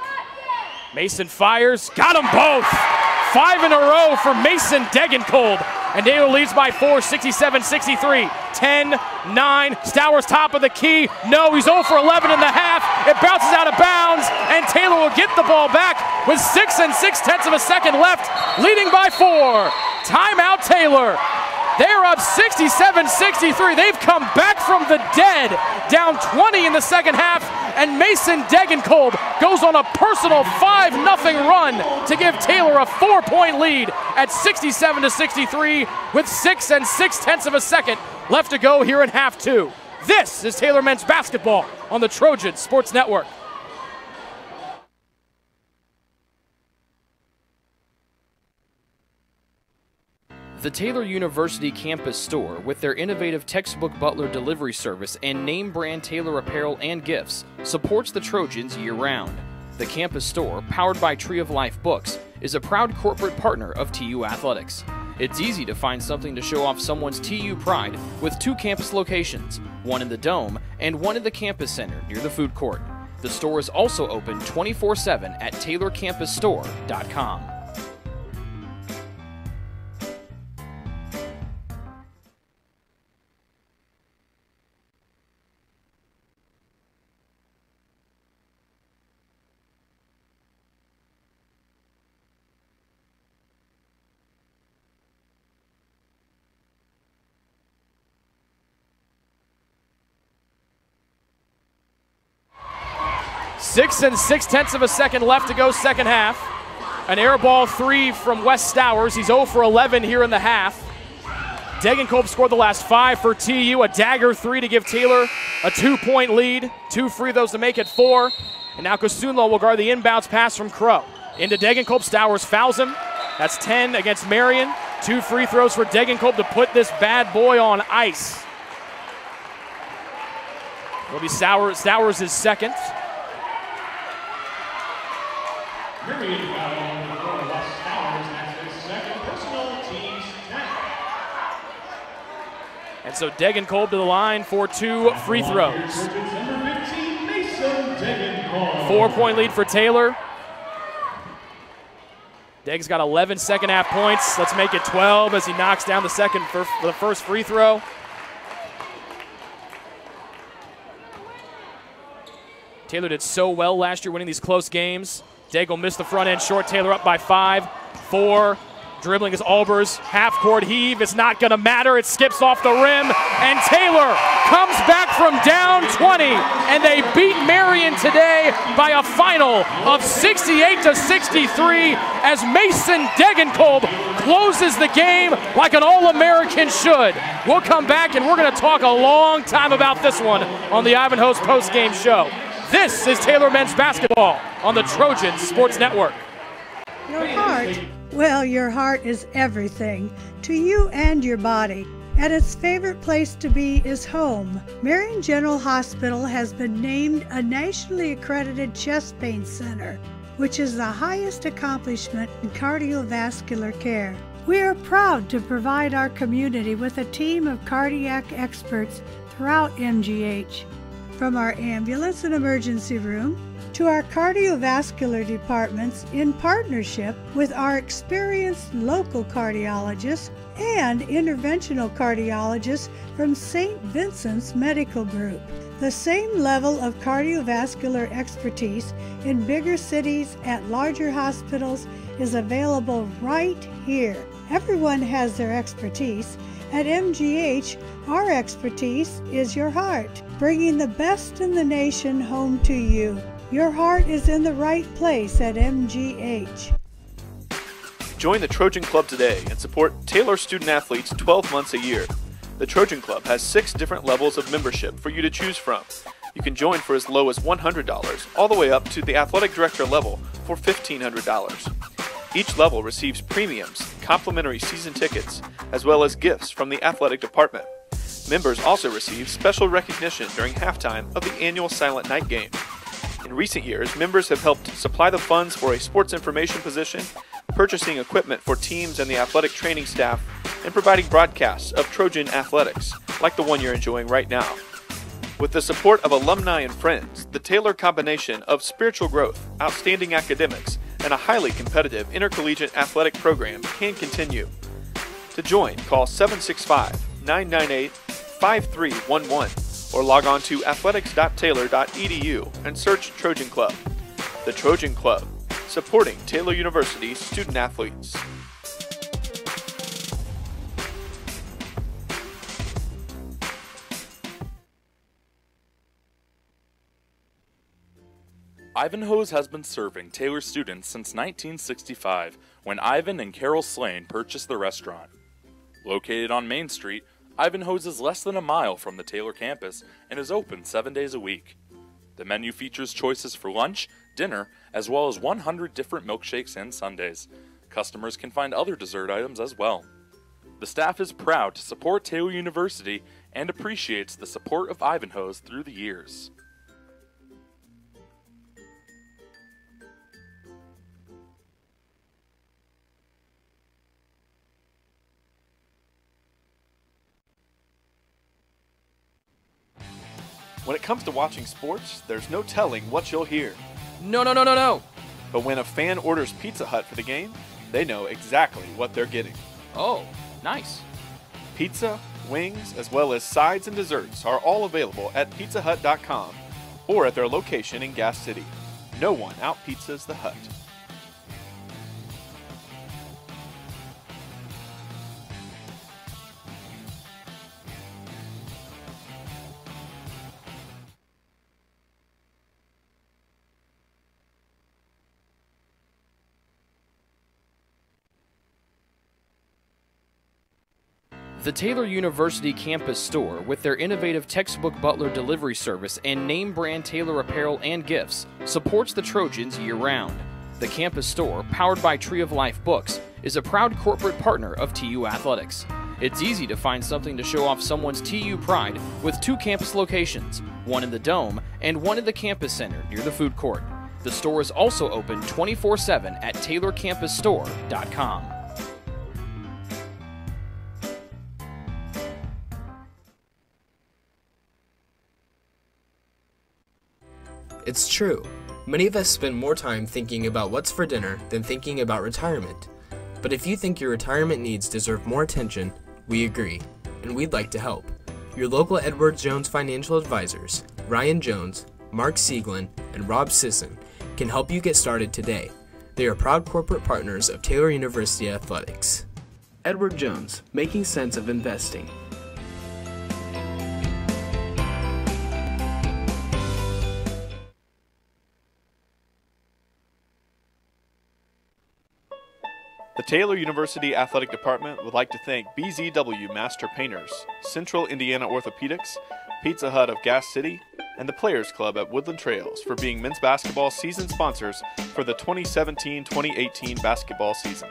Speaker 5: Mason fires, got them both. 5 in a row for Mason Degenkolb. And Taylor leads by 4, 67-63. 10-9, Stowers top of the key. No, he's 0 for 11 in the half. It bounces out of bounds, and Taylor will get the ball back with 6 6/10 of a second left, leading by 4. Timeout, Taylor. They're up 67-63. They've come back from the dead, down 20 in the second half, and Mason Degenkolb goes on a personal 5-0 run to give Taylor a 4-point lead at 67-63 with 6 6/10 of a second left to go here in half 2. This is Taylor men's basketball on the Trojan Sports Network.
Speaker 1: The Taylor University campus store, with their innovative textbook Butler delivery service and name brand Taylor apparel and gifts, supports the Trojans year-round.
Speaker 5: the campus store, powered by Tree of Life Books, is a proud corporate partner of TU Athletics. It's easy to find something to show off someone's TU pride with 2 campus locations, one in the Dome and one in the campus center near the food court. The store is also open 24/7 at TaylorCampusStore.com. Six and 6/10 of a second left to go, second half. An air ball 3 from Wes Stowers. He's 0 for 11 here in the half. Degenkolb scored the last 5 for TU. A dagger 3 to give Taylor a 2-point lead. 2 free throws to make it 4. And now Kosunlo will guard the inbounds pass from Crow. Into Degenkolb. Stowers fouls him. That's 10 against Marian. 2 free throws for Degenkolb to put this bad boy on ice. It'll be Stowers' second.
Speaker 6: Marian foul for Wes Stowers. That's his second personal, team's 10th.
Speaker 5: And so Degenkolb to the line for 2 free throws.
Speaker 6: Number 15, Mason Degenkolb.
Speaker 5: 4-point lead for Taylor. Deg's got 11 second half points. Let's make it 12 as he knocks down the second for the first free throw. Taylor did so well last year winning these close games. Daigle missed the front end short. Taylor up by 5, 4. Dribbling is Albers. Half-court heave. It's not going to matter. It skips off the rim. And Taylor comes back from down 20. And they beat Marian today by a final of 68-63 as Mason Degenkolb closes the game like an All-American should. We'll come back and we're going to talk a long time about this one on the Ivanhoe's post-game show. This is Taylor Men's Basketball on the Trojans Sports Network.
Speaker 8: Your heart, well, your heart is everything to you and your body, and its favorite place to be is home. Marian General Hospital has been named a nationally accredited chest pain center, which is the highest accomplishment in cardiovascular care. We are proud to provide our community with a team of cardiac experts throughout MGH. From our ambulance and emergency room to our cardiovascular departments in partnership with our experienced local cardiologists and interventional cardiologists from St. Vincent's Medical Group. The same level of cardiovascular expertise in bigger cities at larger hospitals is available right here. Everyone has their expertise. At MGH, our expertise is your heart, bringing the best in the nation home to you. Your heart is in the right place at MGH.
Speaker 7: Join the Trojan Club today and support Taylor student athletes 12 months a year. The Trojan Club has 6 different levels of membership for you to choose from. You can join for as low as $100, all the way up to the athletic director level for $1,500. Each level receives premiums, complimentary season tickets, as well as gifts from the athletic department. Members also receive special recognition during halftime of the annual Silent Night game. In recent years, members have helped supply the funds for a sports information position, purchasing equipment for teams and the athletic training staff, and providing broadcasts of Trojan athletics, like the one you're enjoying right now. With the support of alumni and friends, the Taylor combination of spiritual growth, outstanding academics, and a highly competitive intercollegiate athletic program can continue. To join, call 765-998-5311 or log on to athletics.taylor.edu and search Trojan Club. The Trojan Club, supporting Taylor University's student athletes.
Speaker 3: Ivanhoe's has been serving Taylor students since 1965, when Ivan and Carol Slane purchased the restaurant. Located on Main Street, Ivanhoe's is less than a mile from the Taylor campus and is open 7 days a week. The menu features choices for lunch, dinner, as well as 100 different milkshakes and sundaes. Customers can find other dessert items as well. The staff is proud to support Taylor University and appreciates the support of Ivanhoe's through the years.
Speaker 7: When it comes to watching sports, there's no telling what you'll hear.
Speaker 5: No, no, no, no, no.
Speaker 7: But when a fan orders Pizza Hut for the game, they know exactly what they're getting.
Speaker 5: Oh, nice.
Speaker 7: Pizza, wings, as well as sides and desserts are all available at pizzahut.com or at their location in Gas City. No one out-pizzas the Hut.
Speaker 5: The Taylor University campus store, with their innovative textbook butler delivery service and name brand Taylor apparel and gifts, supports the Trojans year-round. The campus store, powered by Tree of Life Books, is a proud corporate partner of TU Athletics. It's easy to find something to show off someone's TU pride with 2 campus locations, one in the Dome and one in the campus center near the food court. The store is also open 24/7 at taylorcampusstore.com.
Speaker 4: It's true. Many of us spend more time thinking about what's for dinner than thinking about retirement. But if you think your retirement needs deserve more attention, we agree, and we'd like to help. Your local Edward Jones financial advisors, Ryan Jones, Mark Sieglin, and Rob Sisson, can help you get started today. They are proud corporate partners of Taylor University Athletics. Edward Jones, making sense of investing.
Speaker 7: The Taylor University Athletic Department would like to thank BZW Master Painters, Central Indiana Orthopedics, Pizza Hut of Gas City, and the Players Club at Woodland Trails for being men's basketball season sponsors for the 2017-2018 basketball season.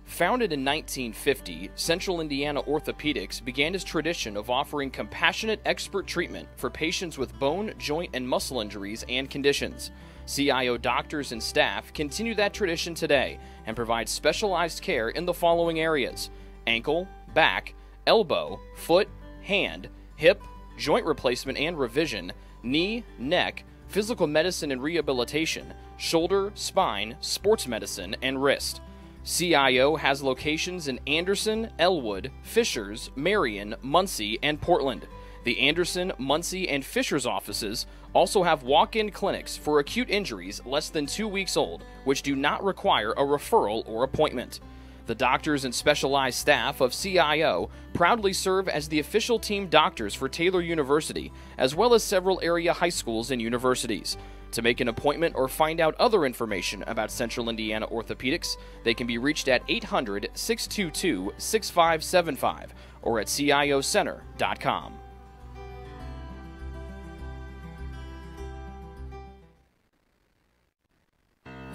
Speaker 5: Founded in 1950, Central Indiana Orthopedics began its tradition of offering compassionate expert treatment for patients with bone, joint, and muscle injuries and conditions. CIO doctors and staff continue that tradition today and provide specialized care in the following areas: ankle, back, elbow, foot, hand, hip, joint replacement and revision, knee, neck, physical medicine and rehabilitation, shoulder, spine, sports medicine, and wrist. CIO has locations in Anderson, Elwood, Fishers, Marian, Muncie, and Portland. The Anderson, Muncie, and Fishers offices also have walk-in clinics for acute injuries less than 2 weeks old, which do not require a referral or appointment. The doctors and specialized staff of CIO proudly serve as the official team doctors for Taylor University, as well as several area high schools and universities. To make an appointment or find out other information about Central Indiana Orthopedics, they can be reached at 800-622-6575 or at ciocenter.com.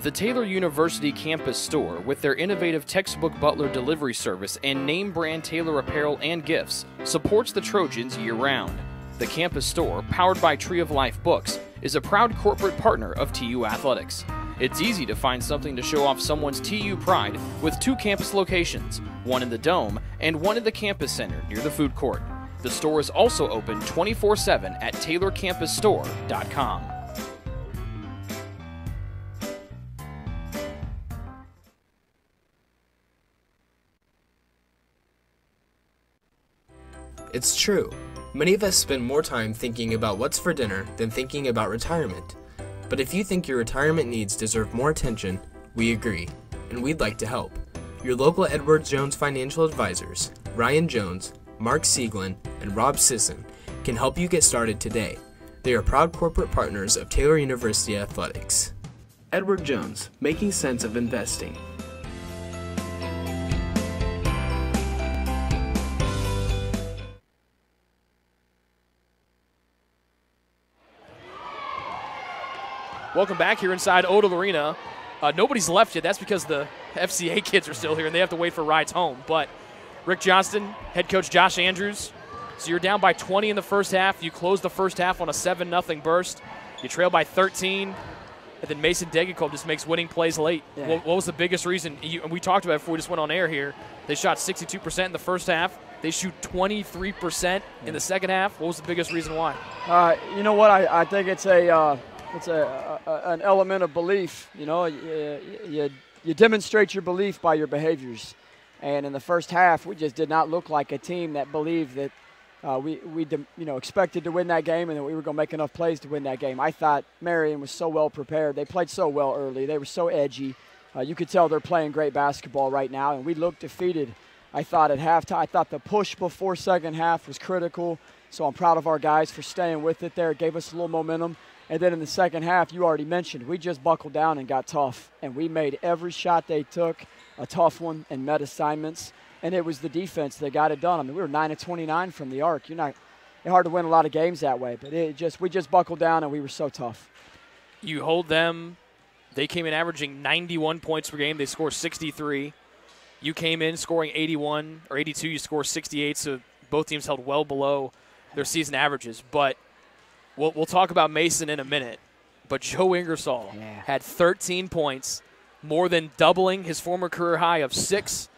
Speaker 5: The Taylor University campus store, with their innovative textbook butler delivery service and name brand Taylor apparel and gifts, supports the Trojans year-round. The campus store, powered by Tree of Life Books, is a proud corporate partner of TU Athletics. It's easy to find something to show off someone's TU pride with 2 campus locations, one in the Dome and one at the campus center near the food court. The store is also open 24/7 at taylorcampusstore.com.
Speaker 4: It's true. Many of us spend more time thinking about what's for dinner than thinking about retirement. But if you think your retirement needs deserve more attention, we agree, and we'd like to help. Your local Edward Jones financial advisors, Ryan Jones, Mark Sieglin, and Rob Sisson, can help you get started today. They are proud corporate partners of Taylor University Athletics. Edward Jones, making sense of investing.
Speaker 5: Welcome back here inside Odell Arena. Nobody's left yet. That's because the FCA kids are still here and they have to wait for rides home. But Rick Johnston, head coach Josh Andrews. So you're down by 20 in the first half. You close the first half on a 7-0 burst. You trail by 13. And then Mason Degenkolb just makes winning plays late. Yeah. What was the biggest reason? And we talked about it before we just went on air here. They shot 62% in the first half. They shoot 23% in the second half. What was the biggest reason why?
Speaker 2: You know what? I think it's an element of belief. You know, you demonstrate your belief by your behaviors. And in the first half, we just did not look like a team that believed that we expected to win that game and that we were going to make enough plays to win that game. I thought Marian was so well prepared. They played so well early. They were so edgy. You could tell they're playing great basketball right now, and we looked defeated. I thought at halftime, I thought the push before second half was critical, so I'm proud of our guys for staying with it there. It gave us a little momentum. And then in the second half, you already mentioned, we just buckled down and got tough, and we made every shot they took a tough one and met assignments. And it was the defense that got it done. I mean, we were 9 of 29 from the arc. It's hard to win a lot of games that way, but we just buckled down and we were so tough.
Speaker 5: You hold them. They came in averaging 91 points per game. They scored 63. You came in scoring 81 or 82. You scored 68. So both teams held well below their season averages. But we'll talk about Mason in a minute. But Joe Ingersoll had 13 points, more than doubling his former career high of 6.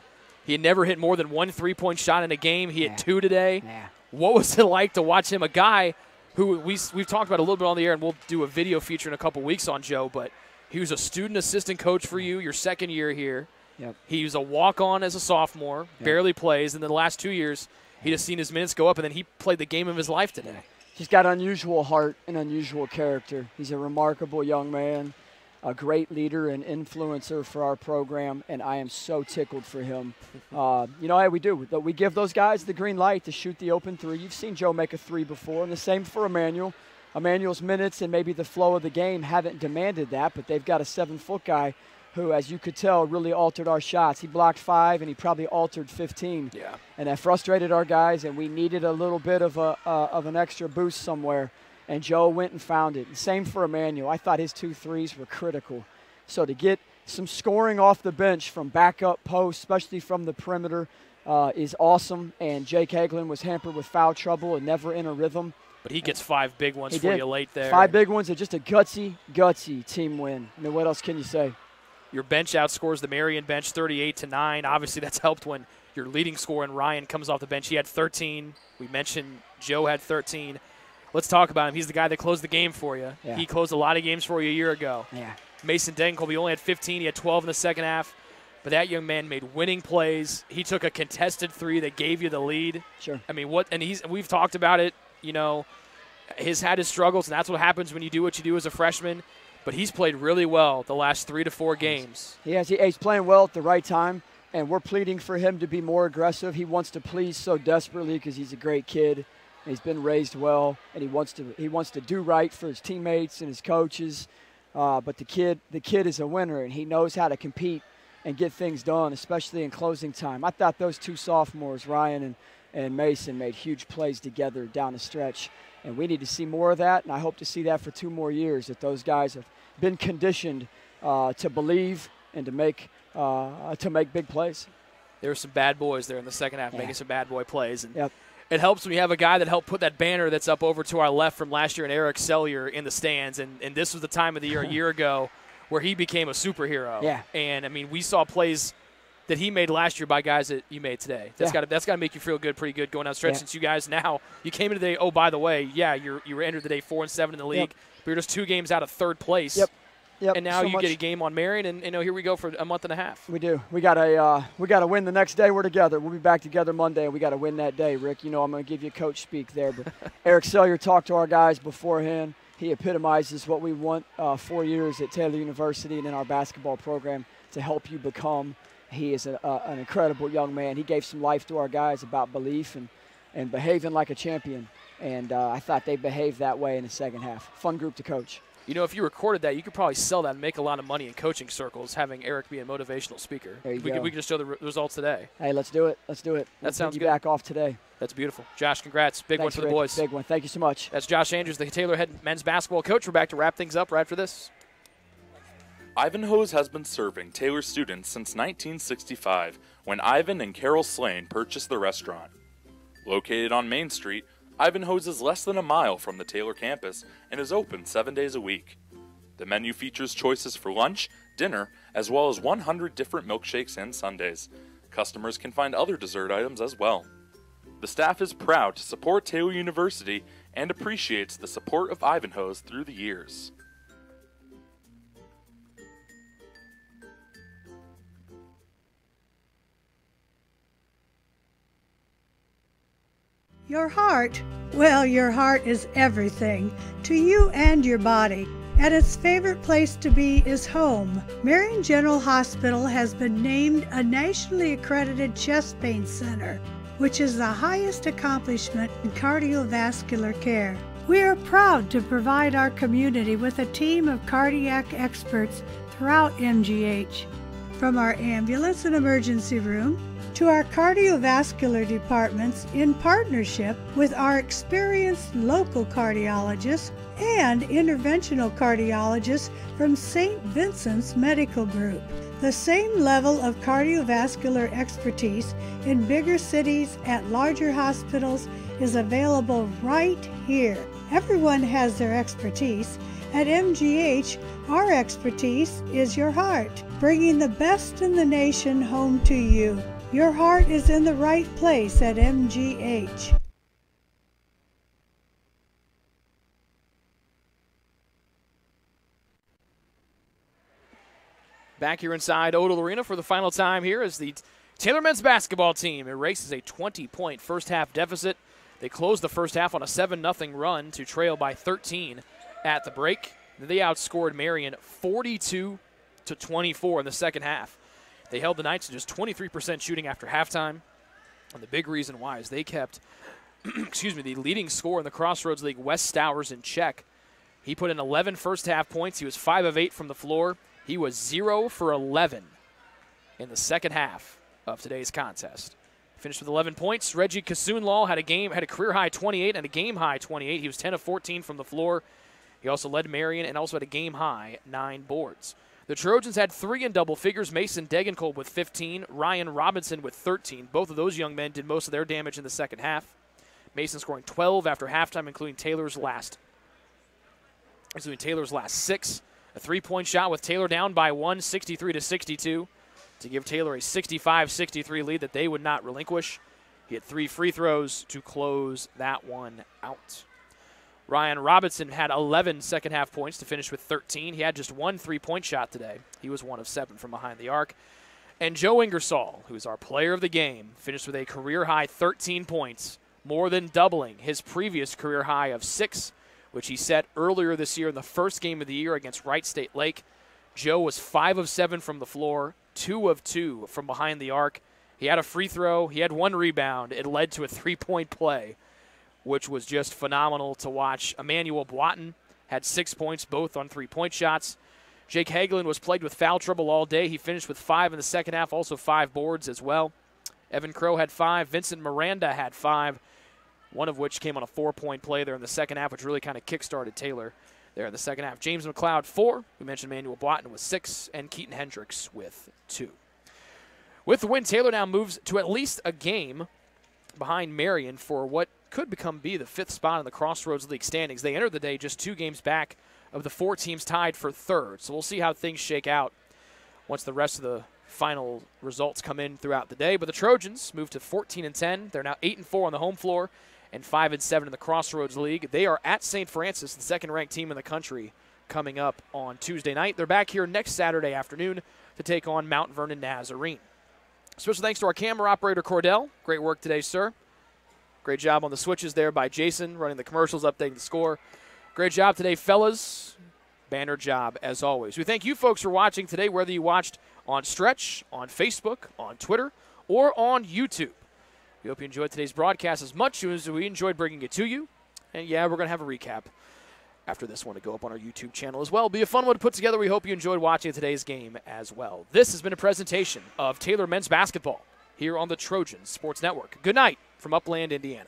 Speaker 5: He had never hit more than 1 3-point shot in a game. He hit 2 today. Yeah. What was it like to watch him, a guy who we've talked about a little bit on the air, and we'll do a video feature in a couple weeks on Joe, but he was a student assistant coach for you your second year here. Yep. He was a walk-on as a sophomore, barely plays, and then the last 2 years he just seen his minutes go up, and then he played the game of his life today.
Speaker 2: He's got unusual heart and unusual character. He's a remarkable young man, a great leader and influencer for our program, and I am so tickled for him. We give those guys the green light to shoot the open three. You've seen Joe make a 3 before, and the same for Emmanuel. Emmanuel's minutes and maybe the flow of the game haven't demanded that, but they've got a 7-foot guy who, as you could tell, really altered our shots. He blocked 5, and he probably altered 15. Yeah. And that frustrated our guys, and we needed a little bit of an extra boost somewhere. And Joe went and found it. And same for Emmanuel. I thought his 2 threes were critical. So to get some scoring off the bench from backup posts, especially from the perimeter, is awesome. And Jake Hagelin was hampered with foul trouble and never in a rhythm.
Speaker 5: But he gets 5 big ones for you late there.
Speaker 2: 5 big ones and just a gutsy team win. I mean, what else can you say?
Speaker 5: Your bench outscores the Marian bench 38-9. Obviously, that's helped when your leading scorer in Ryan comes off the bench. He had 13. We mentioned Joe had 13. Let's talk about him. He's the guy that closed the game for you. Yeah. He closed a lot of games for you a year ago. Yeah. Mason Degenkolb, he only had 15. He had 12 in the second half. But that young man made winning plays. He took a contested 3 that gave you the lead.
Speaker 2: Sure.
Speaker 5: I mean, we've talked about it. You know, he's had his struggles, and that's what happens when you do what you do as a freshman. But he's played really well the last 3 to 4 games.
Speaker 2: He's playing well at the right time, and we're pleading for him to be more aggressive. He wants to please so desperately because he's a great kid. He's been raised well, and he wants to do right for his teammates and his coaches. But the kid is a winner, and he knows how to compete and get things done, especially in closing time. I thought those 2 sophomores, Ryan and Mason, made huge plays together down the stretch, and we need to see more of that, and I hope to see that for 2 more years, that those guys have been conditioned to believe and to make big plays.
Speaker 5: There were some bad boys there in the second half,
Speaker 2: Yeah.
Speaker 5: making some bad boy plays. And
Speaker 2: Yep.
Speaker 5: it helps when you have a guy that helped put that banner that's up over to our left from last year, and Eric Sellier in the stands. And this was the time of the year a year ago where he became a superhero.
Speaker 2: Yeah.
Speaker 5: And, I mean, we saw plays that he made last year by guys that you made today. That's got to make you feel good, pretty good going down the stretch.
Speaker 2: Yeah.
Speaker 5: Since you guys now, you came into the day, oh, by the way, yeah, you were entered the day 4-7 in the league, but you're just 2 games out of 3rd place.
Speaker 2: Yep. Yep.
Speaker 5: And now
Speaker 2: So
Speaker 5: you
Speaker 2: much.
Speaker 5: get a game on Marian, and here we go for a month and a half.
Speaker 2: We do. We got to win the next day we're together. We'll be back together Monday, and we got to win that day, Rick. You know I'm going to give you coach speak there. But Eric Sellier talked to our guys beforehand. He epitomizes what we want 4 years at Taylor University and in our basketball program to help you become. He is an incredible young man. He gave some life to our guys about belief and behaving like a champion. And I thought they behaved that way in the second half. Fun group to coach.
Speaker 5: You know, if you recorded that, you could probably sell that and make a lot of money in coaching circles, having Eric be a motivational speaker.
Speaker 2: There you
Speaker 5: we
Speaker 2: go.
Speaker 5: could just show the results today.
Speaker 2: Hey, let's do it. Let's do it.
Speaker 5: That sounds
Speaker 2: you
Speaker 5: good.
Speaker 2: back off today.
Speaker 5: That's beautiful. Josh, congrats. Big one
Speaker 2: Thanks,
Speaker 5: for the
Speaker 2: Rick.
Speaker 5: boys.
Speaker 2: Big one. Thank you so much.
Speaker 5: That's Josh Andrews, the Taylor head men's basketball coach. We're back to wrap things up right after this.
Speaker 3: Ivanhoe's has been serving Taylor students since 1965, when Ivan and Carol Slane purchased the restaurant. Located on Main Street, Ivanhoe's is less than a mile from the Taylor campus and is open 7 days a week. The menu features choices for lunch, dinner, as well as 100 different milkshakes and sundaes. Customers can find other dessert items as well. The staff is proud to support Taylor University and appreciates the support of Ivanhoe's through the years.
Speaker 8: Your heart, well, your heart is everything to you and your body, and its favorite place to be is home. Marian General Hospital has been named a nationally accredited chest pain center, which is the highest accomplishment in cardiovascular care. We are proud to provide our community with a team of cardiac experts throughout MGH. From our ambulance and emergency room to our cardiovascular departments in partnership with our experienced local cardiologists and interventional cardiologists from St. Vincent's Medical Group. The same level of cardiovascular expertise in bigger cities at larger hospitals is available right here. Everyone has their expertise. At MGH, our expertise is your heart, bringing the best in the nation home to you. Your heart is in the right place at MGH.
Speaker 5: Back here inside Odell Arena for the final time here as the Taylor men's basketball team erases a 20-point first-half deficit. They closed the first half on a 7-0 run to trail by 13 at the break. They outscored Marian 42-24 in the second half. They held the Knights to just 23% shooting after halftime. And the big reason why is they kept the leading scorer in the Crossroads League, Wes Stowers, in check. He put in 11 first-half points. He was 5 of 8 from the floor. He was 0 for 11 in the second half of today's contest. Finished with 11 points. Reggie Kasoonlal had a career-high 28 and a game-high 28. He was 10 of 14 from the floor. He also led Marian and also had a game-high 9 boards. The Trojans had 3 in double figures. Mason Degenkolb with 15, Ryan Robinson with 13. Both of those young men did most of their damage in the second half. Mason scoring 12 after halftime, including Taylor's last 6. A 3-point shot with Taylor down by 1, 63-62, to give Taylor a 65-63 lead that they would not relinquish. He had 3 free throws to close that one out. Ryan Robinson had 11 second-half points to finish with 13. He had just 1 3-point shot today. He was 1 of 7 from behind the arc. And Joe Ingersoll, who is our player of the game, finished with a career-high 13 points, more than doubling his previous career high of 6, which he set earlier this year in the first game of the year against Wright State Lake. Joe was 5 of 7 from the floor, 2 of 2 from behind the arc. He had a free throw. He had 1 rebound. It led to a 3-point play, which was just phenomenal to watch. Emmanuel Boatin had 6 points, both on 3-point shots. Jake Hagelin was plagued with foul trouble all day. He finished with 5 in the second half, also 5 boards as well. Evan Crow had 5. Vincent Miranda had 5, one of which came on a 4-point play there in the second half, which really kind of kick-started Taylor. there in the second half. James McLeod, 4. We mentioned Manuel Boitton with 6, and Keaton Hendricks with 2. With the win, Taylor now moves to at least a game behind Marian for what could be the 5th spot in the Crossroads League standings. They entered the day just 2 games back of the 4 teams tied for 3rd. So we'll see how things shake out once the rest of the final results come in throughout the day. But the Trojans move to 14-10. They're now 8-4 on the home floor and 5-7 in the Crossroads League. They are at St. Francis, the second-ranked team in the country, coming up on Tuesday night. They're back here next Saturday afternoon to take on Mount Vernon Nazarene. Special thanks to our camera operator, Cordell. Great work today, sir. Great job on the switches there by Jason, running the commercials, updating the score. Great job today, fellas. Banner job, as always. We thank you folks for watching today, whether you watched on Stretch, on Facebook, on Twitter, or on YouTube. We hope you enjoyed today's broadcast as much as we enjoyed bringing it to you. And, yeah, we're going to have a recap after this one to go up on our YouTube channel as well. It'll be a fun one to put together. We hope you enjoyed watching today's game as well. This has been a presentation of Taylor Men's Basketball here on the Trojans Sports Network. Good night from Upland, Indiana.